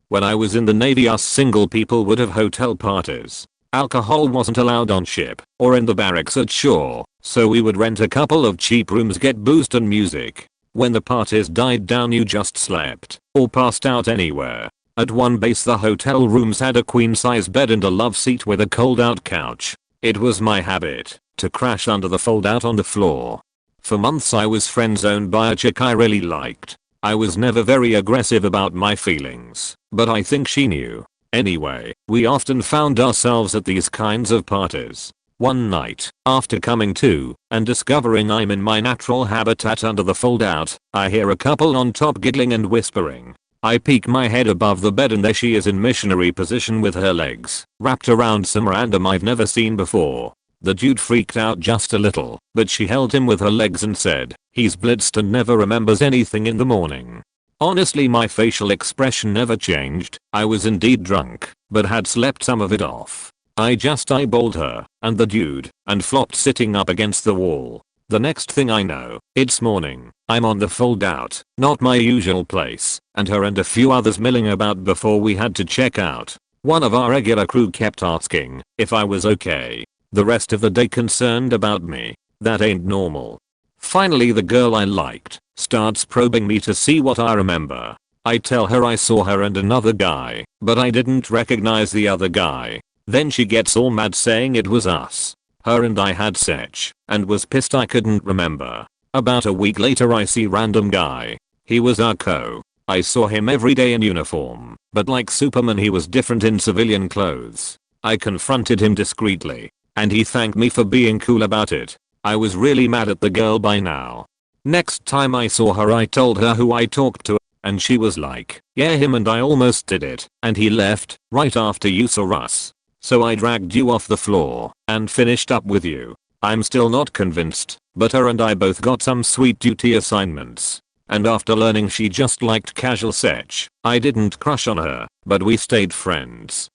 When I was in the Navy us single people would have hotel parties. Alcohol wasn't allowed on ship or in the barracks at shore, so we would rent a couple of cheap rooms, get boozed and music. When the parties died down you just slept or passed out anywhere. At one base the hotel rooms had a queen size bed and a love seat with a cold out couch. It was my habit to crash under the fold out on the floor. For months I was friend zoned by a chick I really liked. I was never very aggressive about my feelings, but I think she knew. Anyway, we often found ourselves at these kinds of parties. One night, after coming to and discovering I'm in my natural habitat under the fold out, I hear a couple on top giggling and whispering. I peek my head above the bed and there she is in missionary position with her legs wrapped around some random I've never seen before. The dude freaked out just a little, but she held him with her legs and said, "He's blitzed and never remembers anything in the morning." Honestly my facial expression never changed. I was indeed drunk, but had slept some of it off. I just eyeballed her and the dude and flopped sitting up against the wall. The next thing I know, it's morning. I'm on the fold out, not my usual place, and her and a few others milling about before we had to check out. One of our regular crew kept asking if I was okay. The rest of the day concerned about me. That ain't normal. Finally the girl I liked starts probing me to see what I remember. I tell her I saw her and another guy, but I didn't recognize the other guy. Then she gets all mad saying it was us. Her and I had sex, and was pissed I couldn't remember. About a week later I see random guy. He was our co. I saw him every day in uniform, but like Superman he was different in civilian clothes. I confronted him discreetly, and he thanked me for being cool about it. I was really mad at the girl by now. Next time I saw her I told her who I talked to, and she was like, yeah him, and I almost did it, and he left right after you saw us. So I dragged you off the floor and finished up with you. I'm still not convinced, but her and I both got some sweet duty assignments. And after learning she just liked casual sex, I didn't crush on her, but we stayed friends.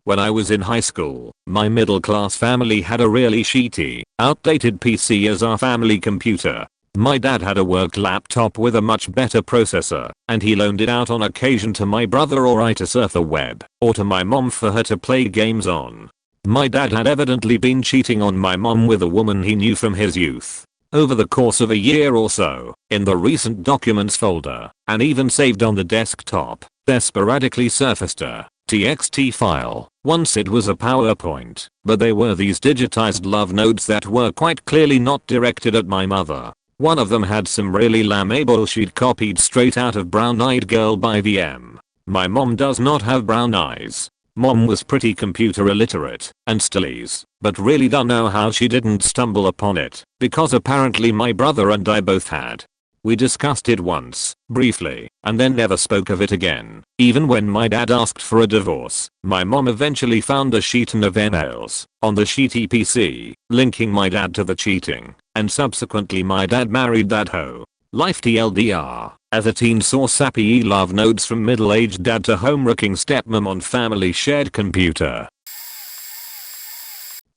When I was in high school, my middle class family had a really shitty, outdated PC as our family computer. My dad had a work laptop with a much better processor, and he loaned it out on occasion to my brother or I to surf the web, or to my mom for her to play games on. My dad had evidently been cheating on my mom with a woman he knew from his youth. Over the course of a year or so, in the recent documents folder, and even saved on the desktop, there sporadically surfaced a TXT file. Once it was a PowerPoint, but they were these digitized love notes that were quite clearly not directed at my mother. One of them had some really lame bullshit copied straight out of Brown Eyed Girl by VM. My mom does not have brown eyes. Mom was pretty computer illiterate, and still is, but really don't know how she didn't stumble upon it, because apparently my brother and I both had. We discussed it once, briefly, and then never spoke of it again. Even when my dad asked for a divorce, my mom eventually found a sheet and of emails on the sheety PC, linking my dad to the cheating, and subsequently my dad married that hoe. Life TLDR, as a teen saw sappy love notes from middle-aged dad to home-wrecking stepmom on family shared computer.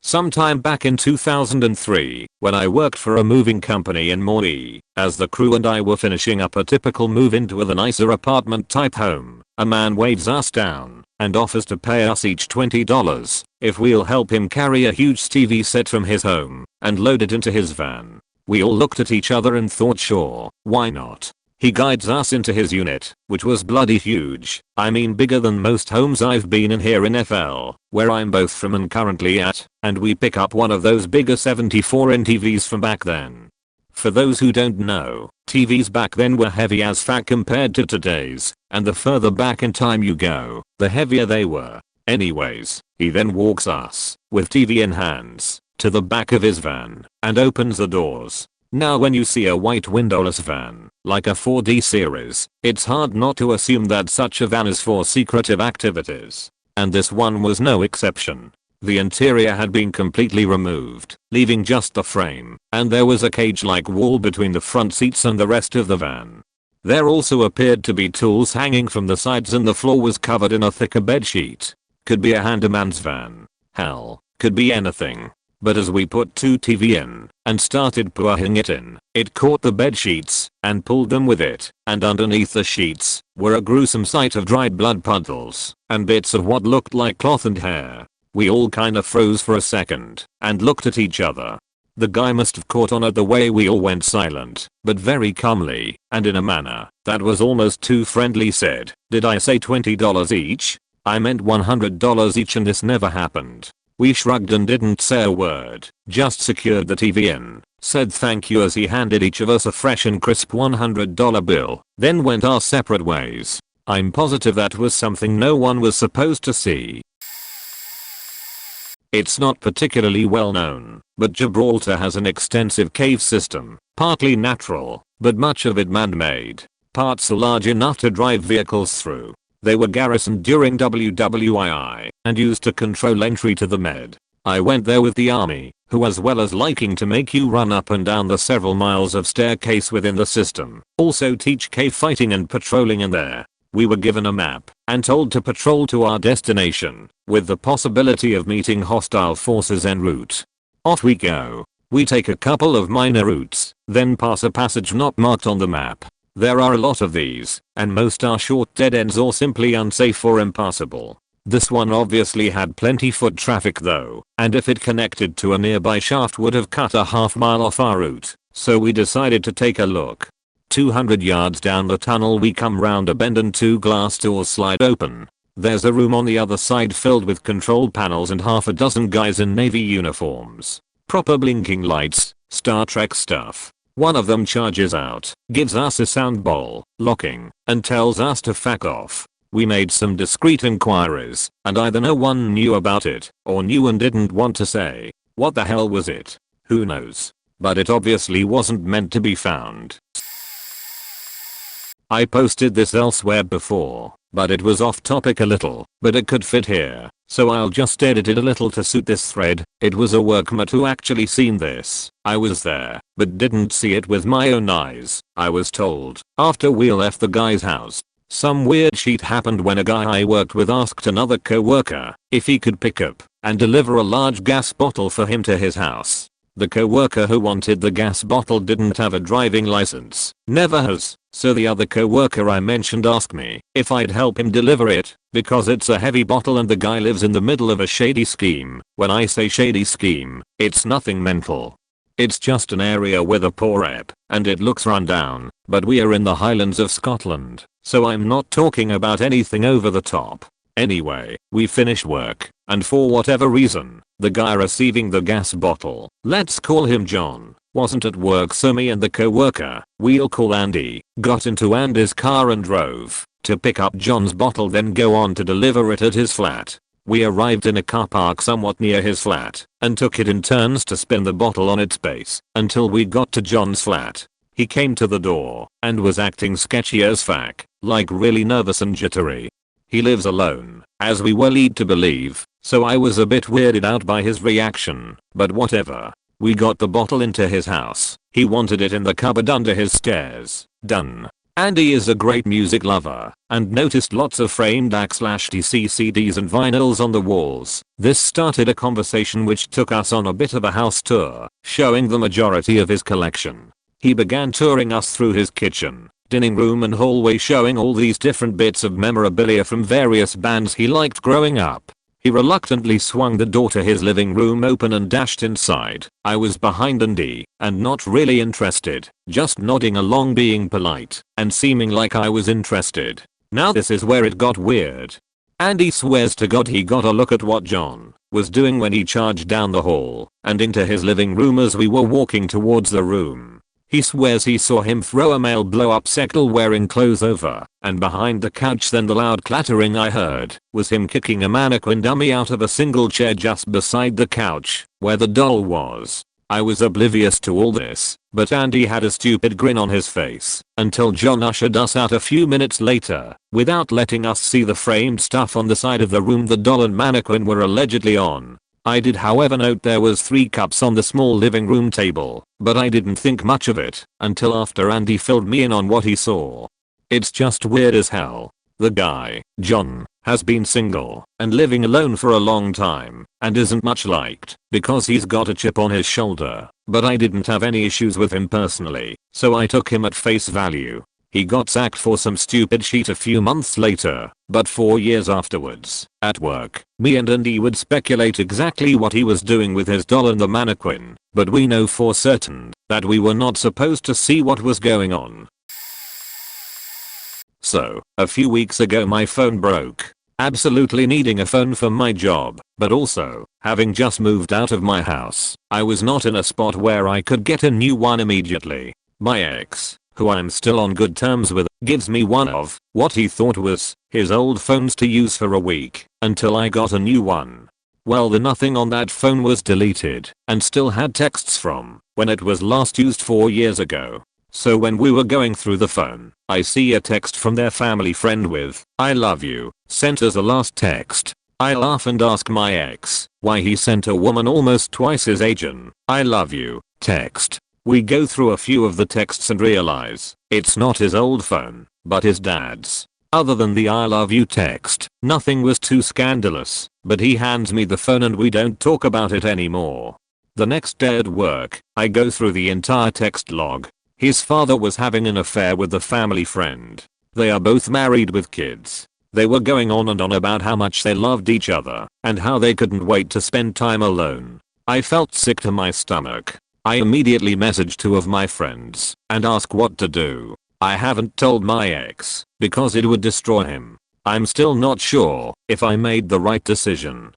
Sometime back in 2003, when I worked for a moving company in Moree, as the crew and I were finishing up a typical move into a nicer apartment type home, a man waves us down and offers to pay us each $20 if we'll help him carry a huge TV set from his home and load it into his van. We all looked at each other and thought, sure, why not? He guides us into his unit, which was bloody huge. I mean bigger than most homes I've been in here in FL, where I'm both from and currently at, and we pick up one of those bigger 74-inch TVs from back then. For those who don't know, TVs back then were heavy as fuck compared to today's, and the further back in time you go, the heavier they were. Anyways, he then walks us, with TV in hands, to the back of his van, and opens the doors. Now when you see a white windowless van, like a 4D series, it's hard not to assume that such a van is for secretive activities. And this one was no exception. The interior had been completely removed, leaving just the frame, and there was a cage-like wall between the front seats and the rest of the van. There also appeared to be tools hanging from the sides, and the floor was covered in a thicker bedsheet. Could be a handyman's van. Hell, could be anything. But as we put 2 TV in and started pouring it in, it caught the bed sheets and pulled them with it, and underneath the sheets were a gruesome sight of dried blood puddles and bits of what looked like cloth and hair. We all kinda froze for a second and looked at each other. The guy must have caught on at the way we all went silent, but very calmly and in a manner that was almost too friendly said, "Did I say $20 each? I meant $100 each, and this never happened." We shrugged and didn't say a word, just secured the TV in, said thank you as he handed each of us a fresh and crisp $100 bill, then went our separate ways. I'm positive that was something no one was supposed to see. It's not particularly well known, but Gibraltar has an extensive cave system, partly natural, but much of it man-made. Parts are large enough to drive vehicles through. They were garrisoned during WWII and used to control entry to the Med. I went there with the army, who, as well as liking to make you run up and down the several miles of staircase within the system, also teach cave fighting and patrolling in there. We were given a map and told to patrol to our destination, with the possibility of meeting hostile forces en route. Off we go. We take a couple of minor routes, then pass a passage not marked on the map. There are a lot of these, and most are short dead ends or simply unsafe or impassable. This one obviously had plenty foot traffic though, and if it connected to a nearby shaft would have cut a half mile off our route, so we decided to take a look. 200 yards down the tunnel we come round a bend and 2 glass doors slide open. There's a room on the other side filled with control panels and half a dozen guys in navy uniforms. Proper blinking lights, Star Trek stuff. One of them charges out, gives us a sound bowl, locking, and tells us to fuck off. We made some discreet inquiries, and either no one knew about it, or knew and didn't want to say. What the hell was it? Who knows? But it obviously wasn't meant to be found. I posted this elsewhere before, but it was off topic a little, but it could fit here, so I'll just edit it a little to suit this thread. It was a workmate who actually seen this. I was there, but didn't see it with my own eyes. I was told, after we left the guy's house. Some weird shit happened when a guy I worked with asked another coworker if he could pick up and deliver a large gas bottle for him to his house. The coworker who wanted the gas bottle didn't have a driving license, never has, so the other coworker I mentioned asked me if I'd help him deliver it, because it's a heavy bottle and the guy lives in the middle of a shady scheme. When I say shady scheme, it's nothing mental. It's just an area with a poor rep, and it looks run down, but we are in the Highlands of Scotland, so I'm not talking about anything over the top. Anyway, we finish work, and for whatever reason, the guy receiving the gas bottle, let's call him John, wasn't at work, so me and the coworker, we'll call Andy, got into Andy's car and drove to pick up John's bottle, then go on to deliver it at his flat. We arrived in a car park somewhat near his flat, and took it in turns to spin the bottle on its base until we got to John's flat. He came to the door, and was acting sketchy as fuck, like really nervous and jittery. He lives alone, as we were led to believe, so I was a bit weirded out by his reaction, but whatever. We got the bottle into his house. He wanted it in the cupboard under his stairs. Done. Andy is a great music lover, and noticed lots of framed /TC CDs and vinyls on the walls. This started a conversation which took us on a bit of a house tour, showing the majority of his collection. He began touring us through his kitchen, dining room and hallway, showing all these different bits of memorabilia from various bands he liked growing up. He reluctantly swung the door to his living room open and dashed inside. I was behind Andy, and not really interested, just nodding along, being polite, and seeming like I was interested. Now this is where it got weird. Andy swears to God he got a look at what John was doing when he charged down the hall and into his living room as we were walking towards the room. He swears he saw him throw a male blow-up sectle wearing clothes over and behind the couch. Then the loud clattering I heard was him kicking a mannequin dummy out of a single chair just beside the couch where the doll was. I was oblivious to all this, but Andy had a stupid grin on his face until John ushered us out a few minutes later without letting us see the framed stuff on the side of the room the doll and mannequin were allegedly on. I did however note there was 3 cups on the small living room table, but I didn't think much of it until after Andy filled me in on what he saw. It's just weird as hell. The guy, John, has been single and living alone for a long time and isn't much liked because he's got a chip on his shoulder, but I didn't have any issues with him personally, so I took him at face value. He got sacked for some stupid shit a few months later, but 4 years afterwards, at work, me and Andy would speculate exactly what he was doing with his doll and the mannequin, but we know for certain that we were not supposed to see what was going on. So, a few weeks ago my phone broke. Absolutely needing a phone for my job, but also, having just moved out of my house, I was not in a spot where I could get a new one immediately. My ex, who I'm still on good terms with, gives me one of what he thought was his old phones to use for a week until I got a new one. Well, the nothing on that phone was deleted and still had texts from when it was last used 4 years ago. So when we were going through the phone, I see a text from their family friend with "I love you" sent as a last text. I laugh and ask my ex why he sent a woman almost twice his age an "I love you" text. We go through a few of the texts and realize it's not his old phone, but his dad's. Other than the I love you text, nothing was too scandalous, but he hands me the phone and we don't talk about it anymore. The next day at work, I go through the entire text log. His father was having an affair with a family friend. They are both married with kids. They were going on and on about how much they loved each other and how they couldn't wait to spend time alone. I felt sick to my stomach. I immediately messaged 2 of my friends and asked what to do. I haven't told my ex because it would destroy him. I'm still not sure if I made the right decision.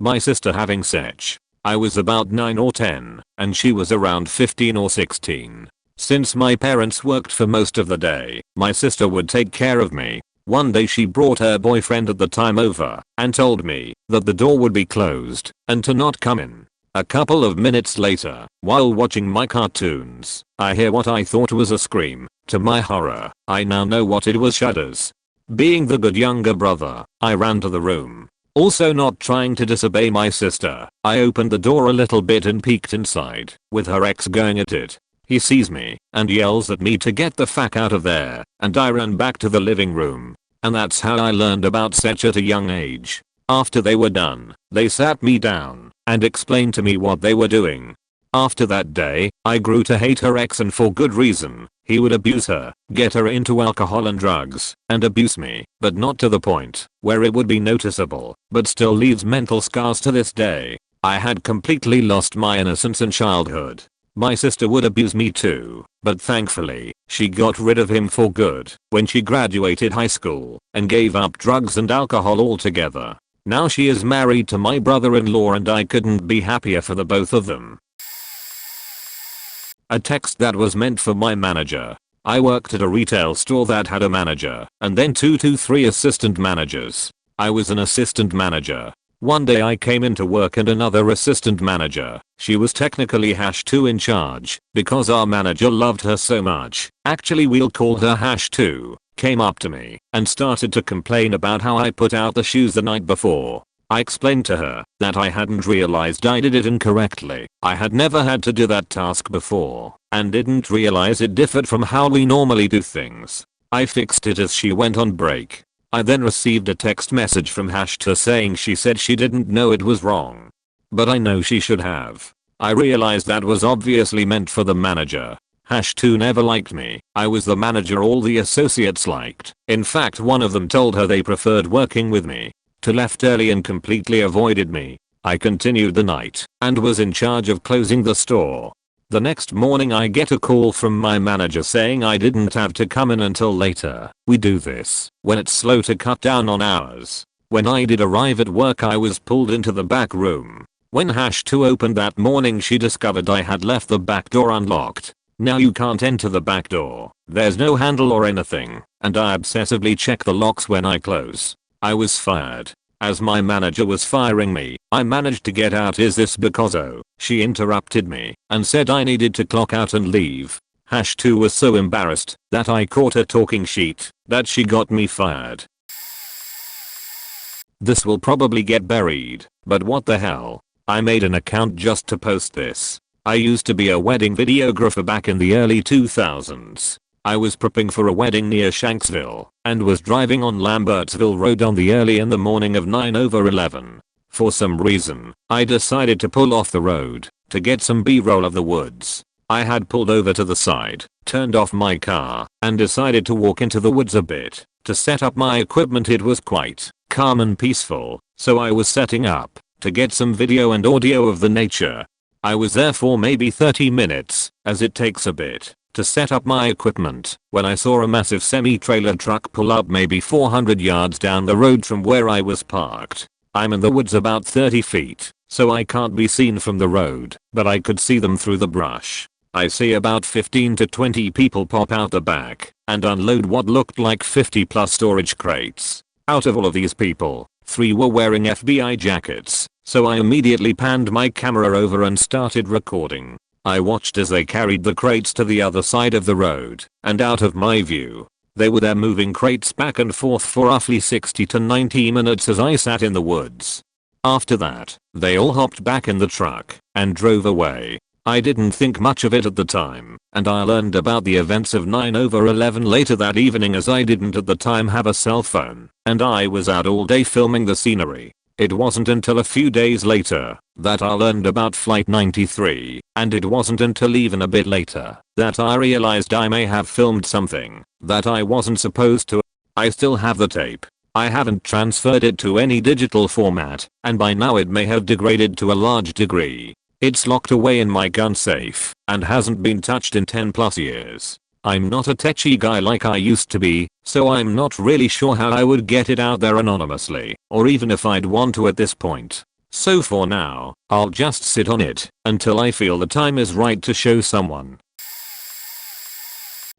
My sister having sex. I was about 9 or 10 and she was around 15 or 16. Since my parents worked for most of the day, my sister would take care of me. One day she brought her boyfriend at the time over and told me that the door would be closed and to not come in. A couple of minutes later, while watching my cartoons, I hear what I thought was a scream. To my horror, I now know what it was: shudders. Being the good younger brother, I ran to the room. Also not trying to disobey my sister, I opened the door a little bit and peeked inside, with her ex going at it. He sees me and yells at me to get the fuck out of there, and I ran back to the living room. And that's how I learned about sex at a young age. After they were done, they sat me down and explained to me what they were doing. After that day, I grew to hate her ex, and for good reason. He would abuse her, get her into alcohol and drugs, and abuse me, but not to the point where it would be noticeable, but still leaves mental scars to this day. I had completely lost my innocence in childhood. My sister would abuse me too, but thankfully, she got rid of him for good when she graduated high school and gave up drugs and alcohol altogether. Now she is married to my brother-in-law and I couldn't be happier for the both of them. A text that was meant for my manager. I worked at a retail store that had a manager and then 2 to 3 assistant managers. I was an assistant manager. One day I came into work and another assistant manager, she was technically #2 in charge because our manager loved her so much, actually we'll call her #2, came up to me and started to complain about how I put out the shoes the night before. I explained to her that I hadn't realized I did it incorrectly. I had never had to do that task before and didn't realize it differed from how we normally do things. I fixed it as she went on break. I then received a text message from #2 saying she said she didn't know it was wrong. But I know she should have. I realized that was obviously meant for the manager. #2 never liked me. I was the manager all the associates liked. In fact, one of them told her they preferred working with me. #2 left early and completely avoided me. I continued the night and was in charge of closing the store. The next morning I get a call from my manager saying I didn't have to come in until later. We do this when it's slow to cut down on hours. When I did arrive at work I was pulled into the back room. When #2 opened that morning she discovered I had left the back door unlocked. Now you can't enter the back door. There's no handle or anything, and I obsessively check the locks when I close. I was fired. As my manager was firing me, I managed to get out. Is this because she interrupted me and said I needed to clock out and leave. #2 was so embarrassed that I caught her talking shit that she got me fired. This will probably get buried, but what the hell. I made an account just to post this. I used to be a wedding videographer back in the early 2000s. I was prepping for a wedding near Shanksville and was driving on Lambertsville Road on the early in the morning of 9/11. For some reason, I decided to pull off the road to get some B-roll of the woods. I had pulled over to the side, turned off my car, and decided to walk into the woods a bit to set up my equipment. It was quite calm and peaceful, so I was setting up to get some video and audio of the nature. I was there for maybe 30 minutes, as it takes a bit to set up my equipment, when I saw a massive semi-trailer truck pull up maybe 400 yards down the road from where I was parked. I'm in the woods about 30 feet, so I can't be seen from the road, but I could see them through the brush. I see about 15 to 20 people pop out the back and unload what looked like 50 plus storage crates. Out of all of these people, 3 were wearing FBI jackets, so I immediately panned my camera over and started recording. I watched as they carried the crates to the other side of the road and out of my view. They were there moving crates back and forth for roughly 60 to 90 minutes as I sat in the woods. After that, they all hopped back in the truck and drove away. I didn't think much of it at the time, and I learned about the events of 9/11 later that evening, as I didn't at the time have a cell phone, and I was out all day filming the scenery. It wasn't until a few days later that I learned about Flight 93, and it wasn't until even a bit later that I realized I may have filmed something that I wasn't supposed to. I still have the tape. I haven't transferred it to any digital format, and by now it may have degraded to a large degree. It's locked away in my gun safe and hasn't been touched in 10 plus years. I'm not a techie guy like I used to be, so I'm not really sure how I would get it out there anonymously, or even if I'd want to at this point. So for now, I'll just sit on it until I feel the time is right to show someone.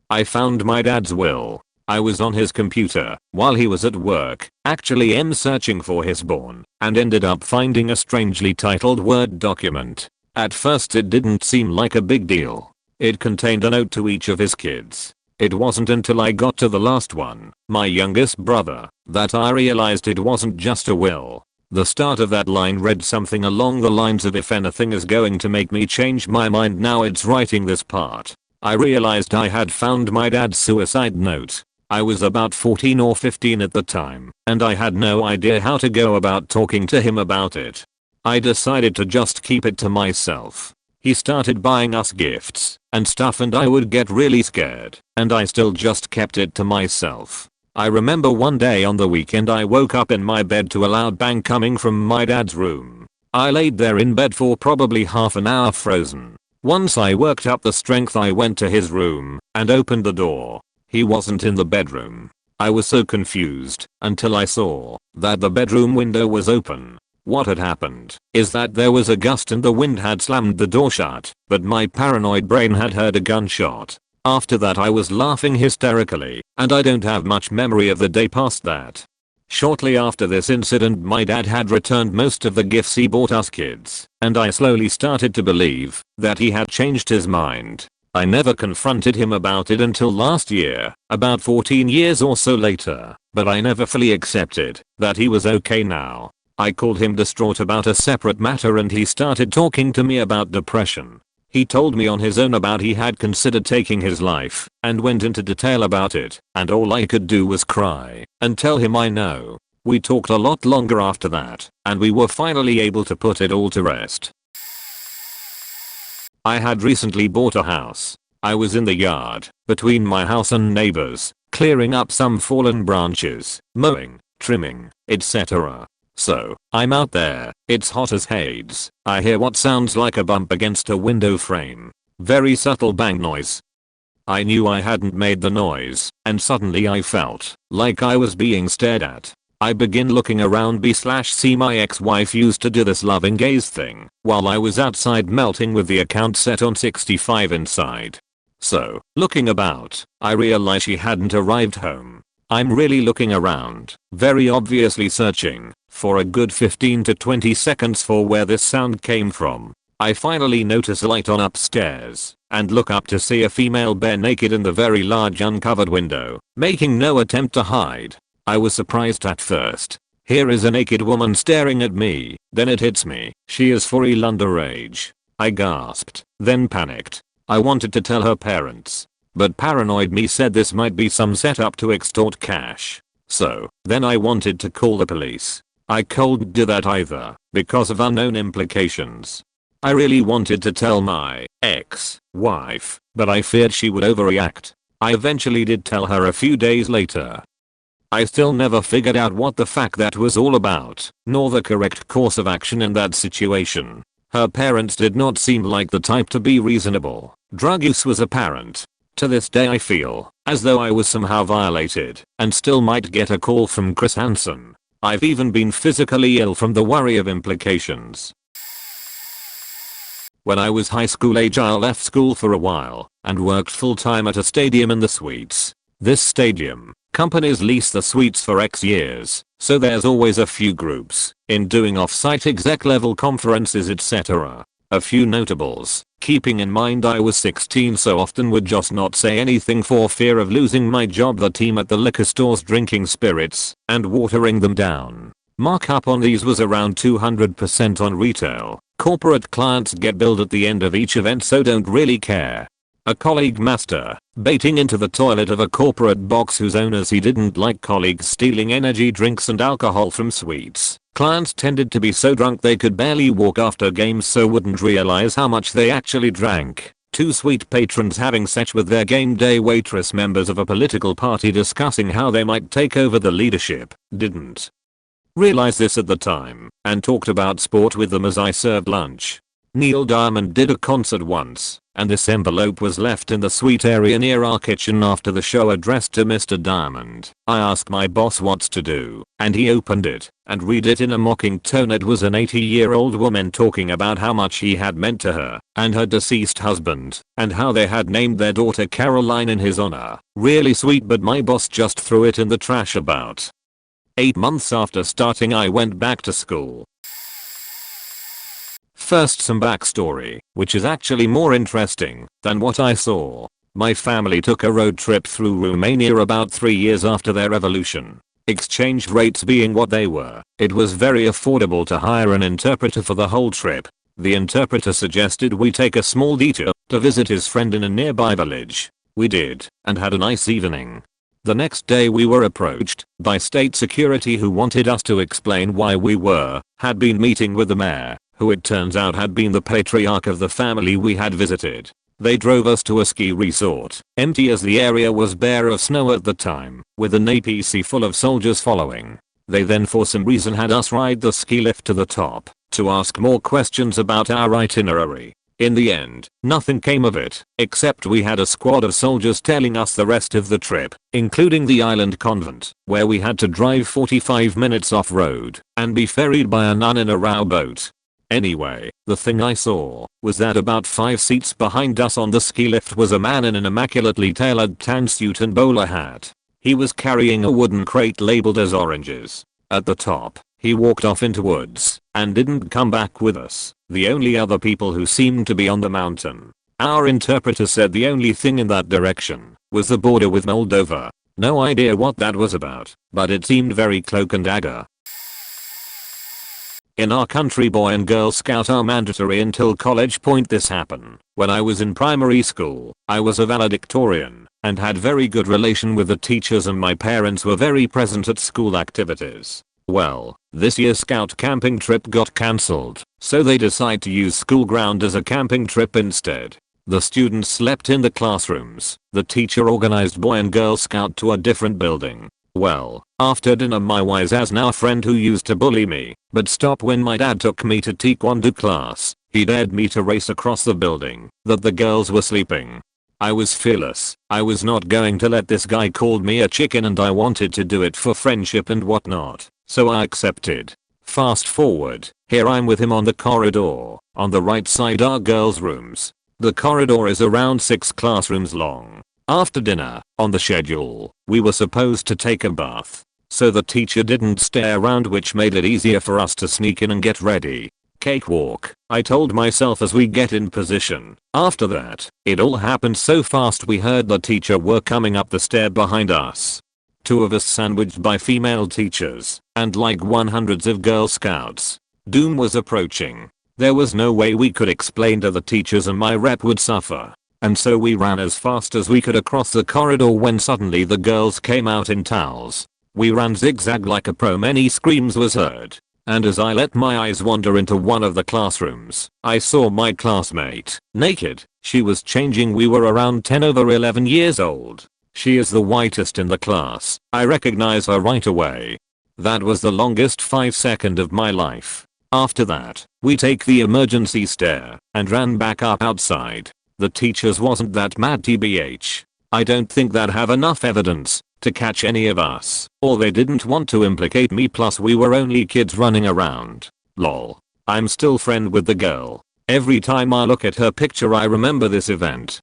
I found my dad's will. I was on his computer while he was at work, actually searching for his born, and ended up finding a strangely titled Word document. At first it didn't seem like a big deal. It contained a note to each of his kids. It wasn't until I got to the last one, my youngest brother, that I realized it wasn't just a will. The start of that line read something along the lines of, "If anything is going to make me change my mind, now it's writing this part." I realized I had found my dad's suicide note. I was about 14 or 15 at the time, and I had no idea how to go about talking to him about it. I decided to just keep it to myself. He started buying us gifts and stuff, and I would get really scared, and I still just kept it to myself. I remember one day on the weekend I woke up in my bed to a loud bang coming from my dad's room. I laid there in bed for probably half an hour frozen. Once I worked up the strength, I went to his room and opened the door. He wasn't in the bedroom. I was so confused until I saw that the bedroom window was open. What had happened is that there was a gust and the wind had slammed the door shut, but my paranoid brain had heard a gunshot. After that I was laughing hysterically, and I don't have much memory of the day past that. Shortly after this incident, my dad had returned most of the gifts he bought us kids, and I slowly started to believe that he had changed his mind. I never confronted him about it until last year, about 14 years or so later, but I never fully accepted that he was okay now. I called him distraught about a separate matter, and he started talking to me about depression. He told me on his own about he had considered taking his life and went into detail about it, and all I could do was cry and tell him I know. We talked a lot longer after that, and we were finally able to put it all to rest. I had recently bought a house. I was in the yard, between my house and neighbors, clearing up some fallen branches, mowing, trimming, etc. So, I'm out there, it's hot as Hades. I hear what sounds like a bump against a window frame. Very subtle bang noise. I knew I hadn't made the noise, and suddenly I felt like I was being stared at. I begin looking around b/c my ex-wife used to do this loving gaze thing while I was outside melting with the account set on 65 inside. So, looking about, I realize she hadn't arrived home. I'm really looking around, very obviously searching for a good 15 to 20 seconds for where this sound came from. I finally notice a light on upstairs and look up to see a female bare naked in the very large uncovered window, making no attempt to hide. I was surprised at first. Here is a naked woman staring at me, then it hits me. She is for real underage. I gasped, then panicked. I wanted to tell her parents, but paranoid me said this might be some setup to extort cash. So, then I wanted to call the police. I couldn't do that either, because of unknown implications. I really wanted to tell my ex-wife, but I feared she would overreact. I eventually did tell her a few days later. I still never figured out what the fuck that was all about, nor the correct course of action in that situation. Her parents did not seem like the type to be reasonable. Drug use was apparent. To this day I feel as though I was somehow violated and still might get a call from Chris Hansen. I've even been physically ill from the worry of implications. When I was high school age, I left school for a while and worked full time at a stadium in the suites. This stadium companies lease the suites for X years, so there's always a few groups in doing off-site exec level conferences, etc. A few notables, keeping in mind I was 16, so often would just not say anything for fear of losing my job. The team at the liquor stores drinking spirits and watering them down. Markup on these was around 200% on retail. Corporate clients get billed at the end of each event, so don't really care. A colleague masturbating into the toilet of a corporate box whose owners he didn't like. Colleagues stealing energy drinks and alcohol from suites. Clients tended to be so drunk they could barely walk after games, so wouldn't realize how much they actually drank. 2 suite patrons having sex with their game day waitress. Members of a political party discussing how they might take over the leadership. Didn't realize this at the time and talked about sport with them as I served lunch. Neil Diamond did a concert once, and this envelope was left in the suite area near our kitchen after the show addressed to Mr. Diamond. I asked my boss what's to do, and he opened it and read it in a mocking tone. It was an 80-year-old woman talking about how much he had meant to her and her deceased husband, and how they had named their daughter Caroline in his honor. Really sweet, but my boss just threw it in the trash. About 8 months after starting, I went back to school. First, some backstory, which is actually more interesting than what I saw. My family took a road trip through Romania about 3 years after their revolution. Exchange rates being what they were, it was very affordable to hire an interpreter for the whole trip. The interpreter suggested we take a small detour to visit his friend in a nearby village. We did, and had a nice evening. The next day we were approached by state security who wanted us to explain why we had been meeting with the mayor, who it turns out had been the patriarch of the family we had visited. They drove us to a ski resort, empty as the area was bare of snow at the time, with an APC full of soldiers following. They then for some reason had us ride the ski lift to the top to ask more questions about our itinerary. In the end, nothing came of it, except we had a squad of soldiers telling us the rest of the trip, including the island convent, where we had to drive 45 minutes off-road and be ferried by a nun in a rowboat. Anyway, the thing I saw was that about 5 seats behind us on the ski lift was a man in an immaculately tailored tan suit and bowler hat. He was carrying a wooden crate labeled as oranges. At the top, he walked off into woods and didn't come back with us, the only other people who seemed to be on the mountain. Our interpreter said the only thing in that direction was the border with Moldova. No idea what that was about, but it seemed very cloak and dagger. In our country, Boy and Girl Scout are mandatory until college. This happened when I was in primary school. I was a valedictorian and had very good relation with the teachers, and my parents were very present at school activities. Well, this year's scout camping trip got cancelled, so they decided to use school ground as a camping trip instead. The students slept in the classrooms. The teacher organized Boy and Girl Scout to a different building. Well, after dinner, my wise as now friend who used to bully me but stopped when my dad took me to taekwondo class, he dared me to race across the building that the girls were sleeping. I was fearless. I was not going to let this guy call me a chicken, and I wanted to do it for friendship and whatnot, so I accepted. Fast forward, here I'm with him on the corridor. On the right side are girls' rooms. The corridor is around 6 classrooms long. After dinner, on the schedule, we were supposed to take a bath. So the teacher didn't stay around, which made it easier for us to sneak in and get ready. Cakewalk, I told myself as we get in position. After that, it all happened so fast we heard the teacher were coming up the stair behind us. 2 of us sandwiched by female teachers, and like 100s of Girl Scouts. Doom was approaching. There was no way we could explain to the teachers and my rep would suffer. And so we ran as fast as we could across the corridor when suddenly the girls came out in towels. We ran zigzag like a pro. Many screams was heard. And as I let my eyes wander into one of the classrooms, I saw my classmate, naked. She was changing. We were around 10 over 11 years old. She is the whitest in the class. I recognize her right away. That was the longest 5 seconds of my life. After that, we take the emergency stair and ran back up outside. The teachers wasn't that mad tbh. I don't think they'd have enough evidence to catch any of us, or they didn't want to implicate me, plus we were only kids running around. Lol. I'm still friend with the girl. Every time I look at her picture I remember this event.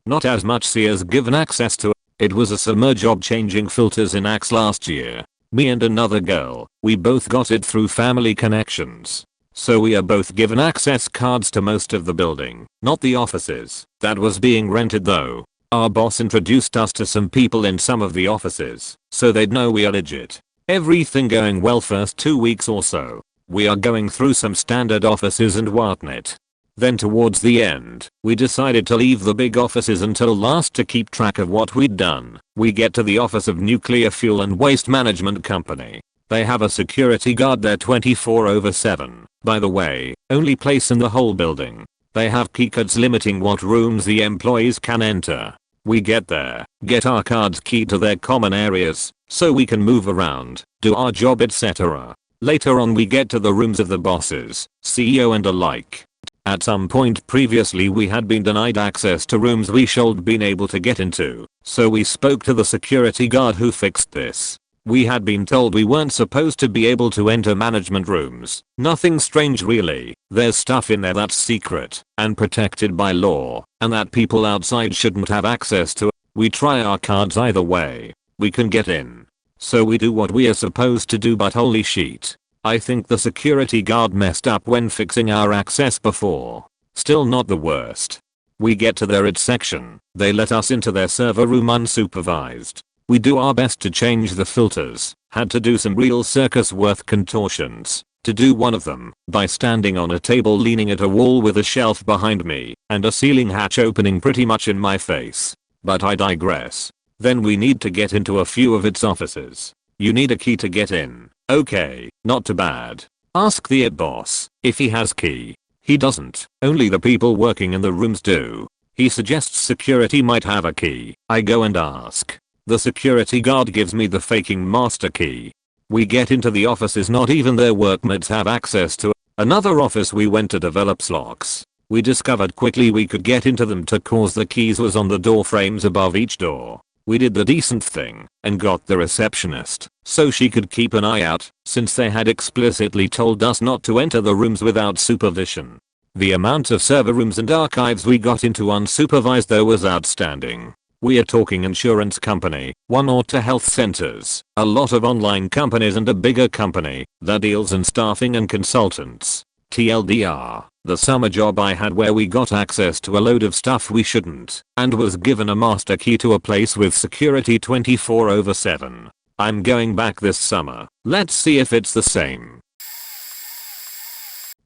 Not as much see as given access to. It was a summer job changing filters in Axe last year. Me and another girl, we both got it through family connections. So we are both given access cards to most of the building, not the offices that was being rented though. Our boss introduced us to some people in some of the offices, so they'd know we are legit. Everything going well first 2 weeks or so. We are going through some standard offices and whatnot. Then towards the end, we decided to leave the big offices until last to keep track of what we'd done. We get to the office of Nuclear Fuel and Waste Management Company. They have a security guard there 24/7. By the way, only place in the whole building. They have keycards limiting what rooms the employees can enter. We get there, get our cards keyed to their common areas, so we can move around, do our job etc. Later on we get to the rooms of the bosses, CEO and alike. At some point previously we had been denied access to rooms we should been able to get into, so we spoke to the security guard who fixed this. We had been told we weren't supposed to be able to enter management rooms. Nothing strange really, there's stuff in there that's secret and protected by law, and that people outside shouldn't have access to. We try our cards either way. We can get in. So we do what we are supposed to do, but holy shit. I think the security guard messed up when fixing our access before. Still not the worst. We get to their id section, they let us into their server room unsupervised. We do our best to change the filters, had to do some real circus worth contortions, to do one of them, by standing on a table leaning at a wall with a shelf behind me, and a ceiling hatch opening pretty much in my face. But I digress. Then we need to get into a few of its offices. You need a key to get in. Okay, not too bad. Ask the IT boss if he has key. He doesn't, only the people working in the rooms do. He suggests security might have a key. I go and ask. The security guard gives me the faking master key. We get into the offices not even their workmates have access to. Another office we went to develops locks. We discovered quickly we could get into them cause the keys was on the door frames above each door. We did the decent thing and got the receptionist so she could keep an eye out since they had explicitly told us not to enter the rooms without supervision. The amount of server rooms and archives we got into unsupervised though was outstanding. We are talking insurance company, 1 or 2 health centers, a lot of online companies and a bigger company that deals in staffing and consultants. TLDR, the summer job I had where we got access to a load of stuff we shouldn't and was given a master key to a place with security 24/7. I'm going back this summer. Let's see if it's the same.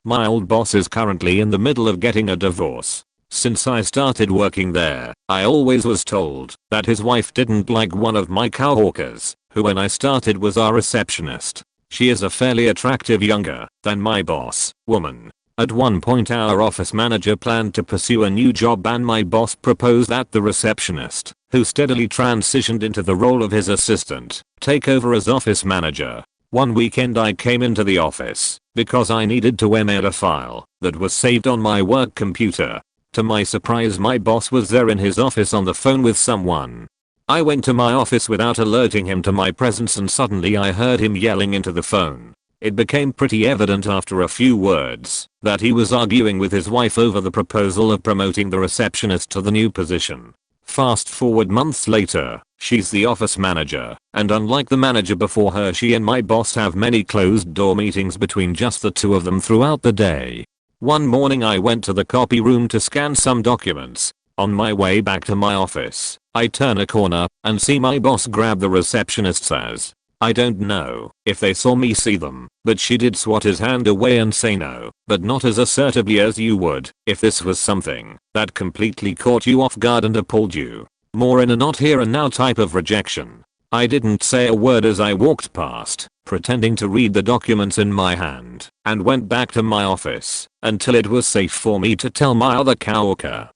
My old boss is currently in the middle of getting a divorce. Since I started working there, I always was told that his wife didn't like one of my coworkers, who when I started was our receptionist. She is a fairly attractive younger than my boss woman. At one point our office manager planned to pursue a new job and my boss proposed that the receptionist, who steadily transitioned into the role of his assistant, take over as office manager. One weekend I came into the office because I needed to email a file that was saved on my work computer. To my surprise my boss was there in his office on the phone with someone. I went to my office without alerting him to my presence and suddenly I heard him yelling into the phone. It became pretty evident after a few words that he was arguing with his wife over the proposal of promoting the receptionist to the new position. Fast forward months later, she's the office manager, and unlike the manager before her she and my boss have many closed door meetings between just the two of them throughout the day. One morning I went to the copy room to scan some documents. On my way back to my office, I turn a corner and see my boss grab the receptionist's ass. I don't know if they saw me see them, but she did swat his hand away and say no, but not as assertively as you would if this was something that completely caught you off guard and appalled you. More in a not here and now type of rejection. I didn't say a word as I walked past, pretending to read the documents in my hand, and went back to my office until it was safe for me to tell my other coworker.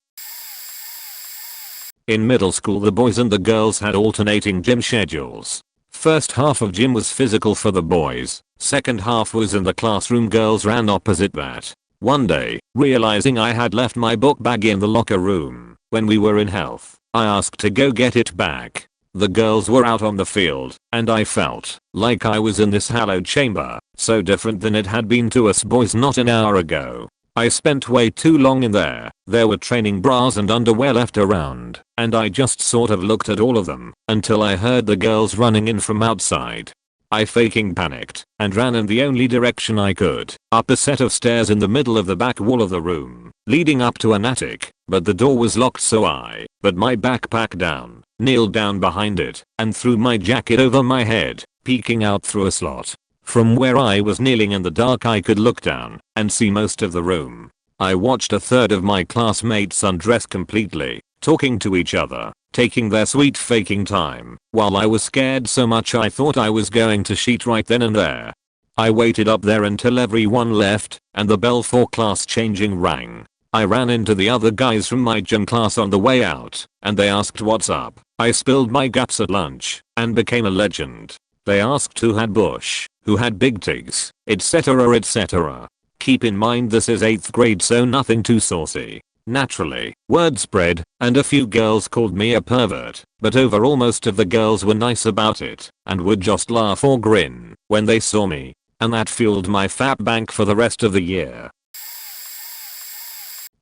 In middle school the boys and the girls had alternating gym schedules. First half of gym was physical for the boys, second half was in the classroom. Girls ran opposite that. One day, realizing I had left my book bag in the locker room when we were in health, I asked to go get it back. The girls were out on the field, and I felt like I was in this hallowed chamber, so different than it had been to us boys not an hour ago. I spent way too long in there. There were training bras and underwear left around, and I just sort of looked at all of them until I heard the girls running in from outside. I fucking panicked and ran in the only direction I could, up a set of stairs in the middle of the back wall of the room, leading up to an attic, but the door was locked so I put my backpack down, kneeled down behind it, and threw my jacket over my head, peeking out through a slot. From where I was kneeling in the dark I could look down and see most of the room. I watched a third of my classmates undress completely, talking to each other, taking their sweet faking time, while I was scared so much I thought I was going to sheet right then and there. I waited up there until everyone left and the bell for class changing rang. I ran into the other guys from my gym class on the way out, and they asked what's up. I spilled my guts at lunch and became a legend. They asked who had bush, who had big tigs, etc, etc. Keep in mind this is 8th grade, so nothing too saucy. Naturally, word spread, and a few girls called me a pervert, but overall most of the girls were nice about it, and would just laugh or grin when they saw me, and that fueled my fat bank for the rest of the year.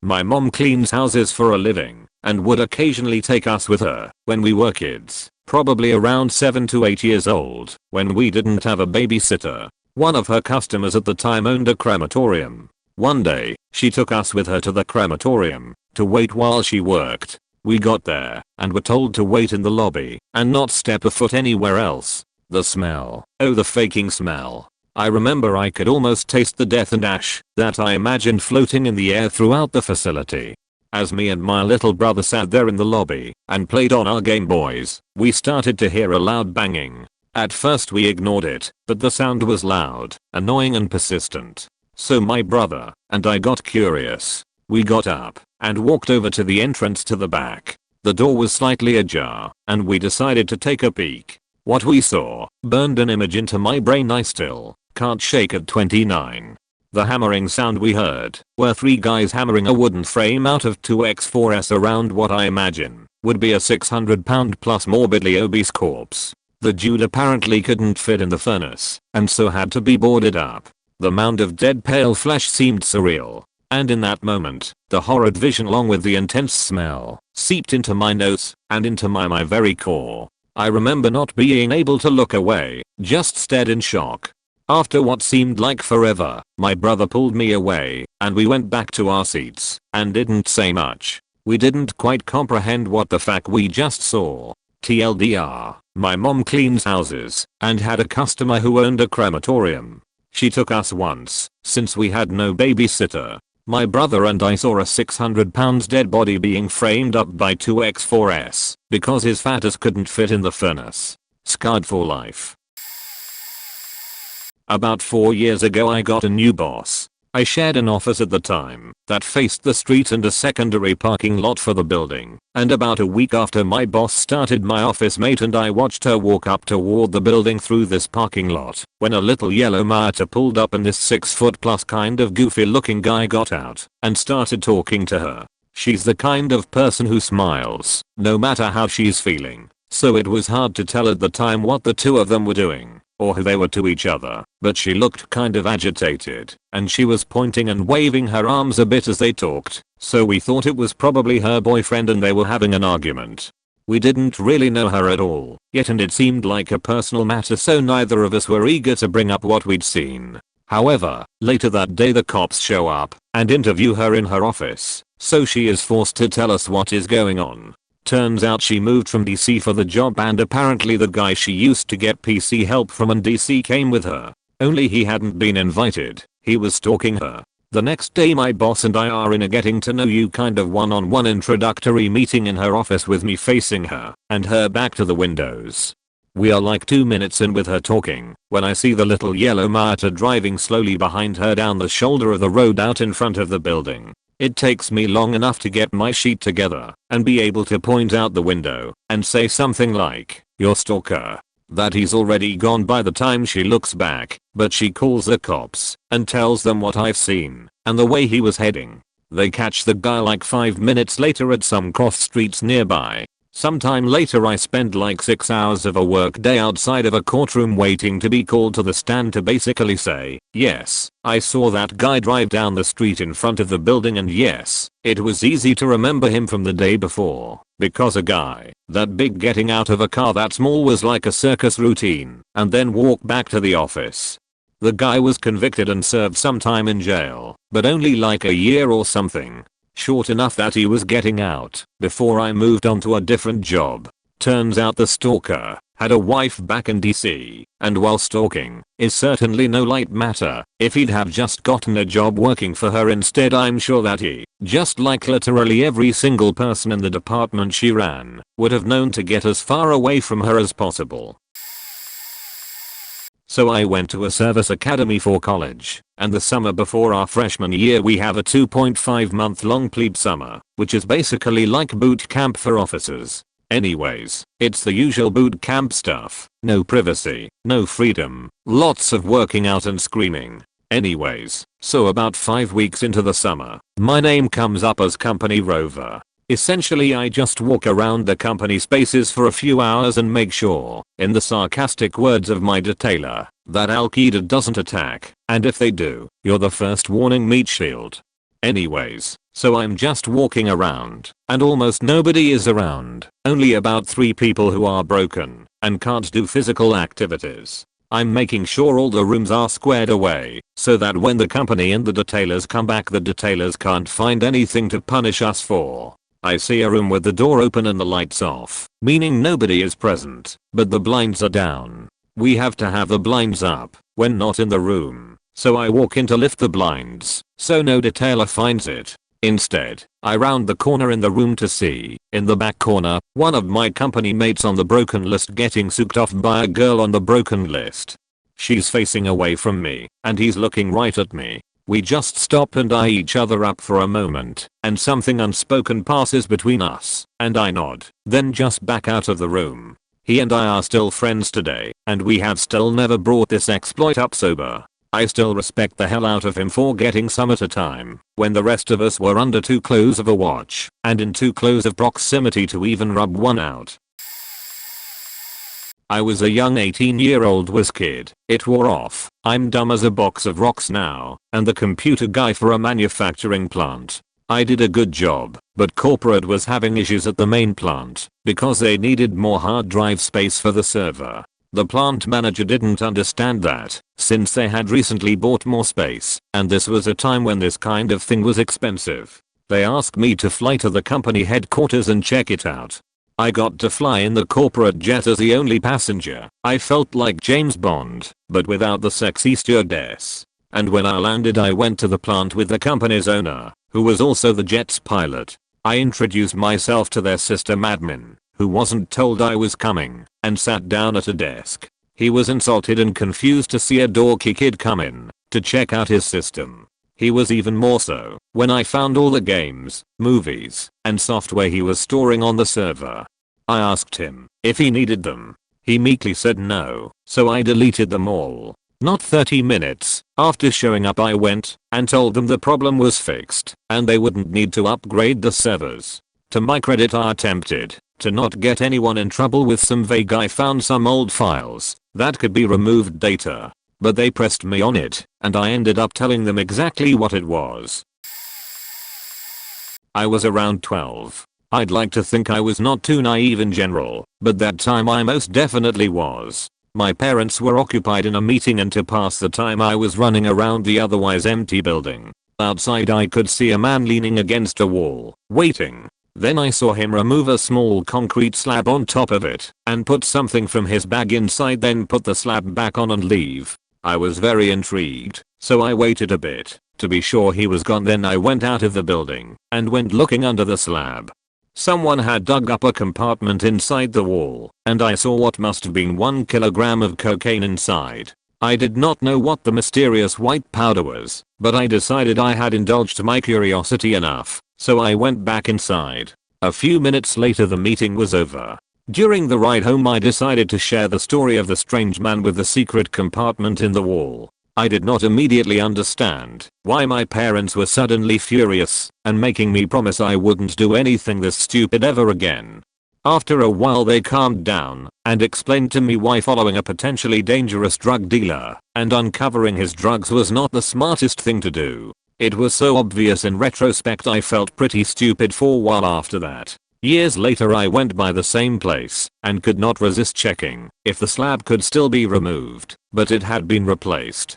My mom cleans houses for a living, and would occasionally take us with her when we were kids, probably around 7 to 8 years old, when we didn't have a babysitter. One of her customers at the time owned a crematorium. One day, she took us with her to the crematorium to wait while she worked. We got there and were told to wait in the lobby and not step a foot anywhere else. The smell. Oh, the faking smell. I remember I could almost taste the death and ash that I imagined floating in the air throughout the facility. As me and my little brother sat there in the lobby and played on our Game Boys, we started to hear a loud banging. At first we ignored it, but the sound was loud, annoying and persistent. So my brother and I got curious. We got up and walked over to the entrance to the back. The door was slightly ajar, and we decided to take a peek. What we saw burned an image into my brain I still can't shake at 29. The hammering sound we heard were 3 guys hammering a wooden frame out of 2x4s around what I imagine would be a 600-pound plus morbidly obese corpse. The dude apparently couldn't fit in the furnace and so had to be boarded up. The mound of dead pale flesh seemed surreal, and in that moment, the horrid vision along with the intense smell seeped into my nose and into my very core. I remember not being able to look away, just stared in shock. After what seemed like forever, my brother pulled me away, and we went back to our seats and didn't say much. We didn't quite comprehend what the fuck we just saw. TLDR, my mom cleans houses and had a customer who owned a crematorium. She took us once, since we had no babysitter. My brother and I saw a 600-pound dead body being framed up by 2x4s because his fat ass couldn't fit in the furnace. Scarred for life. About 4 years ago I got a new boss. I shared an office at the time that faced the street and a secondary parking lot for the building, and about a week after my boss started, my office mate and I watched her walk up toward the building through this parking lot when a little yellow Miata pulled up and this 6 foot plus kind of goofy looking guy got out and started talking to her. She's the kind of person who smiles no matter how she's feeling, so it was hard to tell at the time what the two of them were doing or who they were to each other, but she looked kind of agitated, and she was pointing and waving her arms a bit as they talked, so we thought it was probably her boyfriend and they were having an argument. We didn't really know her at all yet, and it seemed like a personal matter, so neither of us were eager to bring up what we'd seen. However, later that day the cops show up and interview her in her office, so she is forced to tell us what is going on. Turns out she moved from DC for the job, and apparently the guy she used to get PC help from in DC came with her. Only he hadn't been invited. He was stalking her. The next day my boss and I are in a getting to know you kind of one-on-one introductory meeting in her office with me facing her and her back to the windows. We are like 2 minutes in with her talking when I see the little yellow Miata driving slowly behind her down the shoulder of the road out in front of the building. It takes me long enough to get my sheet together and be able to point out the window and say something like, "Your stalker." That he's already gone by the time she looks back, but she calls the cops and tells them what I've seen and the way he was heading. They catch the guy like 5 minutes later at some cross streets nearby. Sometime later I spend like 6 hours of a work day outside of a courtroom waiting to be called to the stand to basically say, yes, I saw that guy drive down the street in front of the building, and yes, it was easy to remember him from the day before, because a guy that big getting out of a car that small was like a circus routine, and then walk back to the office. The guy was convicted and served some time in jail, but only like a year or something. Short enough that he was getting out before I moved on to a different job. Turns out the stalker had a wife back in DC, and while stalking is certainly no light matter, if he'd have just gotten a job working for her instead, I'm sure that he, just like literally every single person in the department she ran, would have known to get as far away from her as possible. So I went to a service academy for college, and the summer before our freshman year we have a 2.5-month long plebe summer, which is basically like boot camp for officers. Anyways, it's the usual boot camp stuff. No privacy, no freedom, lots of working out and screaming. Anyways, so about 5 weeks into the summer, my name comes up as company rover. Essentially I just walk around the company spaces for a few hours and make sure, in the sarcastic words of my detailer, that Al-Qaeda doesn't attack, and if they do, you're the first warning meat shield. Anyways, so I'm just walking around, and almost nobody is around, only about 3 people who are broken, and can't do physical activities. I'm making sure all the rooms are squared away, so that when the company and the detailers come back the detailers can't find anything to punish us for. I see a room with the door open and the lights off, meaning nobody is present, but the blinds are down. We have to have the blinds up when not in the room, so I walk in to lift the blinds, so no detailer finds it. Instead, I round the corner in the room to see, in the back corner, one of my company mates on the broken list getting sucked off by a girl on the broken list. She's facing away from me, and he's looking right at me. We just stop and eye each other up for a moment, and something unspoken passes between us, and I nod, then just back out of the room. He and I are still friends today, and we have still never brought this exploit up sober. I still respect the hell out of him for getting some at a time, when the rest of us were under too close of a watch, and in too close of proximity to even rub one out. I was a young 18-year-old whiz kid. It wore off. I'm dumb as a box of rocks now, and the computer guy for a manufacturing plant. I did a good job, but corporate was having issues at the main plant, because they needed more hard drive space for the server. The plant manager didn't understand that, since they had recently bought more space, and this was a time when this kind of thing was expensive. They asked me to fly to the company headquarters and check it out. I got to fly in the corporate jet as the only passenger. I felt like James Bond, but without the sexy stewardess. And when I landed I went to the plant with the company's owner, who was also the jet's pilot. I introduced myself to their system admin, who wasn't told I was coming, and sat down at a desk. He was insulted and confused to see a dorky kid come in to check out his system. He was even more so when I found all the games, movies, and software he was storing on the server. I asked him if he needed them. He meekly said no, so I deleted them all. Not 30 minutes after showing up I went and told them the problem was fixed and they wouldn't need to upgrade the servers. To my credit I attempted to not get anyone in trouble with some vague I found some old files that could be removed data. But they pressed me on it, and I ended up telling them exactly what it was. I was around 12. I'd like to think I was not too naive in general, but that time I most definitely was. My parents were occupied in a meeting and to pass the time I was running around the otherwise empty building. Outside I could see a man leaning against a wall, waiting. Then I saw him remove a small concrete slab on top of it, and put something from his bag inside, then put the slab back on and leave. I was very intrigued, so I waited a bit to be sure he was gone. Then I went out of the building and went looking under the slab. Someone had dug up a compartment inside the wall, and I saw what must have been 1 kilogram of cocaine inside. I did not know what the mysterious white powder was, but I decided I had indulged my curiosity enough, so I went back inside. A few minutes later the meeting was over. During the ride home I decided to share the story of the strange man with the secret compartment in the wall. I did not immediately understand why my parents were suddenly furious and making me promise I wouldn't do anything this stupid ever again. After a while they calmed down and explained to me why following a potentially dangerous drug dealer and uncovering his drugs was not the smartest thing to do. It was so obvious in retrospect I felt pretty stupid for a while after that. Years later I went by the same place and could not resist checking if the slab could still be removed, but it had been replaced.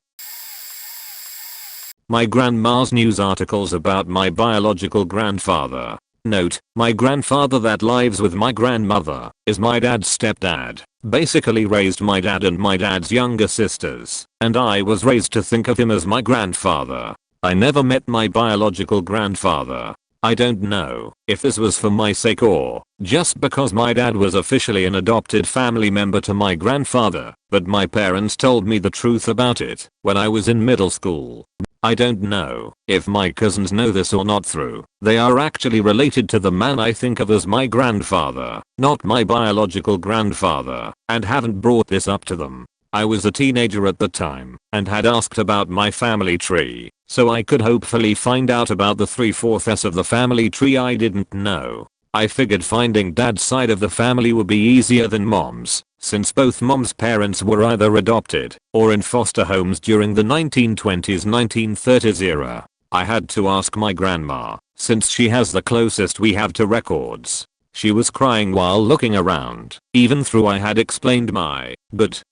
My grandma's news articles about my biological grandfather. Note, my grandfather that lives with my grandmother is my dad's stepdad. basically raised my dad and my dad's younger sisters, and I was raised to think of him as my grandfather. I never met my biological grandfather. I don't know if this was for my sake or just because my dad was officially an adopted family member to my grandfather, but my parents told me the truth about it when I was in middle school. I don't know if my cousins know this or not through. They are actually related to the man I think of as my grandfather, not my biological grandfather, and haven't brought this up to them. I was a teenager at the time and had asked about my family tree, so I could hopefully find out about the 3/4 of the family tree I didn't know. I figured finding dad's side of the family would be easier than mom's, since both mom's parents were either adopted or in foster homes during the 1920s-1930s era. I had to ask my grandma, since she has the closest we have to records. She was crying while looking around, even though I had explained my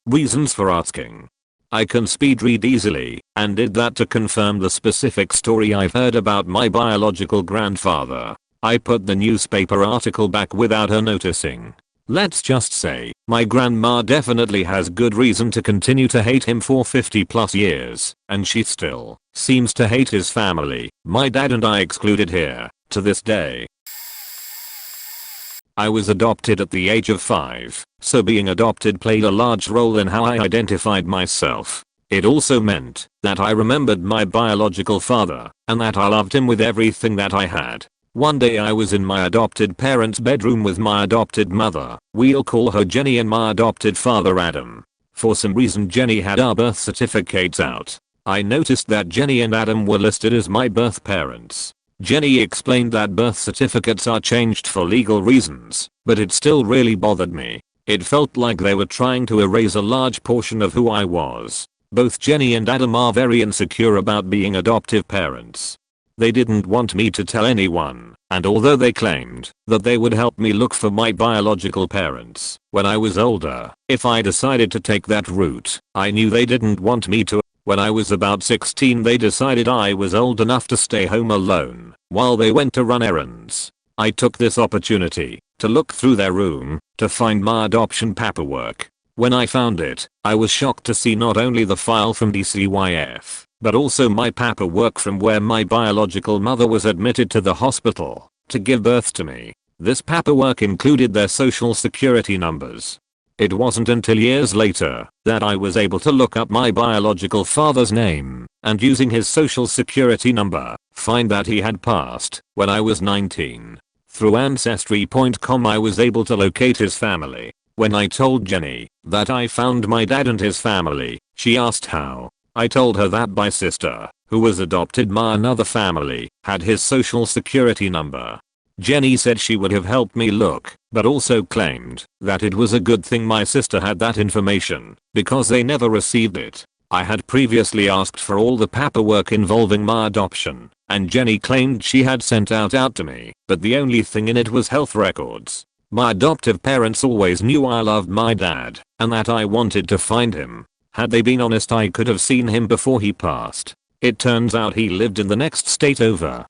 reasons for asking. I can speed read easily, and did that to confirm the specific story I've heard about my biological grandfather. I put the newspaper article back without her noticing. Let's just say, my grandma definitely has good reason to continue to hate him for 50+ years, and she still seems to hate his family, my dad and I excluded here, to this day. I was adopted at the age of 5, so being adopted played a large role in how I identified myself. It also meant that I remembered my biological father, and that I loved him with everything that I had. One day I was in my adopted parents' bedroom with my adopted mother, we'll call her Jenny, and my adopted father Adam. For some reason Jenny had our birth certificates out. I noticed that Jenny and Adam were listed as my birth parents. Jenny explained that birth certificates are changed for legal reasons, but it still really bothered me. It felt like they were trying to erase a large portion of who I was. Both Jenny and Adam are very insecure about being adoptive parents. They didn't want me to tell anyone, and although they claimed that they would help me look for my biological parents when I was older, if I decided to take that route, I knew they didn't want me to. When I was about 16 they decided I was old enough to stay home alone while they went to run errands. I took this opportunity to look through their room to find my adoption paperwork. When I found it, I was shocked to see not only the file from DCYF, but also my paperwork from where my biological mother was admitted to the hospital to give birth to me. This paperwork included their social security numbers. It wasn't until years later that I was able to look up my biological father's name, and using his social security number, find that he had passed when I was 19. Through Ancestry.com I was able to locate his family. When I told Jenny that I found my dad and his family, she asked how. I told her that my sister, who was adopted by another family, had his social security number. Jenny said she would have helped me look, but also claimed that it was a good thing my sister had that information, because they never received it. I had previously asked for all the paperwork involving my adoption, and Jenny claimed she had sent out to me, but the only thing in it was health records. My adoptive parents always knew I loved my dad, and that I wanted to find him. Had they been honest I could have seen him before he passed. It turns out he lived in the next state over.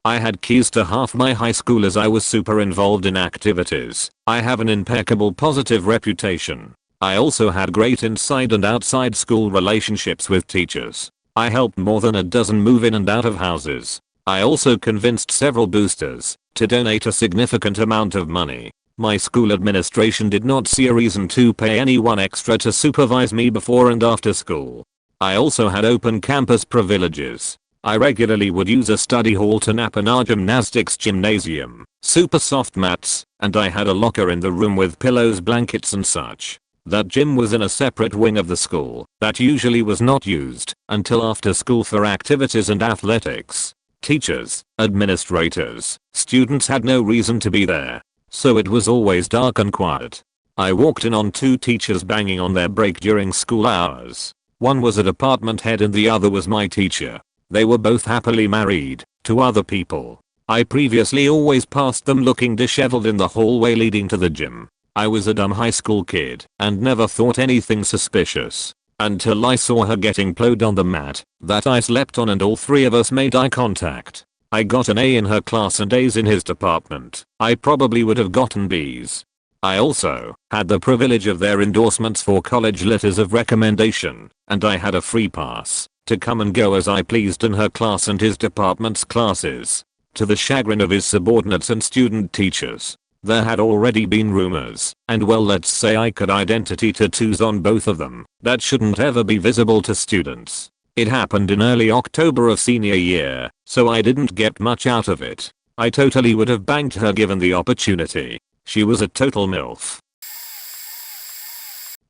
I had keys to half my high school as I was super involved in activities. I have an impeccable positive reputation. I also had great inside and outside school relationships with teachers. I helped more than a dozen move in and out of houses. I also convinced several boosters to donate a significant amount of money. My school administration did not see a reason to pay anyone extra to supervise me before and after school. I also had open campus privileges. I regularly would use a study hall to nap in our gymnastics gymnasium, super soft mats, and I had a locker in the room with pillows, blankets and such. That gym was in a separate wing of the school that usually was not used until after school for activities and athletics. Teachers, administrators, students had no reason to be there, so it was always dark and quiet. I walked in on 2 teachers banging on their break during school hours. One was a department head and the other was my teacher. They were both happily married to other people. I previously always passed them looking disheveled in the hallway leading to the gym. I was a dumb high school kid and never thought anything suspicious until I saw her getting plowed on the mat that I slept on, and all 3 of us made eye contact. I got an A in her class and A's in his department. I probably would have gotten B's. I also had the privilege of their endorsements for college letters of recommendation, and I had a free pass to come and go as I pleased in her class and his department's classes. To the chagrin of his subordinates and student teachers, there had already been rumors, and well, let's say I could identity tattoos on both of them that shouldn't ever be visible to students. It happened in early October of senior year, so I didn't get much out of it. I totally would have banged her given the opportunity. She was a total MILF.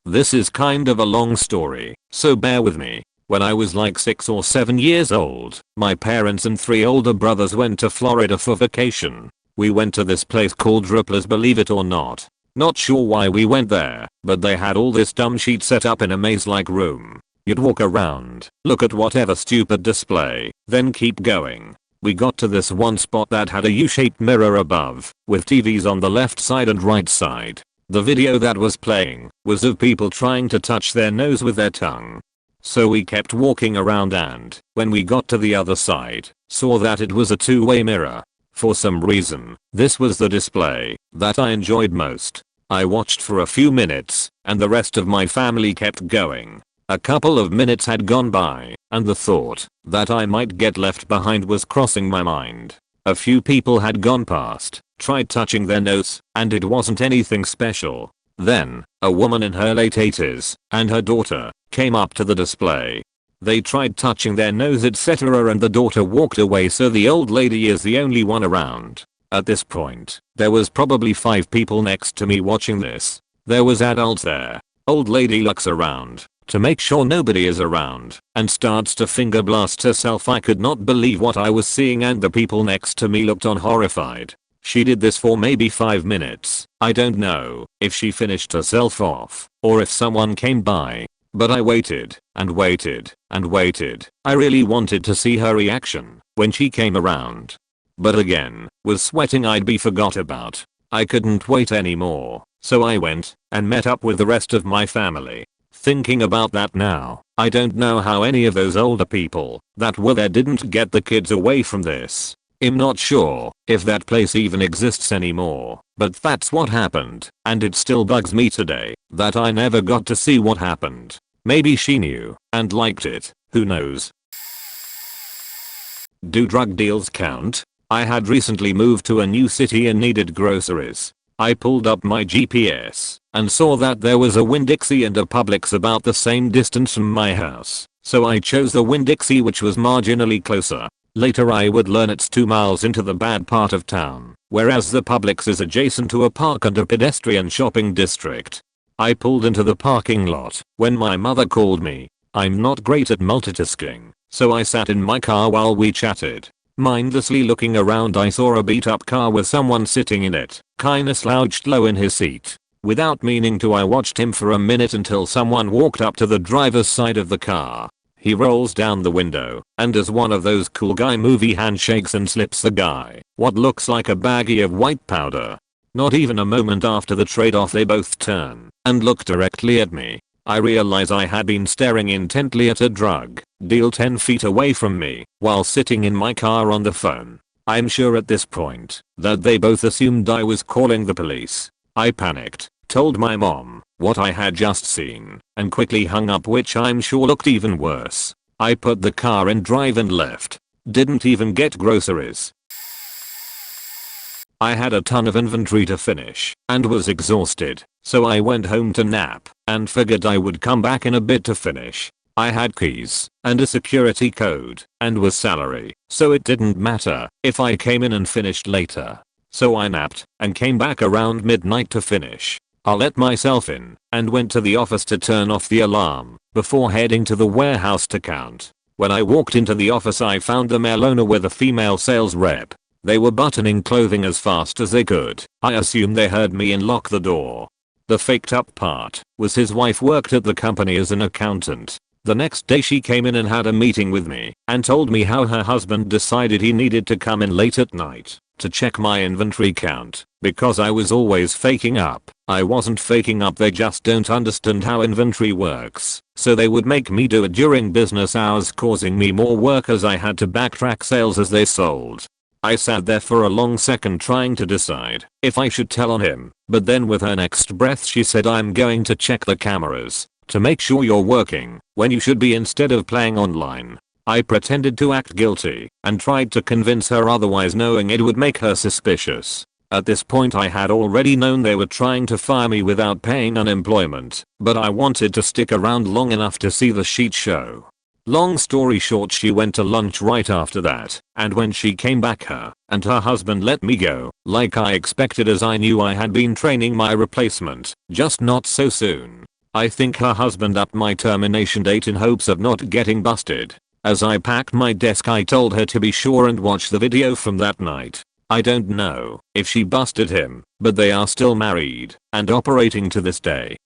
This is kind of a long story, so bear with me. When I was like 6 or 7 years old, my parents and 3 older brothers went to Florida for vacation. We went to this place called Ripley's, believe it or not. Not sure why we went there, but they had all this dumb shit set up in a maze-like room. You'd walk around, look at whatever stupid display, then keep going. We got to this one spot that had a U-shaped mirror above, with TVs on the left side and right side. The video that was playing was of people trying to touch their nose with their tongue. So we kept walking around, and when we got to the other side, saw that it was a two-way mirror. For some reason, this was the display that I enjoyed most. I watched for a few minutes, and the rest of my family kept going. A couple of minutes had gone by, and the thought that I might get left behind was crossing my mind. A few people had gone past, tried touching their nose, and it wasn't anything special. Then, a woman in her late 80s and her daughter came up to the display. They tried touching their nose, etc., and the daughter walked away, so the old lady is the only one around. At this point, there was probably 5 people next to me watching this. There was adults there. Old lady looks around to make sure nobody is around and starts to finger blast herself. I could not believe what I was seeing, and the people next to me looked on horrified. She did this for maybe 5 minutes. I don't know if she finished herself off or if someone came by, but I waited and waited and waited. I really wanted to see her reaction when she came around. But again, was sweating I'd be forgot about. I couldn't wait anymore, so I went and met up with the rest of my family. Thinking about that now, I don't know how any of those older people that were there didn't get the kids away from this. I'm not sure if that place even exists anymore, but that's what happened, and it still bugs me today that I never got to see what happened. Maybe she knew and liked it, who knows. Do drug deals count? I had recently moved to a new city and needed groceries. I pulled up my GPS and saw that there was a Winn-Dixie and a Publix about the same distance from my house, so I chose the Winn-Dixie, which was marginally closer. Later I would learn it's 2 miles into the bad part of town, whereas the Publix is adjacent to a park and a pedestrian shopping district. I pulled into the parking lot when my mother called me. I'm not great at multitasking, so I sat in my car while we chatted. Mindlessly looking around, I saw a beat up car with someone sitting in it, kinda slouched low in his seat. Without meaning to, I watched him for a minute until someone walked up to the driver's side of the car. He rolls down the window and does one of those cool guy movie handshakes and slips the guy what looks like a baggie of white powder. Not even a moment after the trade-off, they both turn and look directly at me. I realize I had been staring intently at a drug deal 10 feet away from me while sitting in my car on the phone. I'm sure at this point that they both assumed I was calling the police. I panicked, told my mom what I had just seen, and quickly hung up, which I'm sure looked even worse. I put the car in drive and left. Didn't even get groceries. I had a ton of inventory to finish and was exhausted, so I went home to nap and figured I would come back in a bit to finish. I had keys and a security code and was salary, so it didn't matter if I came in and finished later. So I napped and came back around midnight to finish. I let myself in and went to the office to turn off the alarm before heading to the warehouse to count. When I walked into the office, I found the male owner with a female sales rep. They were buttoning clothing as fast as they could. I assume they heard me and locked the door. The faked up part was his wife worked at the company as an accountant. The next day she came in and had a meeting with me and told me how her husband decided he needed to come in late at night to check my inventory count because I was always faking up. I wasn't faking up, they just don't understand how inventory works, so they would make me do it during business hours, causing me more work as I had to backtrack sales as they sold. I sat there for a long second trying to decide if I should tell on him, but then with her next breath she said, I'm going to check the cameras to make sure you're working when you should be instead of playing online. I pretended to act guilty and tried to convince her otherwise, knowing it would make her suspicious. At this point I had already known they were trying to fire me without paying unemployment, but I wanted to stick around long enough to see the sheet show. Long story short, she went to lunch right after that, and when she came back, her and her husband let me go, like I expected, as I knew I had been training my replacement, just not so soon. I think her husband upped my termination date in hopes of not getting busted. As I packed my desk I told her to be sure and watch the video from that night. I don't know if she busted him, but they are still married and operating to this day.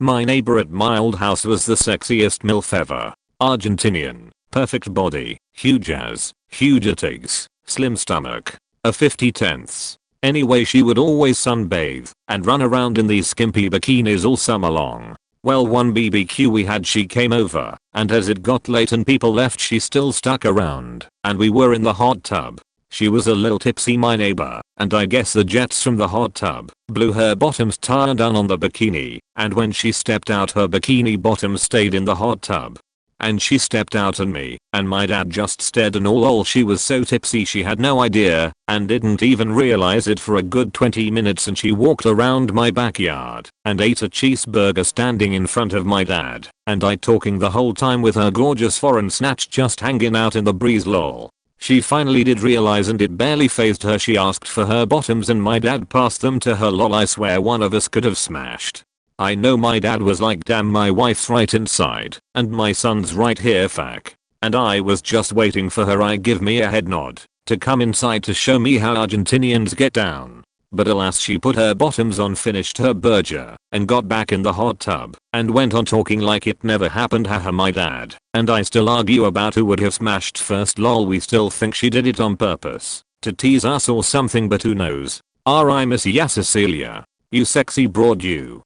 My neighbor at my old house was the sexiest MILF ever. Argentinian, perfect body, huge ass, huge titties, slim stomach, a 50/10. Anyway, she would always sunbathe and run around in these skimpy bikinis all summer long. Well, one BBQ we had she came over, and as it got late and people left she still stuck around, and we were in the hot tub. She was a little tipsy, my neighbor, and I guess the jets from the hot tub blew her bottoms tire down on the bikini, and when she stepped out her bikini bottoms stayed in the hot tub. And she stepped out and me and my dad just stared, and all she was so tipsy she had no idea and didn't even realize it for a good 20 minutes, and she walked around my backyard and ate a cheeseburger standing in front of my dad and I talking the whole time with her gorgeous foreign snatch just hanging out in the breeze, lol. She finally did realize and it barely fazed her. She asked for her bottoms and my dad passed them to her, lol. I swear one of us could have smashed. I know my dad was like, damn, my wife's right inside and my son's right here, fuck. And I was just waiting for her, I give me a head nod, to come inside to show me how Argentinians get down. But alas, she put her bottoms on, finished her burger, and got back in the hot tub, and went on talking like it never happened. Haha, my dad and I still argue about who would have smashed first, lol. We still think she did it on purpose, to tease us or something, but who knows. R.I. miss ya Cecilia. You sexy broad you.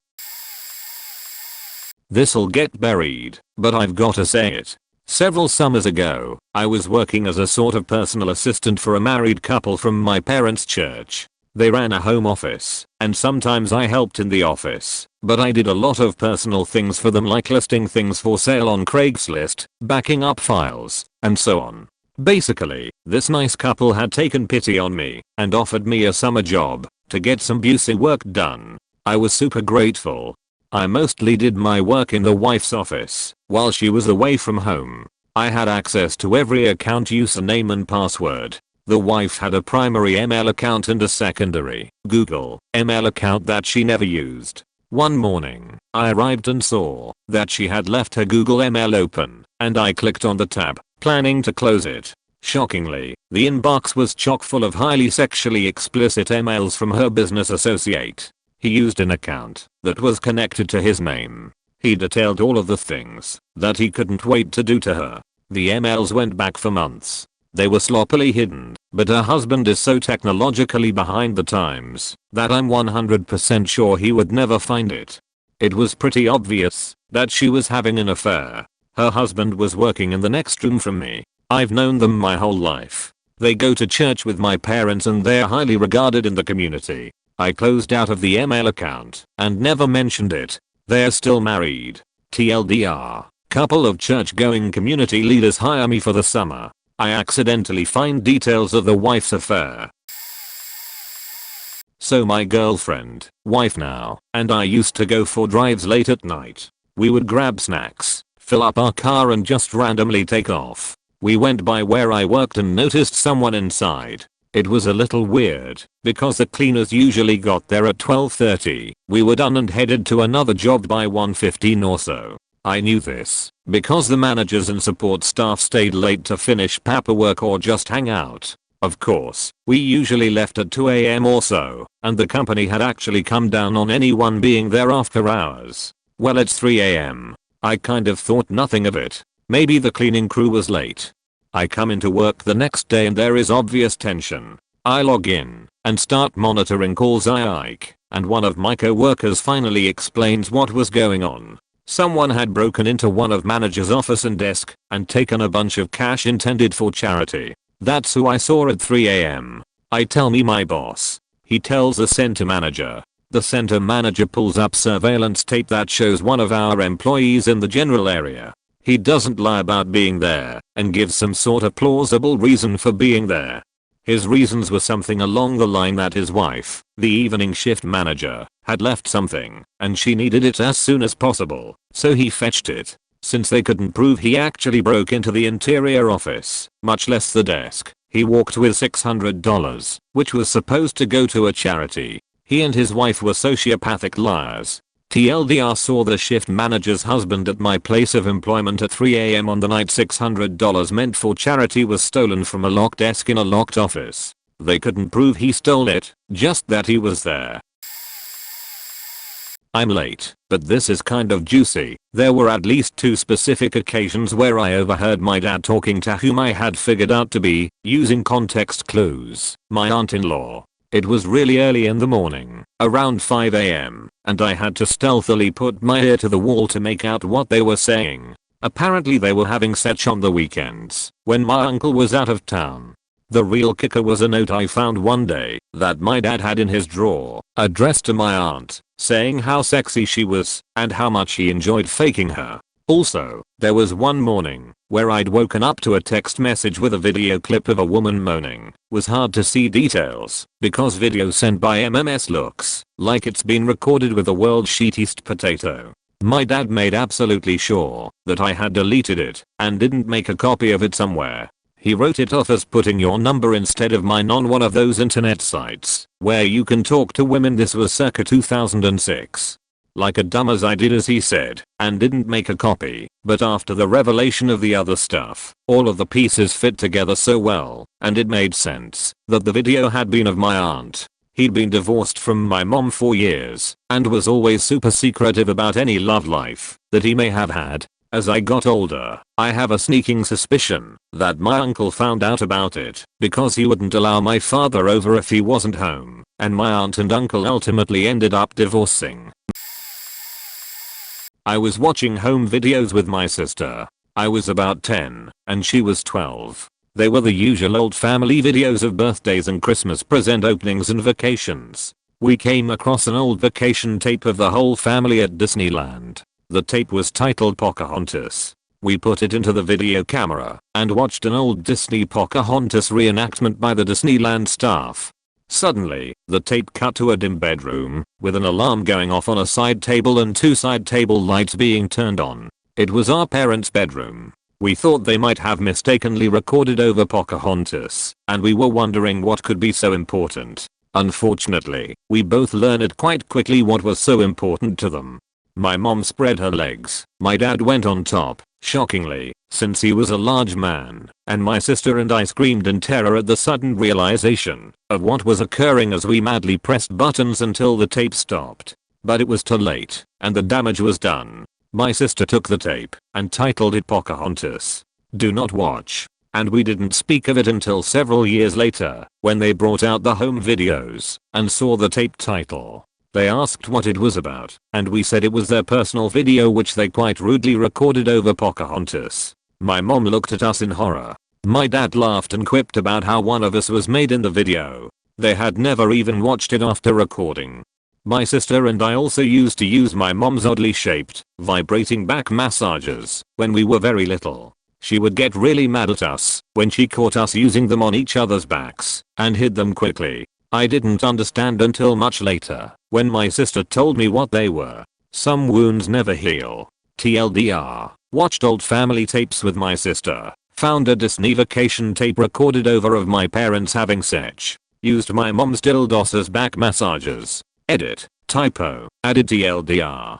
This'll get buried, but I've gotta say it. Several summers ago, I was working as a sort of personal assistant for a married couple from my parents' church. They ran a home office, and sometimes I helped in the office, but I did a lot of personal things for them, like listing things for sale on Craigslist, backing up files, and so on. Basically, this nice couple had taken pity on me and offered me a summer job to get some busy work done. I was super grateful. I mostly did my work in the wife's office while she was away from home. I had access to every account, username and password. The wife had a primary email account and a secondary Google email account that she never used. One morning, I arrived and saw that she had left her Google email open, and I clicked on the tab, planning to close it. Shockingly, the inbox was chock full of highly sexually explicit emails from her business associate. He used an account that was connected to his name. He detailed all of the things that he couldn't wait to do to her. The emails went back for months. They were sloppily hidden, but her husband is so technologically behind the times that I'm 100% sure he would never find it. It was pretty obvious that she was having an affair. Her husband was working in the next room from me. I've known them my whole life. They go to church with my parents and they're highly regarded in the community. I closed out of the email account and never mentioned it. They're still married. TLDR. Couple of church-going community leaders hire me for the summer. I accidentally find details of the wife's affair. So my girlfriend, wife now, and I used to go for drives late at night. We would grab snacks, fill up our car and just randomly take off. We went by where I worked and noticed someone inside. It was a little weird, because the cleaners usually got there at 12:30. We were done and headed to another job by 1:15 or so. I knew this because the managers and support staff stayed late to finish paperwork or just hang out. Of course, we usually left at 2 AM or so, and the company had actually come down on anyone being there after hours. Well, it's 3 AM. I kind of thought nothing of it. Maybe the cleaning crew was late. I come into work the next day and there is obvious tension. I log in and start monitoring calls. And one of my co-workers finally explains what was going on. Someone had broken into one of manager's office and desk and taken a bunch of cash intended for charity. That's who I saw at 3 a.m. I tell me my boss. He tells the center manager. The center manager pulls up surveillance tape that shows one of our employees in the general area. He doesn't lie about being there and gives some sort of plausible reason for being there. His reasons were something along the line that his wife, the evening shift manager, had left something and she needed it as soon as possible, so he fetched it. Since they couldn't prove he actually broke into the interior office, much less the desk, he walked with $600, which was supposed to go to a charity. He and his wife were sociopathic liars. TLDR saw the shift manager's husband at my place of employment at 3 a.m. on the night $600 meant for charity was stolen from a locked desk in a locked office. They couldn't prove he stole it, just that he was there. I'm late, but this is kind of juicy. There were at least 2 specific occasions where I overheard my dad talking to whom I had figured out to be, using context clues, my aunt-in-law. It was really early in the morning, around 5 a.m., and I had to stealthily put my ear to the wall to make out what they were saying. Apparently they were having sex on the weekends, when my uncle was out of town. The real kicker was a note I found one day that my dad had in his drawer, addressed to my aunt, saying how sexy she was and how much he enjoyed faking her. Also, there was one morning where I'd woken up to a text message with a video clip of a woman moaning. Was hard to see details because video sent by MMS looks like it's been recorded with the world's shittiest potato. My dad made absolutely sure that I had deleted it and didn't make a copy of it somewhere. He wrote it off as putting your number instead of mine on one of those internet sites where you can talk to women. This was circa 2006. Like a dumb as I did as he said, and didn't make a copy, but after the revelation of the other stuff, all of the pieces fit together so well, and it made sense that the video had been of my aunt. He'd been divorced from my mom for years, and was always super secretive about any love life that he may have had. As I got older, I have a sneaking suspicion that my uncle found out about it because he wouldn't allow my father over if he wasn't home, and my aunt and uncle ultimately ended up divorcing. I was watching home videos with my sister. I was about 10 and she was 12. They were the usual old family videos of birthdays and Christmas present openings and vacations. We came across an old vacation tape of the whole family at Disneyland. The tape was titled Pocahontas. We put it into the video camera and watched an old Disney Pocahontas reenactment by the Disneyland staff. Suddenly, the tape cut to a dim bedroom, with an alarm going off on a side table and 2 side table lights being turned on. It was our parents' bedroom. We thought they might have mistakenly recorded over Pocahontas, and we were wondering what could be so important. Unfortunately, we both learned quite quickly what was so important to them. My mom spread her legs, my dad went on top, shockingly, since he was a large man, and my sister and I screamed in terror at the sudden realization of what was occurring as we madly pressed buttons until the tape stopped. But it was too late, and the damage was done. My sister took the tape and titled it Pocahontas. Do not watch. And we didn't speak of it until several years later, when they brought out the home videos and saw the tape title. They asked what it was about, and we said it was their personal video which they quite rudely recorded over Pocahontas. My mom looked at us in horror. My dad laughed and quipped about how one of us was made in the video. They had never even watched it after recording. My sister and I also used to use my mom's oddly shaped, vibrating back massages when we were very little. She would get really mad at us when she caught us using them on each other's backs and hid them quickly. I didn't understand until much later, when my sister told me what they were. Some wounds never heal. TLDR. Watched old family tapes with my sister. Found a Disney vacation tape recorded over of my parents having sex. Used my mom's dildos as back massages. Edit. Typo. Added TLDR.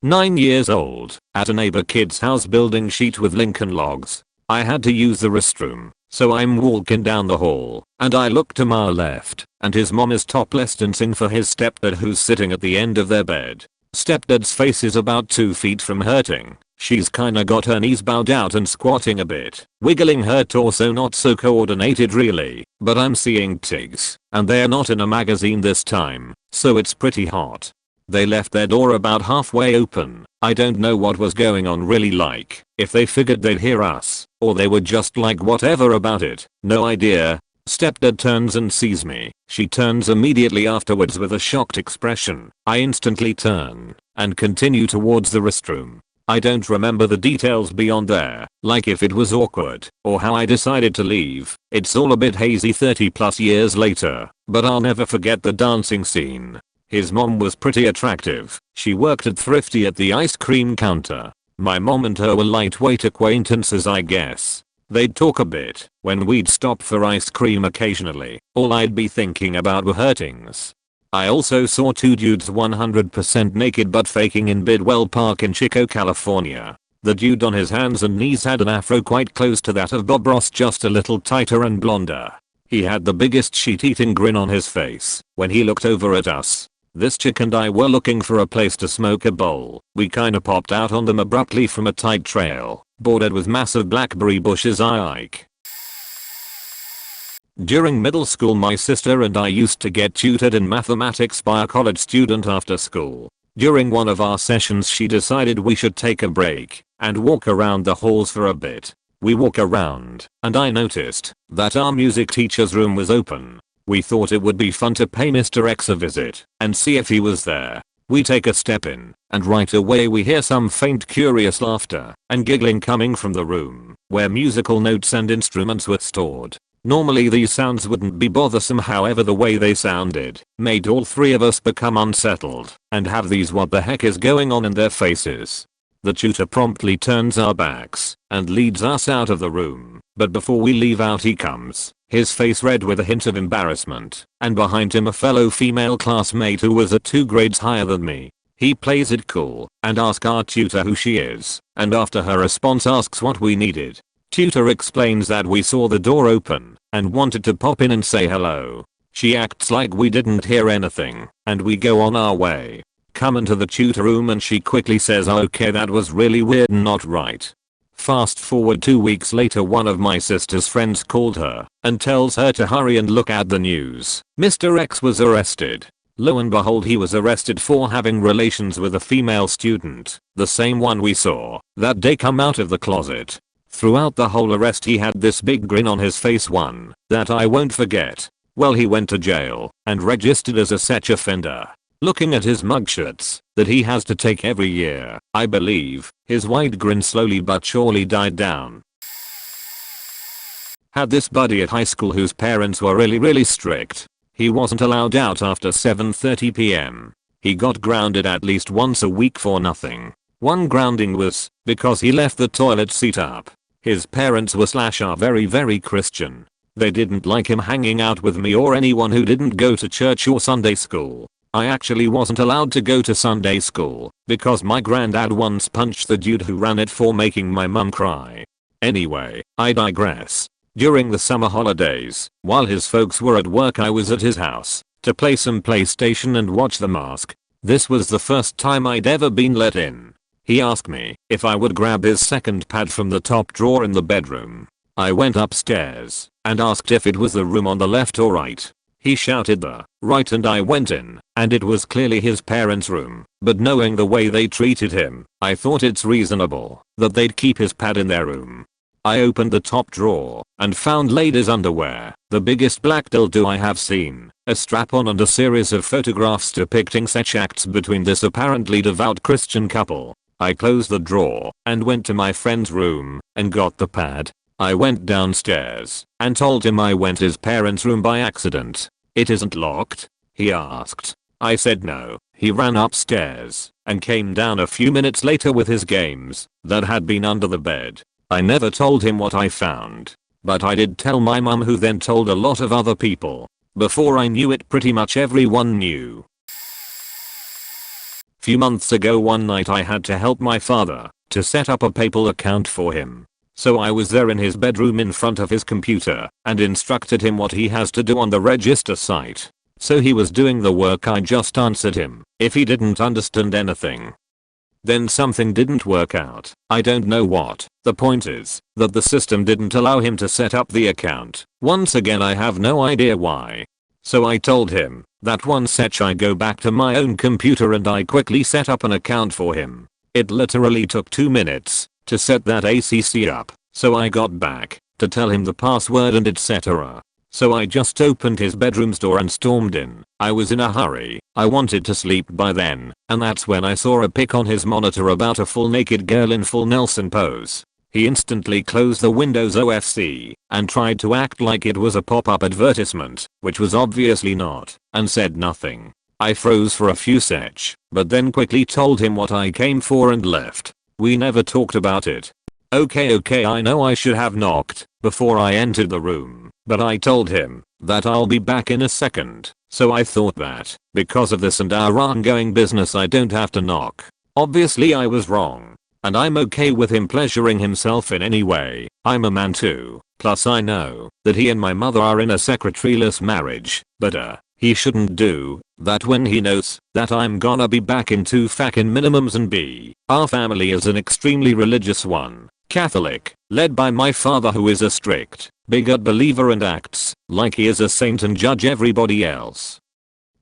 9 years old, at a neighbor kid's house building sheet with Lincoln logs. I had to use the restroom, so I'm walking down the hall, and I look to my left, and his mom is topless dancing for his stepdad who's sitting at the end of their bed. Stepdad's face is about 2 feet from hurting. She's kinda got her knees bowed out and squatting a bit, wiggling her torso not so coordinated really, but I'm seeing tigs, and they're not in a magazine this time, so it's pretty hot. They left their door about halfway open. I don't know what was going on really, like if they figured they'd hear us, or they were just like whatever about it, no idea. Stepdad turns and sees me. She turns immediately afterwards with a shocked expression. I instantly turn and continue towards the restroom. I don't remember the details beyond there, like if it was awkward or how I decided to leave. It's all a bit hazy 30 plus years later, but I'll never forget the dancing scene. His mom was pretty attractive. She worked at Thrifty at the ice cream counter. My mom and her were lightweight acquaintances, I guess. They'd talk a bit when we'd stop for ice cream occasionally. All I'd be thinking about were hurtings. I also saw two dudes 100% naked but faking in Bidwell Park in Chico, California. The dude on his hands and knees had an afro quite close to that of Bob Ross, just a little tighter and blonder. He had the biggest sheet-eating grin on his face when he looked over at us. This chick and I were looking for a place to smoke a bowl. We kinda popped out on them abruptly from a tight trail, bordered with massive blackberry bushes. During middle school, my sister and I used to get tutored in mathematics by a college student after school. During one of our sessions she decided we should take a break and walk around the halls for a bit. We walk around, and I noticed that our music teacher's room was open. We thought it would be fun to pay Mr. X a visit and see if he was there. We take a step in, and right away we hear some faint curious laughter and giggling coming from the room where musical notes and instruments were stored. Normally these sounds wouldn't be bothersome, however the way they sounded made all three of us become unsettled and have these what the heck is going on in their faces. The tutor promptly turns our backs and leads us out of the room, but before we leave out he comes, his face red with a hint of embarrassment, and behind him a fellow female classmate who was 2 grades higher than me. He plays it cool and asks our tutor who she is, and after her response asks what we needed. Tutor explains that we saw the door open and wanted to pop in and say hello. She acts like we didn't hear anything, and we go on our way. Come into the tutor room and she quickly says, okay, that was really weird and not right. Fast forward 2 weeks later, one of my sister's friends called her and tells her to hurry and look at the news. Mr. X was arrested. Lo and behold, he was arrested for having relations with a female student, the same one we saw that day come out of the closet. Throughout the whole arrest he had this big grin on his face, one that I won't forget. Well, he went to jail and registered as a sex offender. Looking at his mugshots that he has to take every year, I believe his wide grin slowly but surely died down. Had this buddy at high school whose parents were really strict. He wasn't allowed out after 7:30 p.m. He got grounded at least once a week for nothing. One grounding was because he left the toilet seat up. His parents were / are very Christian. They didn't like him hanging out with me or anyone who didn't go to church or Sunday school. I actually wasn't allowed to go to Sunday school because my granddad once punched the dude who ran it for making my mum cry. Anyway, I digress. During the summer holidays, while his folks were at work, I was at his house to play some PlayStation and watch The Mask. This was the first time I'd ever been let in. He asked me if I would grab his second pad from the top drawer in the bedroom. I went upstairs and asked if it was the room on the left or right. He shouted the right and I went in, and it was clearly his parents' room, but knowing the way they treated him, I thought it's reasonable that they'd keep his pad in their room. I opened the top drawer and found ladies' underwear, the biggest black dildo I have seen, a strap-on and a series of photographs depicting sex acts between this apparently devout Christian couple. I closed the drawer and went to my friend's room and got the pad. I went downstairs and told him I went to his parents' room by accident. "It isn't locked?" he asked. I said no. He ran upstairs and came down a few minutes later with his games that had been under the bed. I never told him what I found, but I did tell my mum, who then told a lot of other people. Before I knew it, pretty much everyone knew. Few months ago, one night I had to help my father to set up a PayPal account for him. So I was there in his bedroom in front of his computer and instructed him what he has to do on the register site. So he was doing the work. I just answered him if he didn't understand anything. Then something didn't work out. I don't know what. The point is that the system didn't allow him to set up the account. Once again, I have no idea why. So I told him that one sec I go back to my own computer and I quickly set up an account for him. It literally took 2 minutes to set that ACC up. So I got back to tell him the password and etc. So I just opened his bedroom's door and stormed in. I was in a hurry. I wanted to sleep by then, and that's when I saw a pic on his monitor about a full naked girl in full Nelson pose. He instantly closed the Windows OFC and tried to act like it was a pop-up advertisement, which was obviously not, and said nothing. I froze for a few seconds, but then quickly told him what I came for and left. We never talked about it. Okay, I know I should have knocked before I entered the room, but I told him that I'll be back in a second, so I thought that because of this and our ongoing business I don't have to knock. Obviously I was wrong, and I'm okay with him pleasuring himself in any way. I'm a man too, plus I know that he and my mother are in a secretaryless marriage, but he shouldn't do that when he knows that I'm gonna be back in 2 fucking minimums and our family is an extremely religious one. Catholic, led by my father who is a strict, bigot believer and acts like he is a saint and judge everybody else.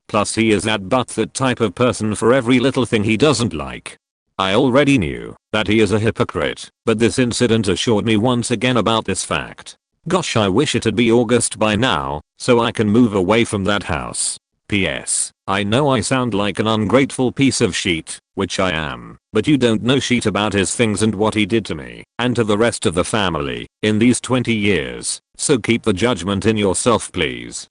Plus he is that type of person for every little thing he doesn't like. I already knew that he is a hypocrite, but this incident assured me once again about this fact. Gosh, I wish it'd be August by now, so I can move away from that house. P.S. I know I sound like an ungrateful piece of shit, which I am, but you don't know shit about his things and what he did to me and to the rest of the family in these 20 years, so keep the judgment in yourself please.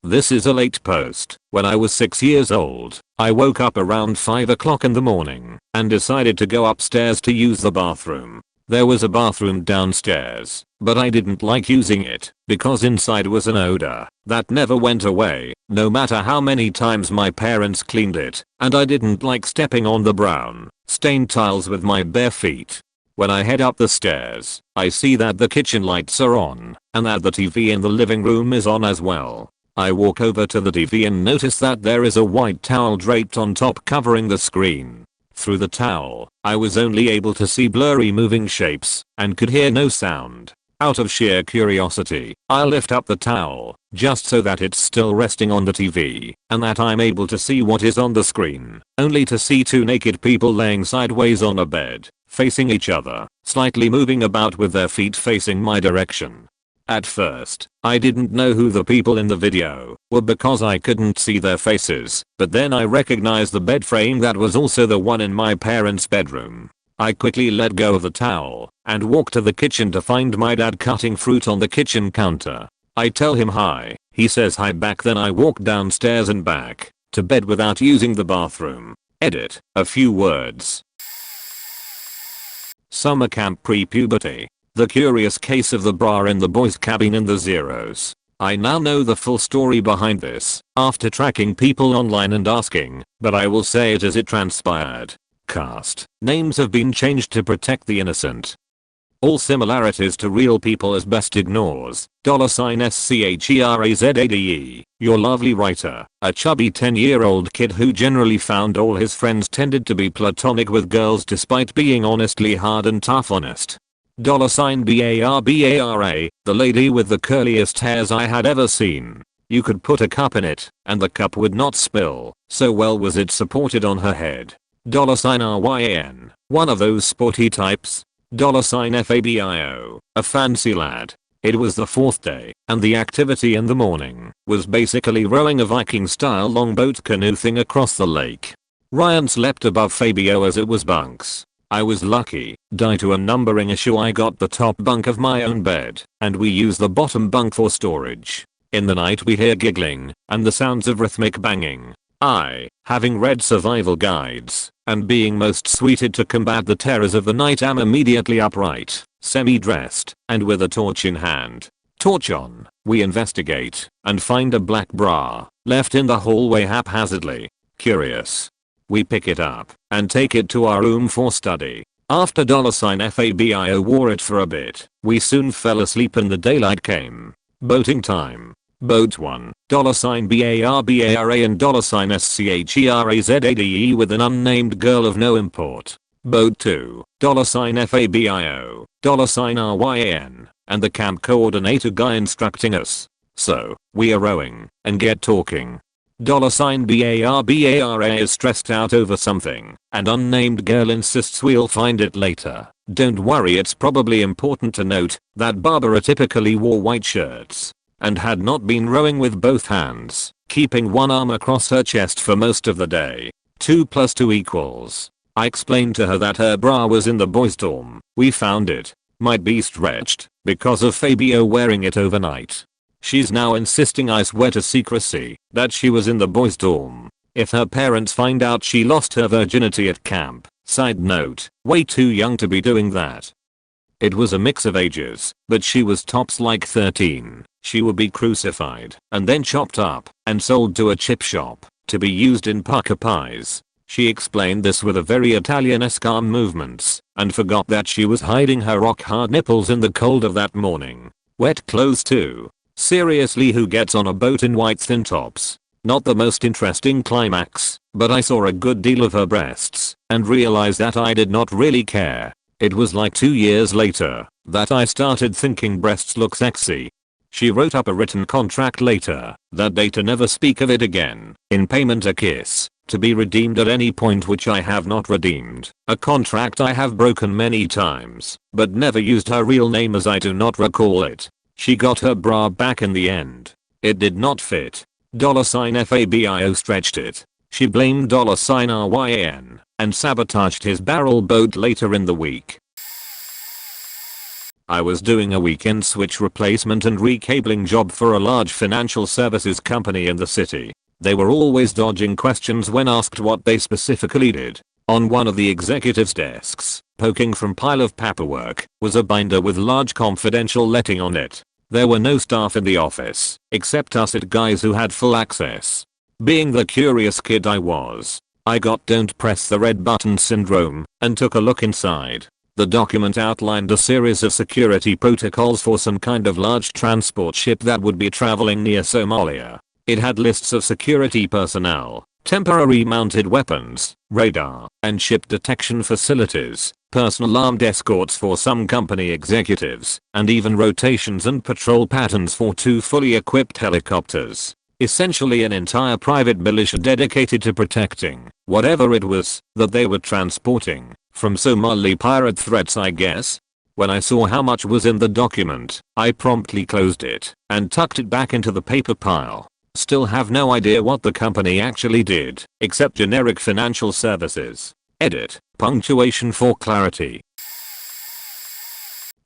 This is a late post. When I was 6 years old, I woke up around 5 o'clock in the morning and decided to go upstairs to use the bathroom. There was a bathroom downstairs, but I didn't like using it because inside was an odor that never went away, no matter how many times my parents cleaned it, and I didn't like stepping on the brown, stained tiles with my bare feet. When I head up the stairs, I see that the kitchen lights are on and that the TV in the living room is on as well. I walk over to the TV and notice that there is a white towel draped on top covering the screen. Through the towel, I was only able to see blurry moving shapes and could hear no sound. Out of sheer curiosity, I lift up the towel just so that it's still resting on the TV and that I'm able to see what is on the screen, only to see 2 naked people laying sideways on a bed, facing each other, slightly moving about with their feet facing my direction. At first, I didn't know who the people in the video were because I couldn't see their faces, but then I recognized the bed frame that was also the one in my parents' bedroom. I quickly let go of the towel and walked to the kitchen to find my dad cutting fruit on the kitchen counter. I tell him hi, he says hi back, then I walk downstairs and back to bed without using the bathroom. Edit, a few words. Summer camp pre-puberty. The curious case of the bra in the boys' cabin in the zeros. I now know the full story behind this after tracking people online and asking, but I will say it as it transpired. Cast names have been changed to protect the innocent. All similarities to real people as best ignores. $SCHERAZADE. Your lovely writer, a chubby 10-year-old kid who generally found all his friends tended to be platonic with girls despite being honestly hard and tough honest. $BARBARA, the lady with the curliest hairs I had ever seen. You could put a cup in it, and the cup would not spill, so well was it supported on her head. $RYAN, one of those sporty types. $FABIO, a fancy lad. It was the 4th day, and the activity in the morning was basically rowing a Viking-style longboat canoe thing across the lake. Ryan slept above Fabio as it was bunks. I was lucky, due to a numbering issue I got the top bunk of my own bed, and we use the bottom bunk for storage. In the night we hear giggling, and the sounds of rhythmic banging. I, having read survival guides, and being most suited to combat the terrors of the night, am immediately upright, semi-dressed, and with a torch in hand. Torch on, we investigate, and find a black bra, left in the hallway haphazardly. Curious. We pick it up and take it to our room for study. After $FABIO wore it for a bit, we soon fell asleep and the daylight came. Boating time. Boat 1, $BARBARA and $SCHERAZADE with an unnamed girl of no import. Boat 2, $FABIO, $RYAN, and the camp coordinator guy instructing us. So, we are rowing and get talking. $BARBARA is stressed out over something, and unnamed girl insists we'll find it later. Don't worry, it's probably important to note that Barbara typically wore white shirts and had not been rowing with both hands, keeping one arm across her chest for most of the day. 2 + 2 equals. I explained to her that her bra was in the boys' dorm. We found it might be stretched because of Fabio wearing it overnight. She's now insisting, I swear to secrecy, that she was in the boys' dorm. If her parents find out she lost her virginity at camp. Side note, way too young to be doing that. It was a mix of ages, but she was tops like 13. She would be crucified and then chopped up and sold to a chip shop to be used in pucker pies. She explained this with a very Italian-esque arm movements and forgot that she was hiding her rock-hard nipples in the cold of that morning. Wet clothes too. Seriously, who gets on a boat in white thin tops? Not the most interesting climax, but I saw a good deal of her breasts and realized that I did not really care. It was like 2 years later that I started thinking breasts look sexy. She wrote up a written contract later that day to never speak of it again, in payment a kiss, to be redeemed at any point, which I have not redeemed. A contract I have broken many times, but never used her real name as I do not recall it. She got her bra back in the end. It did not fit. $Fabio stretched it. She blamed $RYAN and sabotaged his barrel boat later in the week. I was doing a weekend switch replacement and recabling job for a large financial services company in the city. They were always dodging questions when asked what they specifically did. On one of the executives' desks, poking from pile of paperwork, was a binder with large confidential letting on it. There were no staff in the office, except us guys who had full access. Being the curious kid I was, I got don't press the red button syndrome and took a look inside. The document outlined a series of security protocols for some kind of large transport ship that would be traveling near Somalia. It had lists of security personnel, temporary mounted weapons, radar, and ship detection facilities, personal armed escorts for some company executives, and even rotations and patrol patterns for 2 fully equipped helicopters. Essentially an entire private militia dedicated to protecting whatever it was that they were transporting, from Somali pirate threats, I guess. When I saw how much was in the document, I promptly closed it and tucked it back into the paper pile. Still have no idea what the company actually did, except generic financial services. Edit. Punctuation for clarity.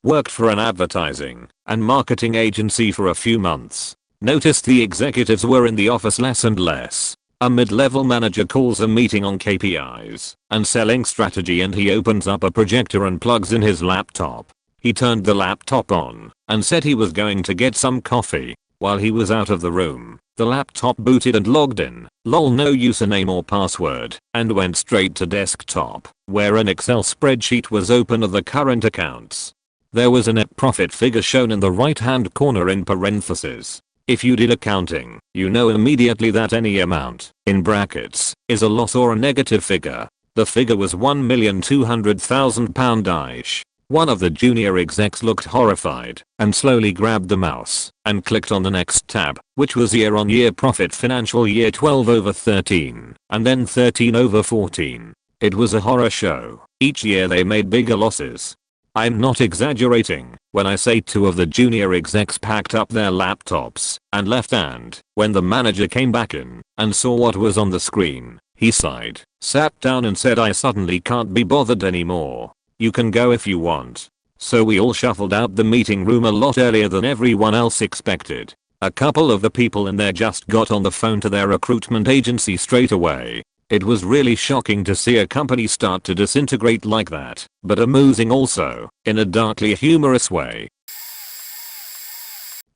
Worked for an advertising and marketing agency for a few months. Noticed the executives were in the office less and less. A mid-level manager calls a meeting on KPIs and selling strategy, and he opens up a projector and plugs in his laptop. He turned the laptop on and said he was going to get some coffee. While he was out of the room, the laptop booted and logged in. Lol, no username or password, and went straight to desktop, where an Excel spreadsheet was open of the current accounts. There was a net profit figure shown in the right hand corner in parentheses. If you did accounting, you know immediately that any amount, in brackets, is a loss or a negative figure. The figure was £1,200,000-ish. One of the junior execs looked horrified and slowly grabbed the mouse and clicked on the next tab, which was year-on-year profit, financial year 12/13, and then 13/14. It was a horror show. Each year they made bigger losses. I'm not exaggerating when I say 2 of the junior execs packed up their laptops and left, and when the manager came back in and saw what was on the screen, he sighed, sat down and said, "I suddenly can't be bothered anymore. You can go if you want." So we all shuffled out the meeting room a lot earlier than everyone else expected. A couple of the people in there just got on the phone to their recruitment agency straight away. It was really shocking to see a company start to disintegrate like that, but amusing also, in a darkly humorous way.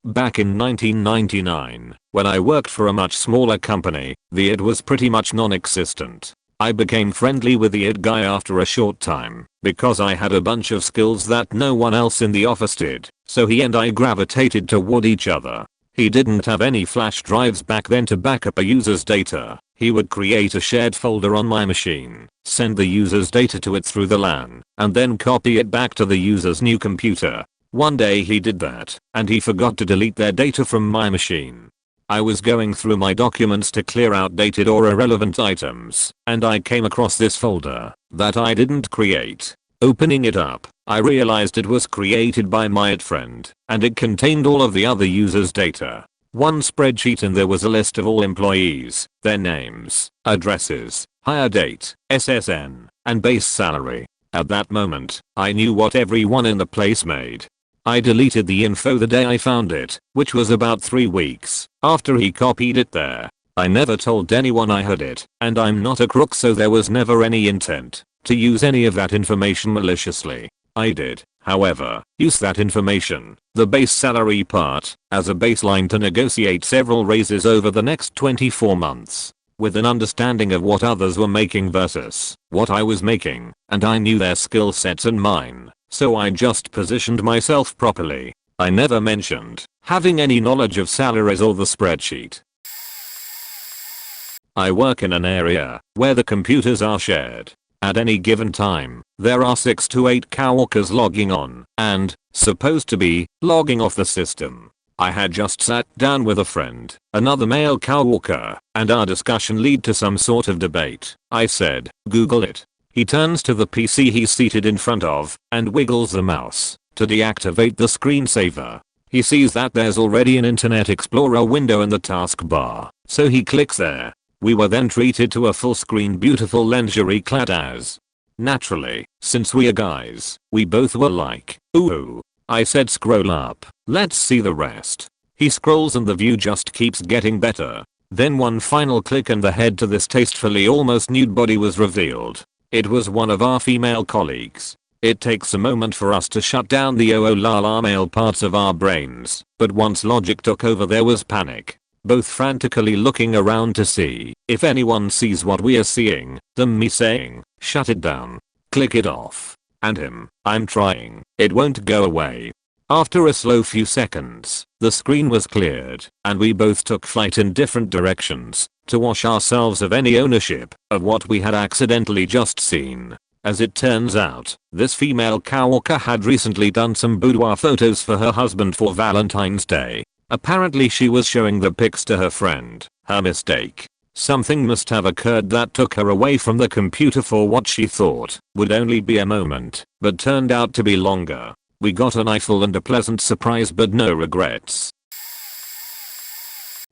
Back in 1999, when I worked for a much smaller company, the id was pretty much non-existent. I became friendly with the id guy after a short time, because I had a bunch of skills that no one else in the office did, so he and I gravitated toward each other. He didn't have any flash drives back then to back up a user's data. He would create a shared folder on my machine, send the user's data to it through the LAN, and then copy it back to the user's new computer. One day he did that, and he forgot to delete their data from my machine. I was going through my documents to clear outdated or irrelevant items, and I came across this folder that I didn't create. Opening it up, I realized it was created by my friend, and it contained all of the other users' data. One spreadsheet, and there was a list of all employees, their names, addresses, hire date, SSN, and base salary. At that moment, I knew what everyone in the place made. I deleted the info the day I found it, which was about 3 weeks after he copied it there. I never told anyone I had it, and I'm not a crook, so there was never any intent to use any of that information maliciously. I did, however, use that information, the base salary part, as a baseline to negotiate several raises over the next 24 months. With an understanding of what others were making versus what I was making, and I knew their skill sets and mine, so I just positioned myself properly. I never mentioned having any knowledge of salaries or the spreadsheet. I work in an area where the computers are shared. At any given time, there are 6 to 8 coworkers logging on and, supposed to be, logging off the system. I had just sat down with a friend, another male coworker, and our discussion led to some sort of debate. I said, "Google it." He turns to the PC he's seated in front of and wiggles the mouse to deactivate the screensaver. He sees that there's already an Internet Explorer window in the taskbar, so he clicks there. We were then treated to a full screen beautiful lingerie clad as. Naturally, since we are guys, we both were like, ooh. I said, "Scroll up, let's see the rest." He scrolls and the view just keeps getting better. Then one final click and the head to this tastefully almost nude body was revealed. It was one of our female colleagues. It takes a moment for us to shut down the oh la la male parts of our brains, but once logic took over there was panic. Both frantically looking around to see if anyone sees what we are seeing, then me saying, "Shut it down. Click it off." And him, "I'm trying, it won't go away." After a slow few seconds, the screen was cleared, and we both took flight in different directions to wash ourselves of any ownership of what we had accidentally just seen. As it turns out, this female coworker had recently done some boudoir photos for her husband for Valentine's Day. Apparently she was showing the pics to her friend. Her mistake. Something must have occurred that took her away from the computer for what she thought would only be a moment, but turned out to be longer. We got an eyeful and a pleasant surprise, but no regrets.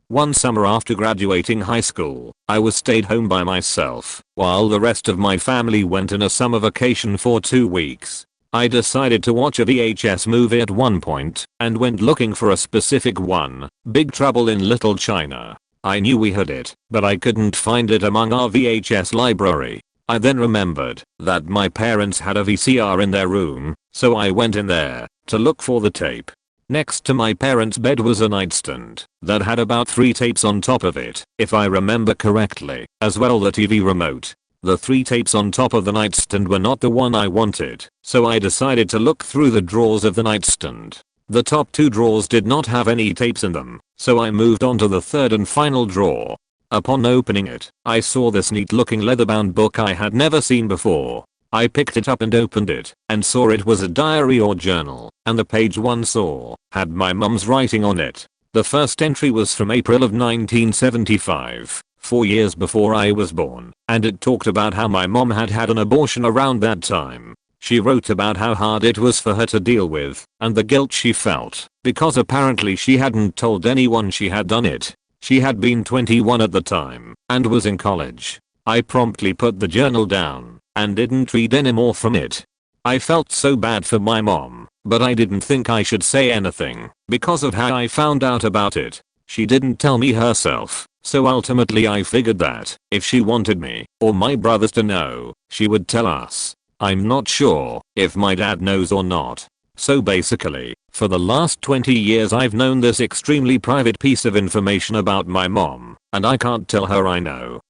One summer after graduating high school, I was stayed home by myself while the rest of my family went on a summer vacation for 2 weeks. I decided to watch a VHS movie at one point and went looking for a specific one, Big Trouble in Little China. I knew we had it, but I couldn't find it among our VHS library. I then remembered that my parents had a VCR in their room, so I went in there to look for the tape. Next to my parents' bed was a nightstand that had about 3 tapes on top of it, if I remember correctly, as well the TV remote. The 3 tapes on top of the nightstand were not the one I wanted, so I decided to look through the drawers of the nightstand. The top 2 drawers did not have any tapes in them, so I moved on to the third and final drawer. Upon opening it, I saw this neat looking leather-bound book I had never seen before. I picked it up and opened it, and saw it was a diary or journal, and the page one saw had my mum's writing on it. The first entry was from April of 1975, 4 years before I was born, and it talked about how my mom had had an abortion around that time. She wrote about how hard it was for her to deal with, and the guilt she felt, because apparently she hadn't told anyone she had done it. She had been 21 at the time, and was in college. I promptly put the journal down, and didn't read any more from it. I felt so bad for my mom, but I didn't think I should say anything, because of how I found out about it. She didn't tell me herself, so ultimately I figured that, if she wanted me, or my brothers to know, she would tell us. I'm not sure if my dad knows or not. So basically, for the last 20 years I've known this extremely private piece of information about my mom, and I can't tell her I know.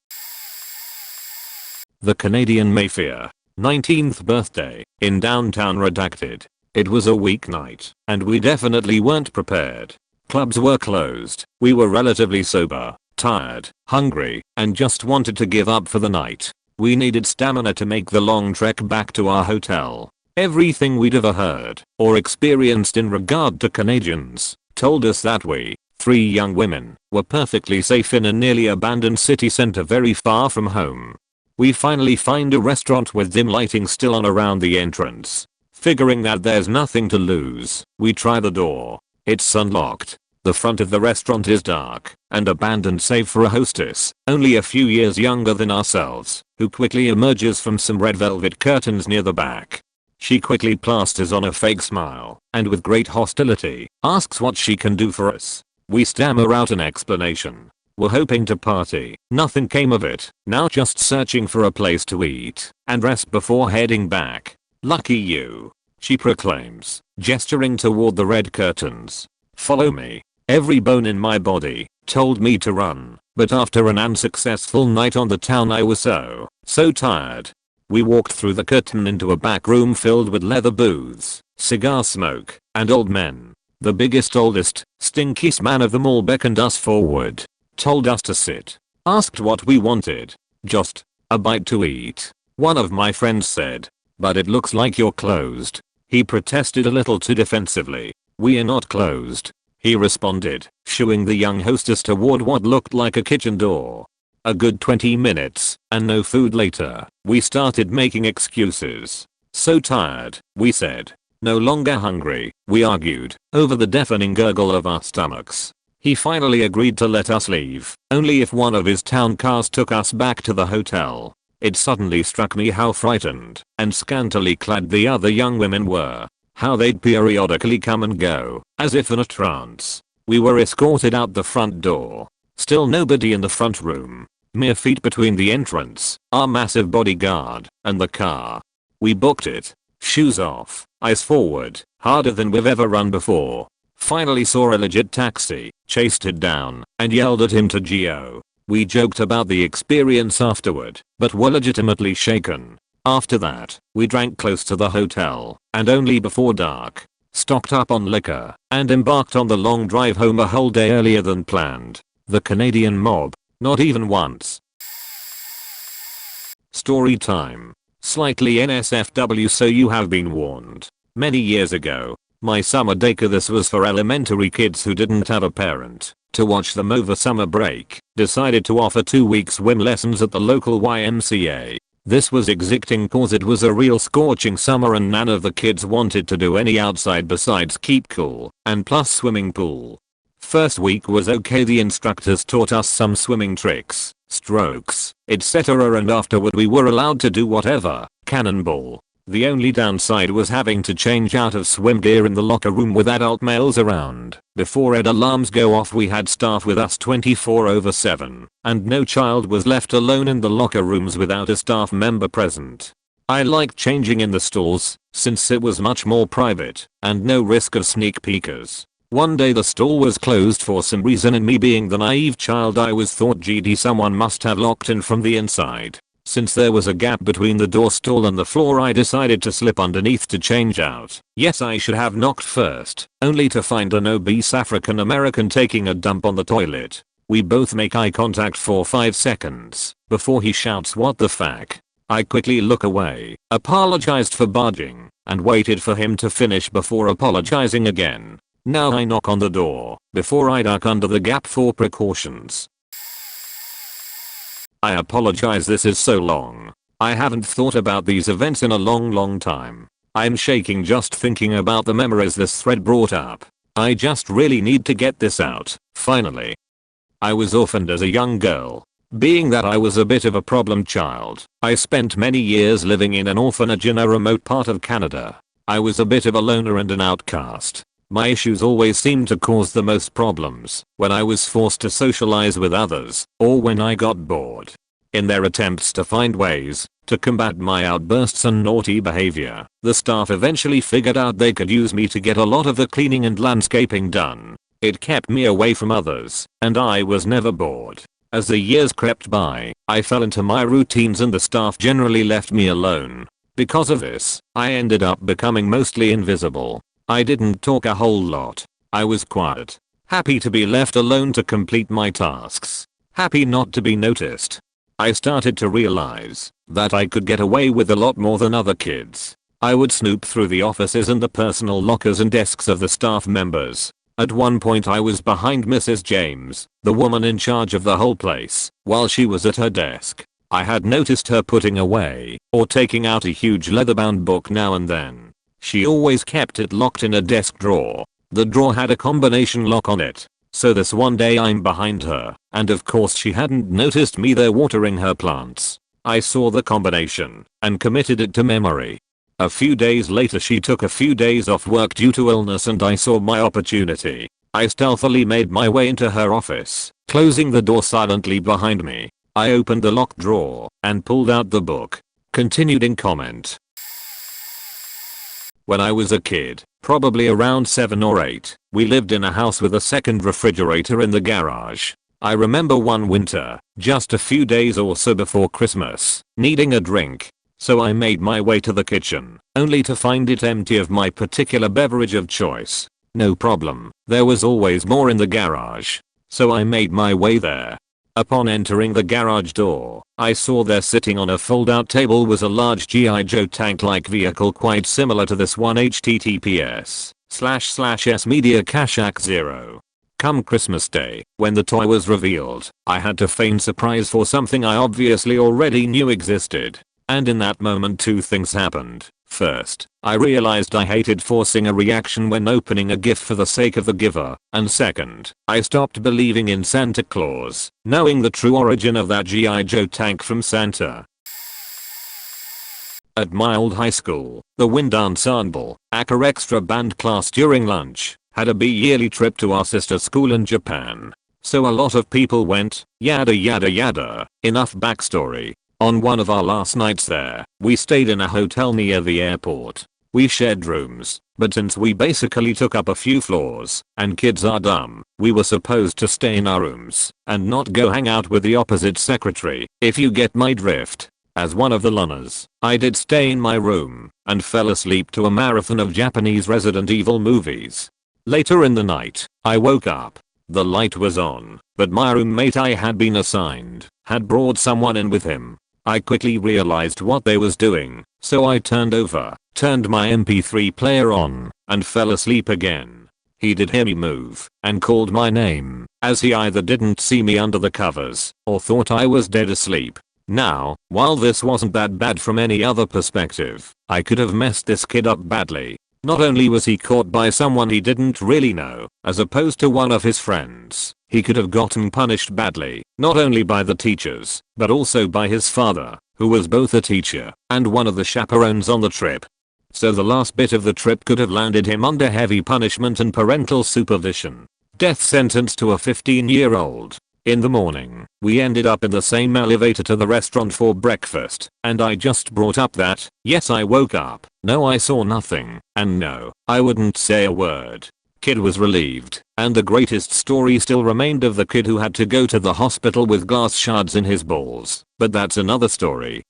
The Canadian Mayfair, 19th birthday, in downtown redacted. It was a weeknight, and we definitely weren't prepared. Clubs were closed, we were relatively sober, tired, hungry, and just wanted to give up for the night. We needed stamina to make the long trek back to our hotel. Everything we'd ever heard or experienced in regard to Canadians told us that we, 3 young women, were perfectly safe in a nearly abandoned city center very far from home. We finally find a restaurant with dim lighting still on around the entrance. Figuring that there's nothing to lose, we try the door. It's unlocked. The front of the restaurant is dark and abandoned save for a hostess, only a few years younger than ourselves, who quickly emerges from some red velvet curtains near the back. She quickly plasters on a fake smile and with great hostility asks what she can do for us. We stammer out an explanation. We're hoping to party. Nothing came of it. Now just searching for a place to eat and rest before heading back. Lucky you, she proclaims, gesturing toward the red curtains. Follow me. Every bone in my body told me to run, but after an unsuccessful night on the town I was so tired. We walked through the curtain into a back room filled with leather booths, cigar smoke, and old men. The biggest, oldest, stinkiest man of them all beckoned us forward, told us to sit, asked what we wanted. Just a bite to eat, one of my friends said. But it looks like you're closed. He protested a little too defensively. We are not closed, he responded, shooing the young hostess toward what looked like a kitchen door. A good 20 minutes, and no food later, we started making excuses. So tired, we said. No longer hungry, we argued, over the deafening gurgle of our stomachs. He finally agreed to let us leave, only if one of his town cars took us back to the hotel. It suddenly struck me how frightened and scantily clad the other young women were. How they'd periodically come and go, as if in a trance. We were escorted out the front door. Still nobody in the front room. Mere feet between the entrance, our massive bodyguard, and the car. We booked it. Shoes off, eyes forward, harder than we've ever run before. Finally saw a legit taxi, chased it down, and yelled at him to Geo. We joked about the experience afterward, but were legitimately shaken. After that, we drank close to the hotel, and only before dark. Stocked up on liquor, and embarked on the long drive home a whole day earlier than planned. The Canadian mob. Not even once. Story time. Slightly NSFW, so you have been warned. Many years ago, my summer daycare, this was for elementary kids who didn't have a parent to watch them over summer break, decided to offer 2-week swim lessons at the local YMCA. This was exacting cause it was a real scorching summer and none of the kids wanted to do any outside besides keep cool, and plus swimming pool. First week was okay, the instructors taught us some swimming tricks, strokes, etc., and afterward we were allowed to do whatever, cannonball. The only downside was having to change out of swim gear in the locker room with adult males around. Before red alarms go off we had staff with us 24/7, and no child was left alone in the locker rooms without a staff member present. I liked changing in the stalls, since it was much more private, and no risk of sneak peekers. One day the stall was closed for some reason and me being the naive child I was thought GD someone must have locked in from the inside. Since there was a gap between the door stall and the floor I decided to slip underneath to change out. Yes, I should have knocked first, only to find an obese African American taking a dump on the toilet. We both make eye contact for 5 seconds before he shouts, "What the fuck?" I quickly look away, apologized for barging, and waited for him to finish before apologizing again. Now I knock on the door before I duck under the gap for precautions. I apologize, this is so long. I haven't thought about these events in a long time. I'm shaking just thinking about the memories this thread brought up. I just really need to get this out, finally. I was orphaned as a young girl. Being that I was a bit of a problem child, I spent many years living in an orphanage in a remote part of Canada. I was a bit of a loner and an outcast. My issues always seemed to cause the most problems when I was forced to socialize with others, or when I got bored. In their attempts to find ways to combat my outbursts and naughty behavior, the staff eventually figured out they could use me to get a lot of the cleaning and landscaping done. It kept me away from others, and I was never bored. As the years crept by, I fell into my routines and the staff generally left me alone. Because of this, I ended up becoming mostly invisible. I didn't talk a whole lot. I was quiet. Happy to be left alone to complete my tasks. Happy not to be noticed. I started to realize that I could get away with a lot more than other kids. I would snoop through the offices and the personal lockers and desks of the staff members. At one point I was behind Mrs. James, the woman in charge of the whole place, while she was at her desk. I had noticed her putting away or taking out a huge leather-bound book now and then. She always kept it locked in a desk drawer. The drawer had a combination lock on it. So this one day I'm behind her, and of course she hadn't noticed me there watering her plants. I saw the combination and committed it to memory. A few days later she took a few days off work due to illness and I saw my opportunity. I stealthily made my way into her office, closing the door silently behind me. I opened the locked drawer and pulled out the book. Continued in comment. When I was a kid, probably around 7 or 8, we lived in a house with a second refrigerator in the garage. I remember one winter, just a few days or so before Christmas, needing a drink. So I made my way to the kitchen, only to find it empty of my particular beverage of choice. No problem, there was always more in the garage. So I made my way there. Upon entering the garage door, I saw there sitting on a fold-out table was a large G.I. Joe tank-like vehicle quite similar to this one. https://s media cash 0. Come Christmas Day, when the toy was revealed, I had to feign surprise for something I obviously already knew existed. And in that moment two things happened. First, I realized I hated forcing a reaction when opening a gift for the sake of the giver, and second, I stopped believing in Santa Claus, knowing the true origin of that G.I. Joe tank from Santa. At my old high school, the wind ensemble, aka extra band class during lunch, had a yearly trip to our sister school in Japan. So a lot of people went, yada yada yada, enough backstory. On one of our last nights there, we stayed in a hotel near the airport. We shared rooms, but since we basically took up a few floors, and kids are dumb, we were supposed to stay in our rooms, and not go hang out with the opposite secretary, if you get my drift. As one of the loners, I did stay in my room, and fell asleep to a marathon of Japanese Resident Evil movies. Later in the night, I woke up. The light was on, but my roommate I had been assigned, had brought someone in with him. I quickly realized what they was doing, so I turned over, turned my MP3 player on, and fell asleep again. He did hear me move, and called my name, as he either didn't see me under the covers, or thought I was dead asleep. Now, while this wasn't that bad from any other perspective, I could have messed this kid up badly. Not only was he caught by someone he didn't really know, as opposed to one of his friends, he could have gotten punished badly, not only by the teachers, but also by his father, who was both a teacher and one of the chaperones on the trip. So the last bit of the trip could have landed him under heavy punishment and parental supervision. Death sentence to a 15-year-old. In the morning, we ended up in the same elevator to the restaurant for breakfast, and I just brought up that, yes I woke up, no I saw nothing, and no, I wouldn't say a word. Kid was relieved, and the greatest story still remained of the kid who had to go to the hospital with glass shards in his balls, but that's another story.